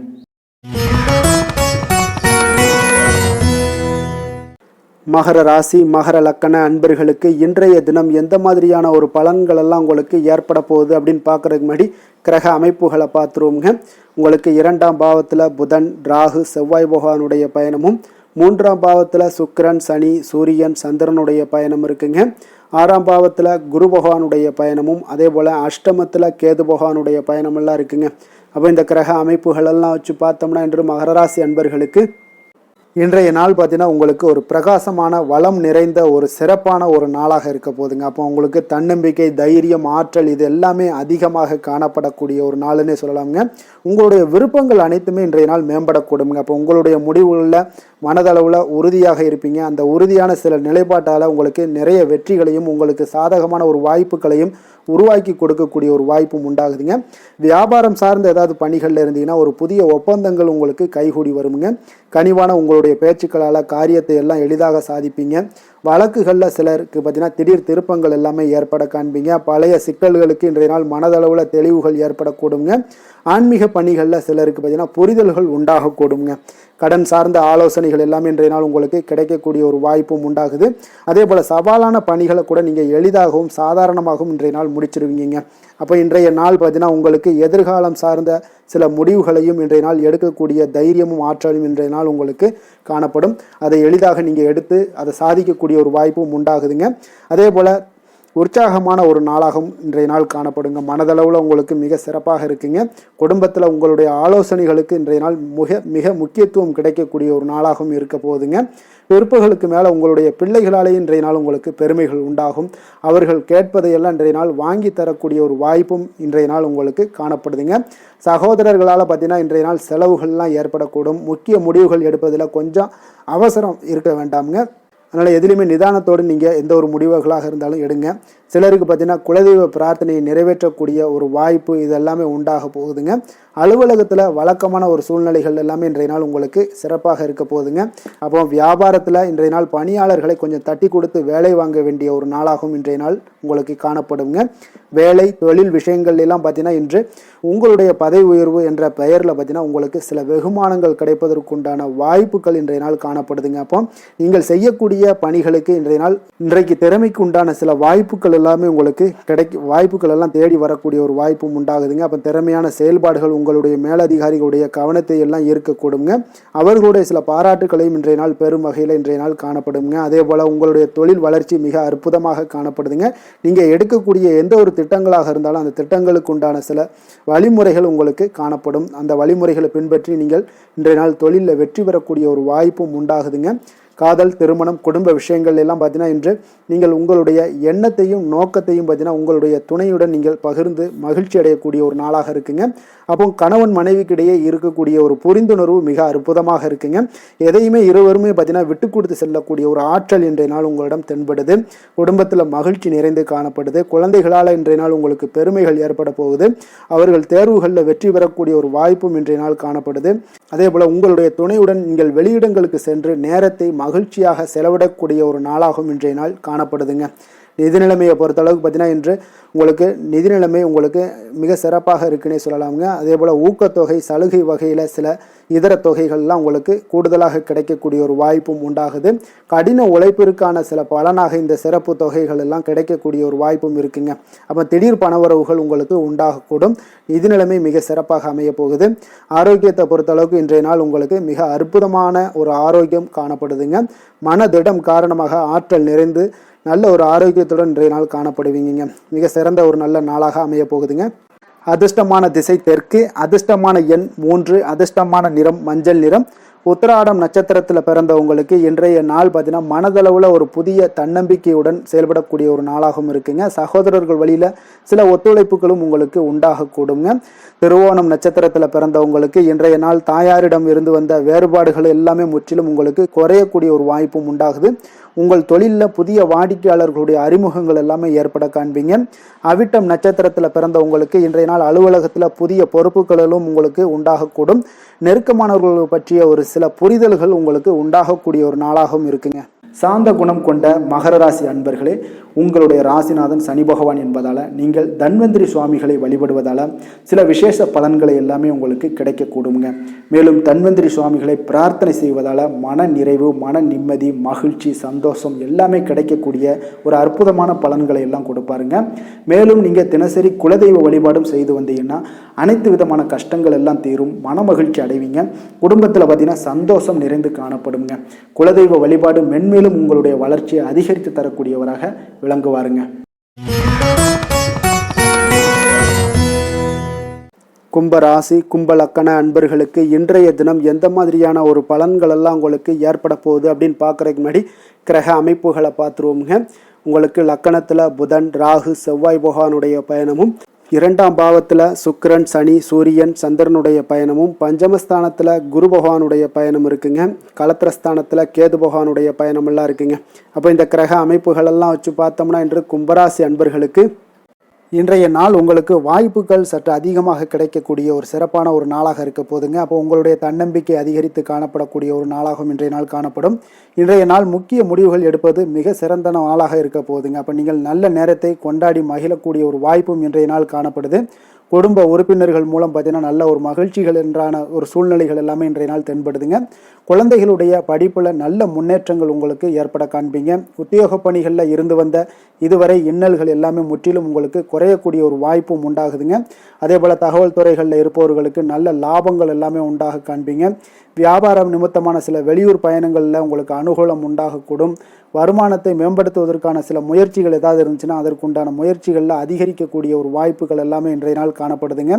மகர ராசி மகர லக்கண அன்பர்களுக்கு இன்றைய தினம் எந்த மாதிரியான ஒரு பலன்கள் எல்லாம் உங்களுக்கு ஏற்பட போகுது அப்படின்னு பார்க்குறதுக்கு முன்னாடி கிரக அமைப்புகளை பார்த்துருவோங்க. உங்களுக்கு 2ஆம் பாவத்தில் புதன், ராகு, செவ்வாய் பகவானுடைய பயணமும், 3ஆம் பாவத்தில் சுக்கிரன், சனி, சூரியன், சந்திரனுடைய பயணம் இருக்குங்க. 6ஆம் பாவத்தில் குரு பகவானுடைய பயணமும், அதே போல் அஷ்டமத்தில் கேது பகவானுடைய பயணமெல்லாம் இருக்குங்க. அப்போ இந்த கிரக அமைப்புகளெல்லாம் வச்சு பார்த்தோம்னா இன்று மகர ராசி அன்பர்களுக்கு இன்றைய நாள் பார்த்தீங்கன்னா உங்களுக்கு ஒரு பிரகாசமான வளம் நிறைந்த ஒரு சிறப்பான ஒரு நாளாக இருக்க போகுதுங்க. அப்போ உங்களுக்கு தன்னம்பிக்கை, தைரியம், ஆற்றல் இது எல்லாமே அதிகமாக காணப்படக்கூடிய ஒரு நாளுன்னே சொல்லலாமுங்க. உங்களுடைய விருப்பங்கள் அனைத்துமே இன்றைய நாள் மேம்படக்கூடுங்க. அப்போ உங்களுடைய முடிவுகளில் மனதளவில் உறுதியாக இருப்பீங்க. அந்த உறுதியான சில நிலைப்பாட்டால் உங்களுக்கு நிறைய வெற்றிகளையும் உங்களுக்கு சாதகமான ஒரு வாய்ப்புகளையும் உருவாக்கி கொடுக்கக்கூடிய ஒரு வாய்ப்பும் உண்டாகுதுங்க. வியாபாரம் சார்ந்த ஏதாவது பணிகளில் இருந்தீங்கன்னா ஒரு புதிய ஒப்பந்தங்கள் உங்களுக்கு கைகூடி வருங்க. கனிவான உங்களுடைய பேச்சுக்களால் காரியத்தை எல்லாம் எளிதாக சாதிப்பீங்க. வழக்குகளில் சிலருக்கு பார்த்தீங்கன்னா திடீர் திருப்பங்கள் எல்லாமே ஏற்பட காண்பீங்க. பழைய சிக்கல்களுக்கு இன்றைய நாள் மனதளவில் தெளிவுகள் ஏற்படக்கூடுங்க. ஆன்மீக பணிகளில் சிலருக்கு பார்த்தீங்கன்னா புரிதல்கள் உண்டாகக்கூடுங்க. கடன் சார்ந்த ஆலோசனைகள் எல்லாமே இன்றைய நாள் உங்களுக்கு கிடைக்கக்கூடிய ஒரு வாய்ப்பும் உண்டாகுது. அதே போல் சவாலான பணிகளை கூட நீங்கள் எளிதாகவும் சாதாரணமாகவும் இன்றைய நாள் முடிச்சிருவீங்க. அப்போ இன்றைய நாள் பார்த்தீங்கன்னா உங்களுக்கு எதிர்காலம் சார்ந்த சில முடிவுகளையும் இன்றைய நாள் எடுக்கக்கூடிய தைரியமும் ஆற்றலும் இன்றைய நாள் உங்களுக்கு காணப்படும். அதை எளிதாக நீங்கள் எடுத்து அதை சாதிக்கக்கூடிய ஒரு வாய்ப்பும் உண்டாகுதுங்க. அதே போல் உற்சாகமான ஒரு நாளாகவும் இன்றைய நாள் காணப்படுங்க. மனதளவில் உங்களுக்கு மிக சிறப்பாக இருக்குங்க. குடும்பத்தில் உங்களுடைய ஆலோசனைகளுக்கு இன்றைய நாள் மிக முக்கியத்துவம் கிடைக்கக்கூடிய ஒரு நாளாகவும் இருக்க போகுதுங்க. பிற்பகலுக்கு மேலே உங்களுடைய பிள்ளைகளாலே இன்றைய நாள் உங்களுக்கு பெருமைகள் உண்டாகும். அவர்கள் கேட்பதையெல்லாம் இன்றைய நாள் வாங்கி தரக்கூடிய ஒரு வாய்ப்பும் இன்றைய நாள் உங்களுக்கு காணப்படுதுங்க. சகோதரர்களால் பார்த்தீங்கன்னா இன்றைய நாள் செலவுகள்லாம் ஏற்படக்கூடும். முக்கிய முடிவுகள் எடுப்பதில் கொஞ்சம் அவசரம் இருக்க வேண்டாமுங்க. அதனால் எதுலையுமே நிதானத்தோடு நீங்கள் எந்த ஒரு முடிவுகளாக இருந்தாலும் எடுங்க. சிலருக்கு பார்த்தீங்கன்னா குலதெய்வ பிரார்த்தனையை நிறைவேற்றக்கூடிய ஒரு வாய்ப்பு இதெல்லாமே உண்டாக போகுதுங்க. அலுவலகத்தில் வழக்கமான ஒரு சூழ்நிலைகள் எல்லாமே இன்றைய நாள் உங்களுக்கு சிறப்பாக இருக்க போகுதுங்க. அப்போ வியாபாரத்தில் இன்றைய நாள் பணியாளர்களை கொஞ்சம் தட்டி கொடுத்து வேலை வாங்க வேண்டிய ஒரு நாளாகவும் இன்றைய நாள் உங்களுக்கு காணப்படுங்க. வேலை தொழில் விஷயங்கள் எல்லாம் பார்த்தீங்கன்னா இன்று உங்களுடைய பதவி உயர்வு என்ற பெயரில் பார்த்தீங்கன்னா உங்களுக்கு சில வெகுமானங்கள் கிடைப்பதற்குண்டான வாய்ப்புகள் இன்றைய நாள் காணப்படுதுங்க. அப்போ நீங்கள் செய்யக்கூடிய பணிகளுக்கு இன்றைக்கு திறமைக்கு உண்டான சில வாய்ப்புகள் எல்லாமே உங்களுக்கு வாய்ப்புகள் எல்லாம் தேடி வரக்கூடிய ஒரு வாய்ப்பும் உண்டாகுதுங்க. அப்போ திறமையான செயல்பாடுகள் உங்களுடைய மேலதிகாரிகளுடைய கவனத்தை எல்லாம் ஈர்க்கக்கூடுங்க. அவர்களுடைய சில பாராட்டுகளையும் இன்றைய நாள் பெரும் வகையில் இன்றைய நாள் காணப்படுங்க. அதே போல் உங்களுடைய தொழில் வளர்ச்சி மிக அற்புதமாக காணப்படுதுங்க. நீங்கள் எடுக்கக்கூடிய எந்த ஒரு திட்டங்களாக இருந்தாலும் அந்த திட்டங்களுக்கு உண்டான சில வழிமுறைகள் உங்களுக்கு காணப்படும். அந்த வழிமுறைகளை பின்பற்றி நீங்கள் இன்றைய நாள் தொழிலில் வெற்றி பெறக்கூடிய ஒரு வாய்ப்பும் உண்டாகுதுங்க. காதல், திருமணம், குடும்ப விஷயங்கள் எல்லாம் பார்த்தீங்கன்னா இன்று நீங்கள் உங்களுடைய எண்ணத்தையும் நோக்கத்தையும் பார்த்தீங்கன்னா உங்களுடைய துணையுடன் நீங்கள் பகிர்ந்து மகிழ்ச்சி அடையக்கூடிய ஒரு நாளாக இருக்குங்க. அப்போ கணவன் மனைவிக்கிடையே இருக்கக்கூடிய ஒரு புரிந்துணர்வு மிக அற்புதமாக இருக்குங்க. எதையுமே இருவருமே பார்த்தீங்கன்னா விட்டு கொடுத்து செல்லக்கூடிய ஒரு ஆற்றல் இன்றைய நாள் உங்களிடம் தென்படுது. குடும்பத்தில் மகிழ்ச்சி நிறைந்து காணப்படுது. குழந்தைகளால் இன்றைய நாள் உங்களுக்கு பெருமைகள் ஏற்பட போகுது. அவர்கள் தேர்வுகளில் வெற்றி பெறக்கூடிய ஒரு வாய்ப்பும் இன்றைய நாள் காணப்படுது. அதே போல் உங்களுடைய துணையுடன் நீங்கள் வெளியிடங்களுக்கு சென்று நேரத்தை மகிழ்ச்சியாக செலவிடக்கூடிய ஒரு நாளாகவும் இன்றைய நாள் காணப்படுதுங்க. நிதி நிலைமையை பொறுத்தளவுக்கு பார்த்தீங்கன்னா இன்று உங்களுக்கு நிதி நிலைமை உங்களுக்கு மிக சிறப்பாக இருக்குன்னே சொல்லலாமுங்க. அதே போல் ஊக்கத்தொகை, சலுகை வகையில் சில இதர தொகைகள்லாம் உங்களுக்கு கூடுதலாக கிடைக்கக்கூடிய ஒரு வாய்ப்பும் உண்டாகுது. கடின உழைப்பிற்கான சில பலனாக இந்த சிறப்பு தொகைகள் எல்லாம் கிடைக்கக்கூடிய ஒரு வாய்ப்பும் இருக்குங்க. அப்போ திடீர் பணவரவுகள் உங்களுக்கு உண்டாகக்கூடும். நிதி நிலைமை மிக சிறப்பாக அமைய போகுது. ஆரோக்கியத்தை பொறுத்தளவுக்கு இன்றைய நாள் உங்களுக்கு மிக அற்புதமான ஒரு ஆரோக்கியம் காணப்படுதுங்க. மனதிடம் காரணமாக ஆற்றல் நிறைந்து நல்ல ஒரு ஆரோக்கியத்துடன் இன்றைய நாள் காணப்படுவீங்க. மிக சிறந்த ஒரு நல்ல நாளாக அமைய போகுதுங்க. அதிர்ஷ்டமான திசை தெற்கு, அதிர்ஷ்டமான எண் 3, அதிர்ஷ்டமான நிறம் மஞ்சள் நிறம். உத்திராடம் நட்சத்திரத்தில் பிறந்தவங்களுக்கு இன்றைய நாள் பார்த்தீங்கன்னா மனதளவில் ஒரு புதிய தன்னம்பிக்கையுடன் செயல்படக்கூடிய ஒரு நாளாகவும் இருக்குங்க. சகோதரர்கள் வழியில் சில ஒத்துழைப்புகளும் உங்களுக்கு உண்டாகக்கூடுங்க. திருவோணம் நட்சத்திரத்தில் பிறந்தவங்களுக்கு இன்றைய நாள் தாயாரிடம் இருந்து வந்த வேறுபாடுகள் எல்லாமே முற்றிலும் உங்களுக்கு குறையக்கூடிய ஒரு வாய்ப்பும் உண்டாகுது. உங்கள் தொழிலில் புதிய வாடிக்கையாளர்களுடைய அறிமுகங்கள் எல்லாமே ஏற்பட காண்பீங்க. அவிட்டம் நட்சத்திரத்தில் பிறந்தவங்களுக்கு இன்றைய நாள் அலுவலகத்தில் புதிய பொறுப்புகளிலும் உங்களுக்கு உண்டாகக்கூடும். நெருக்கமானவர்கள் பற்றிய ஒரு சில புரிதல்கள் உங்களுக்கு உண்டாகக்கூடிய ஒரு நாளாகவும் இருக்குங்க. சாந்த குணம் கொண்ட மகர ராசி அன்பர்களே, உங்களுடைய ராசிநாதன் சனி பகவான் என்பதால் நீங்கள் தன்வந்திரி சுவாமிகளை வழிபடுவதால் சில விசேஷ பலன்களை எல்லாமே உங்களுக்கு கிடைக்கக்கூடுங்க. மேலும் தன்வந்திரி சுவாமிகளை பிரார்த்தனை செய்வதால் மன நிறைவு, மன நிம்மதி, மகிழ்ச்சி, சந்தோஷம் எல்லாமே கிடைக்கக்கூடிய ஒரு அற்புதமான பலன்களை எல்லாம் கொடுப்பாருங்க. மேலும் நீங்கள் தினசரி குலதெய்வ வழிபாடும் செய்து வந்தீங்கன்னா அனைத்து விதமான கஷ்டங்கள் எல்லாம் தீரும், மன மகிழ்ச்சி அடைவீங்க. குடும்பத்தில் பார்த்தீங்கன்னா சந்தோஷம் நிறைந்து காணப்படுங்க. குலதெய்வ வழிபாடு மென்மேலும் உங்களுடைய வளர்ச்சியை அதிகரித்து தரக்கூடியவராக விளங்குவாருங்க. கும்பராசி கும்பலக்கண அன்பர்களுக்கு இன்றைய தினம் எந்த மாதிரியான ஒரு பலன்கள் எல்லாம் உங்களுக்கு ஏற்பட போகுது அப்படின்னு பார்க்குறதுக்கு முன்னாடி கிரக அமைப்புகளை பார்த்துருவோமுங்க. உங்களுக்கு லக்கணத்தில் புதன், ராகு, செவ்வாய் பகவானுடைய பயணமும், 2ஆம் பாவத்தில் சுக்கிரன், சனி, சூரியன், சந்திரனுடைய பயணமும், பஞ்சமஸ்தானத்தில் குரு பகவானுடைய பயணம் இருக்குங்க. களத்திரஸ்தானத்தில் கேது பகவானுடைய பயணமெல்லாம் இருக்குங்க. அப்போ இந்த கிரக அமைப்புகளெல்லாம் வச்சு பார்த்தோம்னா இன்று கும்பராசி அன்பர்களுக்கு இன்றைய நாள் உங்களுக்கு வாய்ப்புகள் சற்று அதிகமாக கிடைக்கக்கூடிய ஒரு சிறப்பான ஒரு நாளாக இருக்க போதுங்க. அப்போ உங்களுடைய தன்னம்பிக்கை அதிகரித்து காணப்படக்கூடிய ஒரு நாளாகவும் இன்றைய நாள் காணப்படும். இன்றைய நாள் முக்கிய முடிவுகள் எடுப்பது மிக சிறந்த நாளாக இருக்க போதுங்க. அப்போ நீங்கள் நல்ல நேரத்தை கொண்டாடி மகிழக்கூடிய ஒரு வாய்ப்பும் இன்றைய நாள் காணப்படுது. குடும்ப உறுப்பினர்கள் மூலம் பார்த்தீங்கன்னா நல்ல ஒரு மகிழ்ச்சிகள் என்றான ஒரு சூழ்நிலைகள் எல்லாமே இன்றைய நாள் தென்படுதுங்க. குழந்தைகளுடைய படிப்பில் நல்ல முன்னேற்றங்கள் உங்களுக்கு ஏற்பட காண்பீங்க. உத்தியோக பணிகளில் இருந்து வந்த இதுவரை இன்னல்கள் எல்லாமே முற்றிலும் உங்களுக்கு குறையக்கூடிய ஒரு வாய்ப்பும் உண்டாகுதுங்க. அதே போல் தகவல் துறைகளில் இருப்பவர்களுக்கு நல்ல லாபங்கள் எல்லாமே உண்டாக காண்பீங்க. வியாபாரம் நிமித்தமான சில வெளியூர் பயணங்களில் உங்களுக்கு அனுகூலம் உண்டாகக்கூடும். வருமானத்தை மேம்படுத்துவதற்கான சில முயற்சிகள் ஏதாவது இருந்துச்சுன்னா அதற்குண்டான முயற்சிகளில் அதிகரிக்கக்கூடிய ஒரு வாய்ப்புகள் எல்லாமே இன்றைய நாள் காணப்படுதுங்க.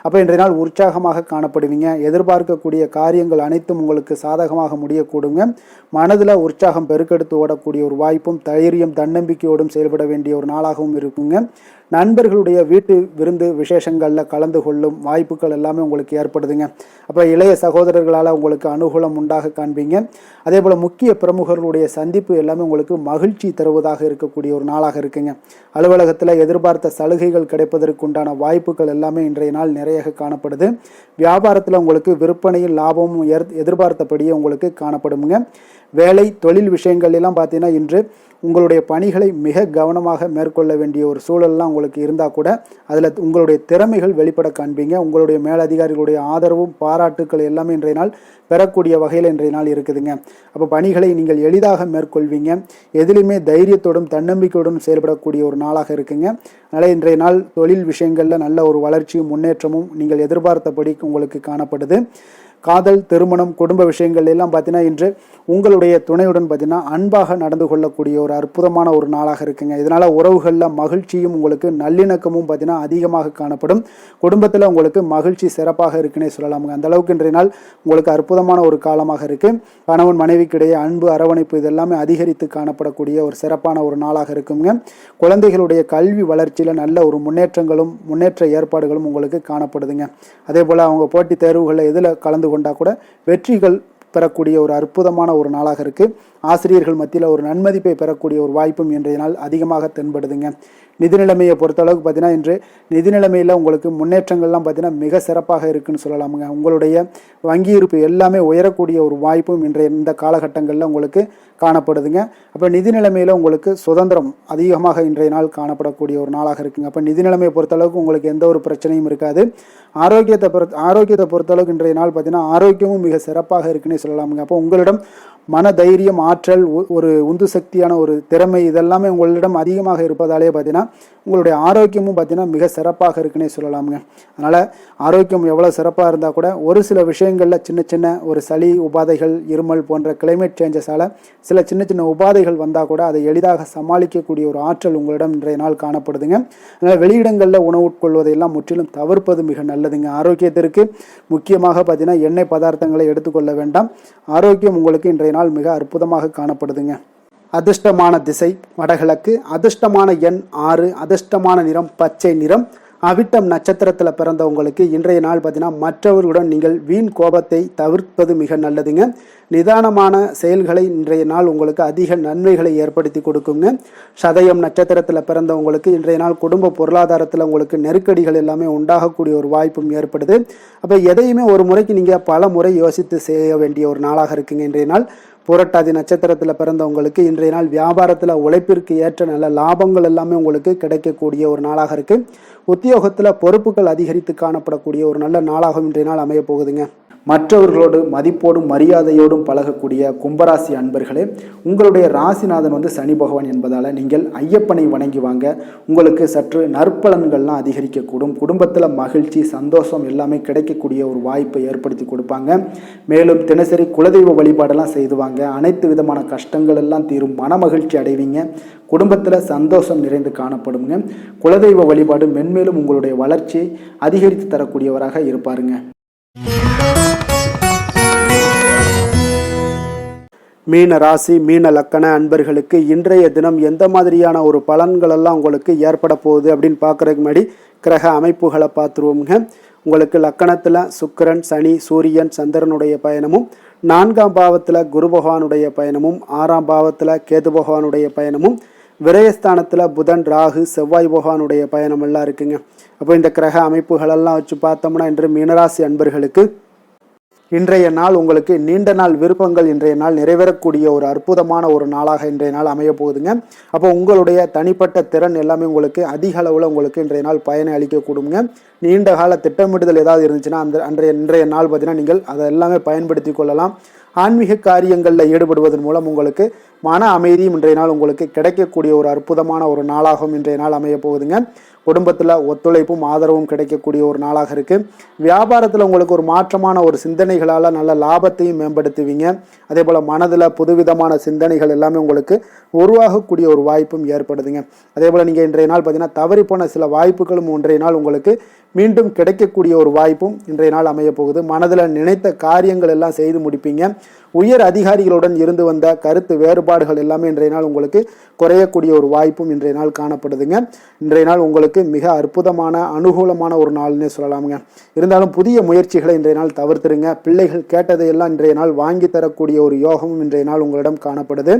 அப்போ இன்றைய நாள் உற்சாகமாக காணப்படுவீங்க. எதிர்பார்க்கக்கூடிய காரியங்கள் அனைத்தும் உங்களுக்கு சாதகமாக முடியக்கூடுங்க. மனதில் உற்சாகம் பெருக்கெடுத்து ஓடக்கூடிய ஒரு வாய்ப்பும் தைரியம் தன்னம்பிக்கையோடும் செயல்பட வேண்டிய ஒரு நாளாகவும் இருக்குங்க. நண்பர்களுடைய வீட்டு விருந்து விசேஷங்களில் கலந்து கொள்ளும் வாய்ப்புகள் எல்லாமே உங்களுக்கு ஏற்படுதுங்க. அப்போ இளைய சகோதரர்களால் உங்களுக்கு அனுகூலம் உண்டாக காண்பீங்க. அதே போல் முக்கிய பிரமுகர்களுடைய சந்திப்பு எல்லாமே உங்களுக்கு மகிழ்ச்சி தருவதாக இருக்கக்கூடிய ஒரு நாளாக இருக்குங்க. அலுவலகத்தில் எதிர்பார்த்த சலுகைகள் கிடைப்பதற்குண்டான வாய்ப்புகள் எல்லாமே இன்றைய நாள் நிறைய காணப்படுது. வியாபாரத்தில் உங்களுக்கு விற்பனையில் லாபமும் எதிர்பார்த்தபடியே உங்களுக்கு காணப்படுங்க. வேலை தொழில் விஷயங்கள் எல்லாம் பார்த்தீங்கன்னா இன்று உங்களுடைய பணிகளை மிக கவனமாக மேற்கொள்ள வேண்டிய ஒரு சூழல்லாம் உங்களுக்கு இருந்தால் கூட அதில் உங்களுடைய திறமைகள் வெளிப்பட காண்பீங்க. உங்களுடைய மேலதிகாரிகளுடைய ஆதரவும் பாராட்டுக்கள் எல்லாமே இன்றைய நாள் பெறக்கூடிய வகையில் இன்றைய நாள் இருக்குதுங்க. அப்போ பணிகளை நீங்கள் எளிதாக மேற்கொள்வீங்க. எதிலுமே தைரியத்தோடும் தன்னம்பிக்கையோடும் செயல்படக்கூடிய ஒரு நாளாக இருக்குங்க. அதனால் இன்றைய நாள் தொழில் விஷயங்களில் நல்ல ஒரு வளர்ச்சியும் முன்னேற்றமும் நீங்கள் எதிர்பார்த்தபடி உங்களுக்கு காணப்படுது. காதல் திருமணம் குடும்ப விஷயங்கள் எல்லாம் பார்த்தீங்கன்னா இன்று உங்களுடைய துணையுடன் பார்த்தீங்கன்னா அன்பாக நடந்து கொள்ளக்கூடிய ஒரு அற்புதமான ஒரு நாளாக இருக்குங்க. இதனால் உறவுகளில் மகிழ்ச்சியும் உங்களுக்கு நல்லிணக்கமும் பார்த்தீங்கன்னா அதிகமாக காணப்படும். குடும்பத்தில் உங்களுக்கு மகிழ்ச்சி சிறப்பாக இருக்குன்னே சொல்லலாமுங்க. அந்த அளவுக்கு இன்றைய நாள் உங்களுக்கு அற்புதமான ஒரு காலமாக இருக்குது. கணவன் மனைவிக்கிடையே அன்பு அரவணைப்பு இதெல்லாமே அதிகரித்து காணப்படக்கூடிய ஒரு சிறப்பான ஒரு நாளாக இருக்குங்க. குழந்தைகளுடைய கல்வி வளர்ச்சியில் நல்ல ஒரு முன்னேற்ற ஏற்பாடுகளும் உங்களுக்கு காணப்படுதுங்க. அதே போல் அவங்க போட்டித் தேர்வுகளில் எதில் கலந்து கொண்டா கூட வெற்றிகள் பெறக்கூடிய ஒரு அற்புதமான ஒரு நாளாக இருக்குது. ஆசிரியர்கள் மத்தியில் ஒரு நன்மதிப்பை பெறக்கூடிய ஒரு வாய்ப்பும் இன்றைய நாள் அதிகமாக தென்படுதுங்க. நிதி நிலைமையை பொறுத்தளவுக்கு பார்த்தீங்கன்னா இன்று நிதி நிலைமையில் உங்களுக்கு முன்னேற்றங்கள்லாம் பார்த்தீங்கன்னா மிக சிறப்பாக இருக்குன்னு சொல்லலாமுங்க. உங்களுடைய வங்கி இருப்பு எல்லாமே உயரக்கூடிய ஒரு வாய்ப்பும் இன்றைய இந்த காலகட்டங்களில் உங்களுக்கு காணப்படுதுங்க. அப்போ நிதி நிலைமையில் உங்களுக்கு சுதந்திரம் அதிகமாக இன்றைய நாள் காணப்படக்கூடிய ஒரு நாளாக இருக்குங்க. அப்போ நிதி நிலைமையை பொறுத்தளவுக்கு உங்களுக்கு எந்த ஒரு பிரச்சனையும் இருக்காது. ஆரோக்கியத்தை பொறுத்தளவுக்கு இன்றைய நாள் பார்த்தீங்கன்னா ஆரோக்கியமும் மிக சிறப்பாக இருக்குன்னே சொல்லலாமுங்க. அப்போ உங்களிடம் மன தைரியம் ஆற்றல் ஒரு உந்து சக்தியான ஒரு திறமை இதெல்லாமே உங்களிடம் அதிகமாக இருப்பதாலே பார்த்தீங்கன்னா உங்களுடைய ஆரோக்கியமும் பார்த்தீங்கன்னா மிக சிறப்பாக இருக்குன்னே சொல்லலாமுங்க. அதனால் ஆரோக்கியம் எவ்வளோ சிறப்பாக இருந்தால் கூட ஒரு சில விஷயங்களில் சின்ன சின்ன ஒரு சளி உபாதைகள் இருமல் போன்ற கிளைமேட் சேஞ்சஸால் சில சின்ன சின்ன உபாதைகள் வந்தால் கூட அதை எளிதாக சமாளிக்கக்கூடிய ஒரு ஆற்றல் உங்களிடம் இன்றைய நாள் காணப்படுதுங்க. அதனால் வெளியிடங்களில் உணவு உட்கொள்வதையெல்லாம் முற்றிலும் தவிர்ப்பது மிக நல்லதுங்க. ஆரோக்கியத்திற்கு முக்கியமாக பார்த்தீங்கன்னா எண்ணெய் பதார்த்தங்களை எடுத்துக்கொள்ள வேண்டாம். ஆரோக்கியம் உங்களுக்கு இன்றைய நாள் மிக அற்புதமாக காணப்படுதுங்க. அதிர்ஷ்டமான திசை வடகிழக்கு, அதிர்ஷ்டமான எண் 6, அதிர்ஷ்டமான நிறம் பச்சை நிறம். அவிட்டம் நட்சத்திரத்தில் பிறந்தவங்களுக்கு இன்றைய நாள் பார்த்தீங்கன்னா மற்றவர்களுடன் நீங்கள் வீண் கோபத்தை தவிர்ப்பது மிக நல்லதுங்க. நிதானமான செயல்களை இன்றைய நாள் உங்களுக்கு அதிக நன்மைகளை ஏற்படுத்தி கொடுக்குங்க. சதயம் நட்சத்திரத்தில் பிறந்தவங்களுக்கு இன்றைய நாள் குடும்ப பொருளாதாரத்தில் உங்களுக்கு நெருக்கடிகள் எல்லாமே உண்டாகக்கூடிய ஒரு வாய்ப்பும் ஏற்படுது. அப்போ எதையுமே ஒரு முறைக்கு நீங்கள் பல முறை யோசித்து செய்ய வேண்டிய ஒரு நாளாக இருக்குங்க இன்றைய நாள். புரட்டாதி நட்சத்திரத்தில் பிறந்தவங்களுக்கு இன்றைய நாள் வியாபாரத்தில் உழைப்பிற்கு ஏற்ற நல்ல லாபங்கள் எல்லாமே உங்களுக்கு கிடைக்கக்கூடிய ஒரு நாளாக இருக்குது. உத்தியோகத்தில் பொறுப்புகள் அதிகரித்து காணப்படக்கூடிய ஒரு நல்ல நாளாகவும் இன்றைய நாள் அமைய போகுதுங்க. மற்றவர்களோடு மதிப்போடும் மரியாதையோடும் பழகக்கூடிய கும்பராசி அன்பர்களே, உங்களுடைய ராசிநாதன் சனி பகவான் என்பதால் நீங்கள் ஐயப்பனை வணங்கி வாங்க. உங்களுக்கு சற்று நற்பலன்கள்லாம் அதிகரிக்கக்கூடும். குடும்பத்தில் மகிழ்ச்சி சந்தோஷம் எல்லாமே கிடைக்கக்கூடிய ஒரு வாய்ப்பை ஏற்படுத்தி கொடுப்பாங்க. மேலும் தினசரி குலதெய்வ வழிபாடெல்லாம் செய்துவாங்க. அனைத்து விதமான கஷ்டங்கள் எல்லாம் தீரும். மன மகிழ்ச்சி அடைவீங்க. குடும்பத்தில் சந்தோஷம் நிறைந்து காணப்படுங்க. குலதெய்வ வழிபாடு மென்மேலும் உங்களுடைய வளர்ச்சியை அதிகரித்து தரக்கூடியவராக இருப்பாருங்க. மீன ராசி மீன லக்கண அன்பர்களுக்கு இன்றைய தினம் எந்த மாதிரியான ஒரு பலன்கள் எல்லாம் உங்களுக்கு ஏற்பட போகுது அப்படின்னு பார்க்குறதுக்கு முன்னாடி கிரக அமைப்புகளை பார்த்துருவோங்க. உங்களுக்கு லக்கணத்தில் சுக்கிரன் சனி சூரியன் சந்திரனுடைய பயணமும், 4ஆம் பாவத்தில் குரு பகவானுடைய பயணமும், 6ஆம் பாவத்தில் கேது பகவானுடைய பயணமும், விரயஸ்தானத்தில் புதன், ராகு, செவ்வாய் பகவானுடைய பயணம் எல்லாம் இருக்குங்க. அப்போ இந்த கிரக அமைப்புகளெல்லாம் வச்சு பார்த்தோம்னா இன்று மீனராசி அன்பர்களுக்கு இன்றைய நாள் உங்களுக்கு நீண்ட நாள் விருப்பங்கள் இன்றைய நாள் நிறைவேறக்கூடிய ஒரு அற்புதமான ஒரு நாளாக இன்றைய நாள் அமைய போகுதுங்க. அப்போ உங்களுடைய தனிப்பட்ட திறன் எல்லாமே உங்களுக்கு அதிக அளவில் உங்களுக்கு இன்றைய நாள் பயனை அளிக்கக்கூடுங்க. நீண்ட கால திட்டமிடுதல் ஏதாவது இருந்துச்சுன்னா இன்றைய நாள் பார்த்தீங்கன்னா நீங்கள் அதை எல்லாமே பயன்படுத்தி கொள்ளலாம். ஆன்மீக காரியங்களில் ஈடுபடுவதன் மூலம் உங்களுக்கு மன அமைதியும் இன்றைய நாள் உங்களுக்கு கிடைக்கக்கூடிய ஒரு அற்புதமான ஒரு நாளாகவும் இன்றைய நாள் அமைய போகுதுங்க. குடும்பத்தில் ஒத்துழைப்பும் ஆதரவும் கிடைக்கக்கூடிய ஒரு நாளாக இருக்குது. வியாபாரத்தில் உங்களுக்கு ஒரு மாற்றமான ஒரு சிந்தனைகளால் நல்ல லாபத்தையும் மேம்படுத்துவீங்க. அதே போல் மனதில் புதுவிதமான சிந்தனைகள் எல்லாமே உங்களுக்கு உருவாகக்கூடிய ஒரு வாய்ப்பும் ஏற்படுதுங்க. அதே போல் நீங்கள் இன்றைய நாள் பார்த்தீங்கன்னா தவறி போன சில வாய்ப்புகளும் இன்றைய நாள் உங்களுக்கு மீண்டும் கிடைக்கக்கூடிய ஒரு வாய்ப்பும் இன்றைய நாள் அமைய போகுது. மனதில் நினைத்த காரியங்கள் எல்லாம் செய்து முடிப்பீங்க. உயர் அதிகாரிகளுடன் இருந்து வந்த கருத்து வேறுபாடுகள் எல்லாமே இன்றைய நாள் உங்களுக்கு குறையக்கூடிய ஒரு வாய்ப்பும் இன்றைய நாள் காணப்படுதுங்க. இன்றைய நாள் உங்களுக்கு மிக அற்புதமான அனுகூலமான ஒரு நாள்னே சொல்லலாமுங்க. இருந்தாலும் புதிய முயற்சிகளை இன்றைய நாள் தவிர்த்துருங்க. பிள்ளைகள் கேட்டதையெல்லாம் இன்றைய நாள் வாங்கி தரக்கூடிய ஒரு யோகமும் இன்றைய நாள் உங்களிடம் காணப்படுது.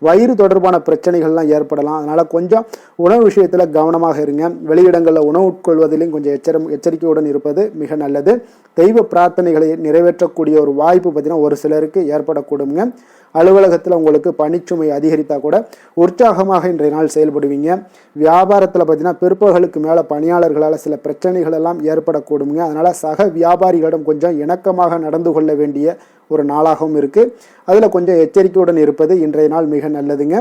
வயிறு தொடர்பான பிரச்சனைகள்லாம் ஏற்படலாம். அதனால் கொஞ்சம் உணவு விஷயத்தில் கவனமாக இருங்க. வெளியிடங்களில் உணவு உட்கொள்வதிலும் கொஞ்சம் எச்சரிக்கையுடன் இருப்பது மிக நல்லது. தெய்வ பிரார்த்தனைகளை நிறைவேற்றக்கூடிய ஒரு வாய்ப்பு பார்த்தீங்கன்னா ஒரு சிலருக்கு ஏற்படக்கூடுங்க. அலுவலகத்தில் உங்களுக்கு பணிச்சுமை அதிகரித்தா கூட உற்சாகமாக இன்றைய நாள் செயல்படுவீங்க. வியாபாரத்தில் பார்த்தீங்கன்னா பிற்பகலுக்கு மேலே பணியாளர்களால் சில பிரச்சனைகள் எல்லாம் ஏற்படக்கூடுங்க. அதனால் சக வியாபாரிகளிடம் கொஞ்சம் இணக்கமாக நடந்து கொள்ள வேண்டிய ஒரு நாளாகவும் இருக்குது. அதில் கொஞ்சம் எச்சரிக்கையுடன் இருப்பது இன்றைய நாள் மிக நல்லதுங்க.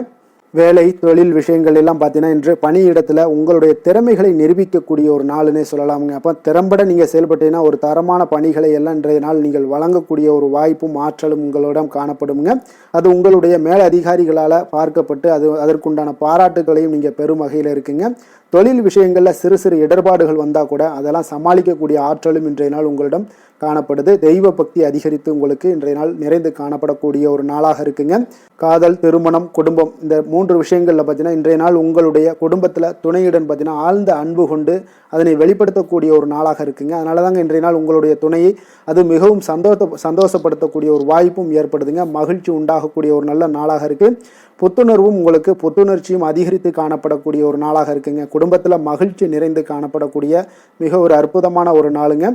வேலை தொழில் விஷயங்கள் எல்லாம் பார்த்தீங்கன்னா இன்று பணியிடத்தில் உங்களுடைய திறமைகளை நிரூபிக்கக்கூடிய ஒரு நாளுன்னே சொல்லலாமுங்க. அப்போ திறம்பட நீங்கள் செயல்பட்டீங்கன்னா ஒரு தரமான பணிகளை எல்லாம் இன்றைய நாள் நீங்கள் வழங்கக்கூடிய ஒரு வாய்ப்பும் ஆற்றலும் உங்களிடம் காணப்படுங்க. அது உங்களுடைய மேல் அதிகாரிகளால் பார்க்கப்பட்டு அதற்குண்டான பாராட்டுகளையும் நீங்கள் பெரும் வகையில் இருக்குங்க. தொழில் விஷயங்களில் சிறு சிறு இடர்பாடுகள் வந்தால் கூட அதெல்லாம் சமாளிக்கக்கூடிய ஆற்றலும் இன்றைய நாள் உங்களிடம் காணப்படுது. தெய்வ பக்தி அதிகரித்து உங்களுக்கு இன்றைய நாள் நிறைந்து காணப்படக்கூடிய ஒரு நாளாக இருக்குங்க. காதல், திருமணம், குடும்பம் இந்த 3 விஷயங்களில் பார்த்தீங்கன்னா இன்றைய நாள் உங்களுடைய குடும்பத்தில் துணையுடன் பார்த்தீங்கன்னா ஆழ்ந்த அன்பு கொண்டு அதனை வெளிப்படுத்தக்கூடிய ஒரு நாளாக இருக்குங்க. அதனால தாங்க இன்றைய நாள் உங்களுடைய துணையை அது மிகவும் சந்தோஷப்படுத்தக்கூடிய ஒரு வாய்ப்பும் ஏற்படுதுங்க. மகிழ்ச்சி உண்டாகக்கூடிய ஒரு நல்ல நாளாக இருக்குது. புத்துணர்வும் உங்களுக்கு புத்துணர்ச்சியும் அதிகரித்து காணப்படக்கூடிய ஒரு நாளாக இருக்குங்க. குடும்பத்தில் மகிழ்ச்சி நிறைந்து காணப்படக்கூடிய மிக ஒரு அற்புதமான ஒரு நாளுங்க.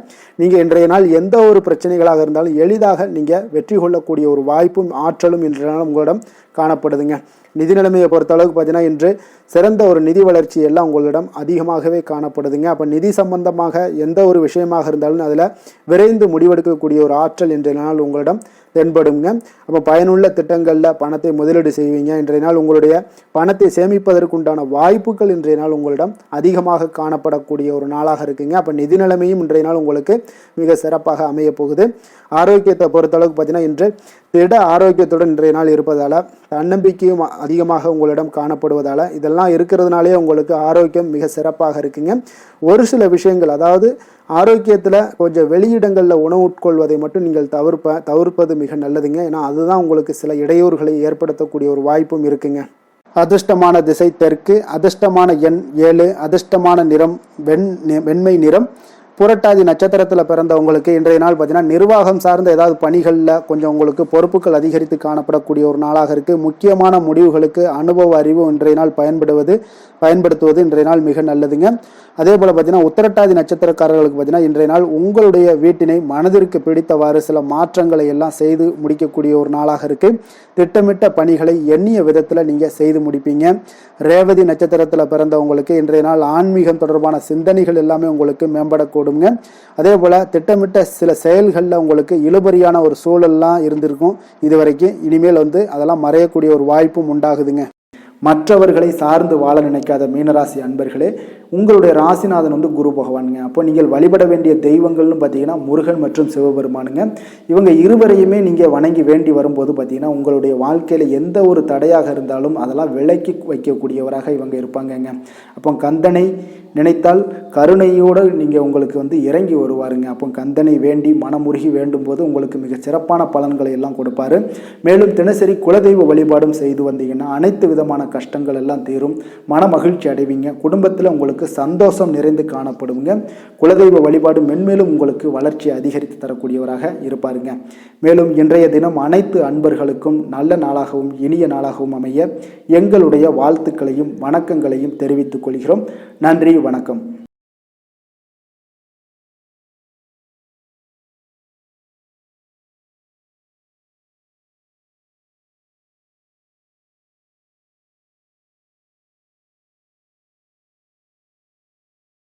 நீங்கள் இன்றைய நாள் எந்த ஒரு பிரச்சனைகளாக இருந்தாலும் எளிதாக நீங்கள் வெற்றி கொள்ளக்கூடிய ஒரு வாய்ப்பும் ஆற்றலும் இன்றைய நாள் உங்களிடம் காணப்படுதுங்க. நிதி நிலைமையை பொறுத்த அளவுக்கு பார்த்தீங்கன்னா இன்று சிறந்த ஒரு நிதி வளர்ச்சி எல்லாம் உங்களிடம் அதிகமாகவே காணப்படுதுங்க. அப்போ நிதி சம்பந்தமாக எந்த ஒரு விஷயமாக இருந்தாலும் அதில் விரைந்து முடிவெடுக்கக்கூடிய ஒரு ஆற்றல் இன்றைய நாள் உங்களிடம் தென்படுங்க. அப்போ பயனுள்ள திட்டங்களில் பணத்தை முதலீடு செய்வீங்க. இன்றைய நாள் உங்களுடைய பணத்தை சேமிப்பதற்குண்டான வாய்ப்புகள் இன்றைய நாள் உங்களிடம் அதிகமாக காணப்படக்கூடிய ஒரு நாளாக இருக்குங்க. அப்போ நிதி நிலைமையும் இன்றைய நாள் உங்களுக்கு மிக சிறப்பாக அமைய போகுது. ஆரோக்கியத்தை பொறுத்தளவுக்கு பார்த்தீங்கன்னா இன்று திட ஆரோக்கியத்துடன் இன்றைய நாள் இருப்பதால் தன்னம்பிக்கையும் அதிகமாக உங்களிடம் காணப்படுவதால் இதெல்லாம் இருக்கிறதுனாலே உங்களுக்கு ஆரோக்கியம் மிக சிறப்பாக இருக்குங்க. ஒரு சில விஷயங்கள் அதாவது ஆரோக்கியத்தில் கொஞ்சம் வெளியிடங்களில் உணவு உட்கொள்வதை மட்டும் நீங்கள் தவிர்ப்பது மிக நல்லதுங்க. ஏன்னா அதுதான் உங்களுக்கு சில இடையூறுகளை ஏற்படுத்தக்கூடிய ஒரு வாய்ப்பும் இருக்குங்க. அதிர்ஷ்டமான திசை தெற்கு, அதிர்ஷ்டமான எண் 7, அதிர்ஷ்டமான நிறம் வெண்மை நிறம். புரட்டாதி நட்சத்திரத்தில் பிறந்தவங்களுக்கு இன்றைய நாள் பார்த்தீங்கன்னா நிர்வாகம் சார்ந்த ஏதாவது பணிகளில் கொஞ்சம் உங்களுக்கு பொறுப்புகள் அதிகரித்து காணப்படக்கூடிய ஒரு நாளாக இருக்குது. முக்கியமான முடிவுகளுக்கு அனுபவ அறிவு இன்றைய நாள் பயன்படுத்துவது இன்றைய நாள் மிக நல்லதுங்க. அதே போல் பார்த்தீங்கன்னா உத்திரட்டாதி நட்சத்திரக்காரர்களுக்கு பார்த்தீங்கன்னா இன்றைய நாள் உங்களுடைய வீட்டினை மனதிற்கு பிடித்தவாறு சில மாற்றங்களை எல்லாம் செய்து முடிக்கக்கூடிய ஒரு நாளாக இருக்குது. திட்டமிட்ட பணிகளை எண்ணிய விதத்தில் நீங்கள் செய்து முடிப்பீங்க. ரேவதி நட்சத்திரத்தில் பிறந்தவங்களுக்கு இன்றைய நாள் ஆன்மீகம் தொடர்பான சிந்தனைகள் எல்லாமே உங்களுக்கு மேம்படக்கூடும். அதே போல திட்டமிட்ட சில செயல்களில் உங்களுக்கு இழுபறியான ஒரு சூழல்லாம் இருந்திருக்கும் இதுவரைக்கும். இனிமேல் அதெல்லாம் மறையக்கூடிய ஒரு வாய்ப்பும் உண்டாகுதுங்க. மற்றவர்களை சார்ந்து வாழ நினைக்காத மீனராசி அன்பர்களே, உங்களுடைய ராசிநாதன் குரு பகவானுங்க. அப்போ நீங்கள் வழிபட வேண்டிய தெய்வங்கள்னு பார்த்தீங்கன்னா முருகன் மற்றும் சிவபெருமானுங்க. இவங்க இருவரையுமே நீங்கள் வணங்கி வேண்டி வரும்போது பார்த்தீங்கன்னா உங்களுடைய வாழ்க்கையில் எந்த ஒரு தடையாக இருந்தாலும் அதெல்லாம் விலக்கி வைக்கக்கூடியவராக இவங்க இருப்பாங்கங்க. அப்போ கந்தனை நினைத்தால் கருணையோடு நீங்கள் உங்களுக்கு இறங்கி வருவாருங்க. அப்போ கந்தனை வேண்டி மனமுருகி வேண்டும் போது உங்களுக்கு மிக சிறப்பான பலன்களை எல்லாம் கொடுப்பாரு. மேலும் தினசரி குலதெய்வ வழிபாடும் செய்து வந்தீங்கன்னா அனைத்து விதமான கஷ்டங்கள் எல்லாம் தீரும், மன மகிழ்ச்சி அடைவீங்க. குடும்பத்தில் உங்களுக்கு உங்களுக்கு சந்தோஷம் நிறைந்து காணப்படுங்க. குலதெய்வ வழிபாடு மென்மேலும் உங்களுக்கு வளர்ச்சி அதிகரித்து தரக்கூடியவராக இருப்பாருங்க. மேலும் இன்றைய தினம் அனைத்து அன்பர்களுக்கும் நல்ல நாளாகவும் இனிய நாளாகவும் அமைய எங்களுடைய வாழ்த்துக்களையும் வணக்கங்களையும் தெரிவித்துக் கொள்கிறோம். நன்றி, வணக்கம்.